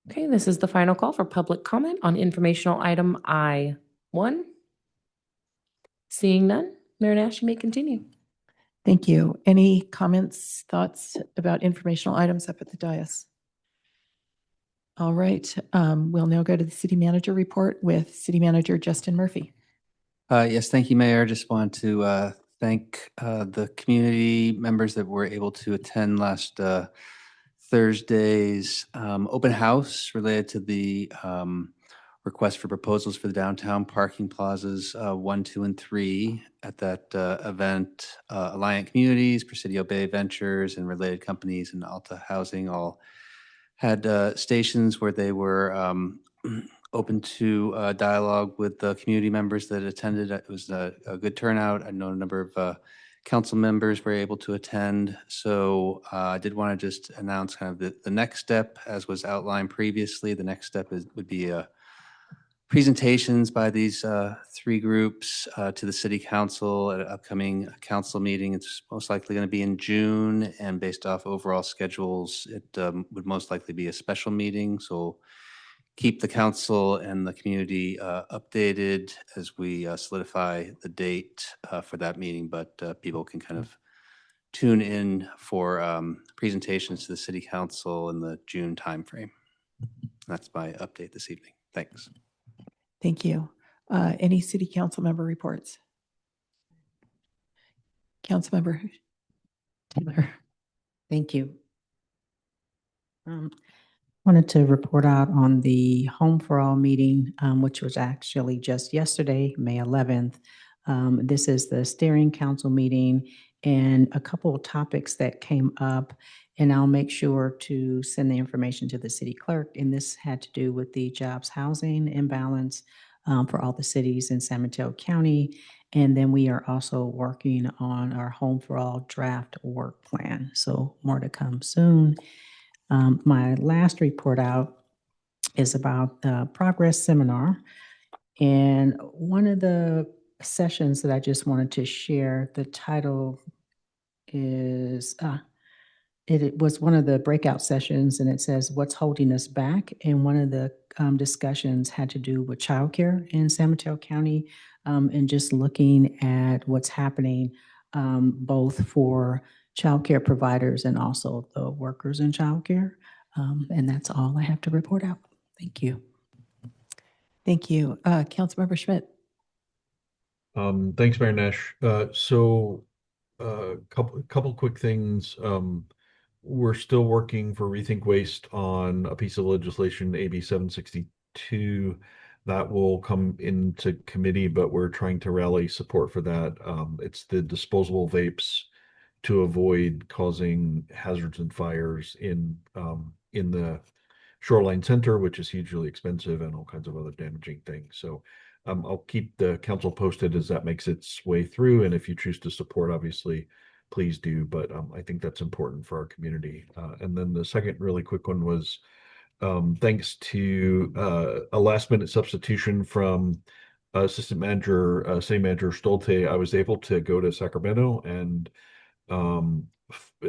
Okay, this is the final call for public comment on informational item I1. Seeing none, Mayor Nash, you may continue. Thank you. Any comments, thoughts about informational items up at the dais? All right, we'll now go to the city manager report with City Manager Justin Murphy. Yes, thank you, Mayor. Just want to thank the community members that were able to attend last Thursday's open house related to the request for proposals for the downtown parking plazas 1, 2, and 3. At that event, Alliant Communities, Presidio Bay Ventures, and related companies and Alta Housing all had stations where they were open to dialogue with the community members that attended. It was a good turnout. I know a number of council members were able to attend. So I did want to just announce kind of the next step, as was outlined previously. The next step would be presentations by these 3 groups to the city council at an upcoming council meeting. It's most likely going to be in June, and based off overall schedules, it would most likely be a special meeting. So keep the council and the community updated as we solidify the date for that meeting, but people can kind of tune in for presentations to the city council in the June timeframe. That's my update this evening. Thanks. Thank you. Any city council member reports? Councilmember Taylor. Thank you. Wanted to report out on the Home for All meeting, which was actually just yesterday, May 11th. This is the steering council meeting, and a couple of topics that came up, and I'll make sure to send the information to the city clerk. And this had to do with the jobs housing imbalance for all the cities in San Mateo County. And then we are also working on our Home for All draft work plan. So more to come soon. My last report out is about the progress seminar. And one of the sessions that I just wanted to share, the title is, it was one of the breakout sessions, and it says, "What's Holding Us Back?" And one of the discussions had to do with childcare in San Mateo County, and just looking at what's happening both for childcare providers and also the workers in childcare. And that's all I have to report out. Thank you. Thank you. Councilmember Schmidt. Thanks, Mayor Nash. So couple quick things. We're still working for Rethink Waste on a piece of legislation, AB 762, that will come into committee, but we're trying to rally support for that. It's the disposable vapes to avoid causing hazards and fires in the shoreline center, which is hugely expensive, and all kinds of other damaging things. So I'll keep the council posted as that makes its way through. And if you choose to support, obviously, please do. But I think that's important for our community. And then the second really quick one was thanks to a last minute substitution from Assistant Manager, City Manager Stolte, I was able to go to Sacramento and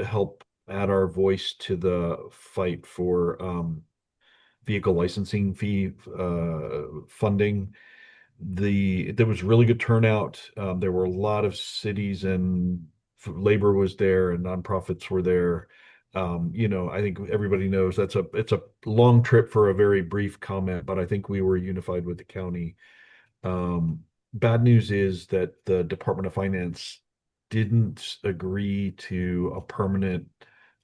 help add our voice to the fight for vehicle licensing fee funding. There was really good turnout. There were a lot of cities and labor was there and nonprofits were there. I think everybody knows it's a long trip for a very brief comment, but I think we were unified with the county. Bad news is that the Department of Finance didn't agree to a permanent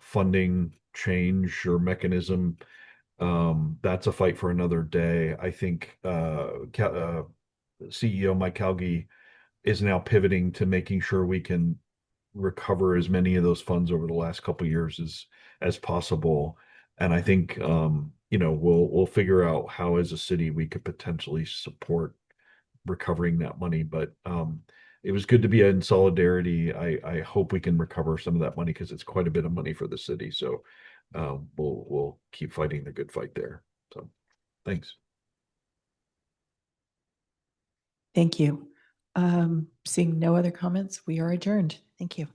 funding change or mechanism. That's a fight for another day. I think CEO Mike Calgi is now pivoting to making sure we can recover as many of those funds over the last couple of years as possible. And I think we'll figure out how as a city we could potentially support recovering that money. But it was good to be in solidarity. I hope we can recover some of that money because it's quite a bit of money for the city. So we'll keep fighting the good fight there. So thanks. Thank you. Seeing no other comments, we are adjourned. Thank you.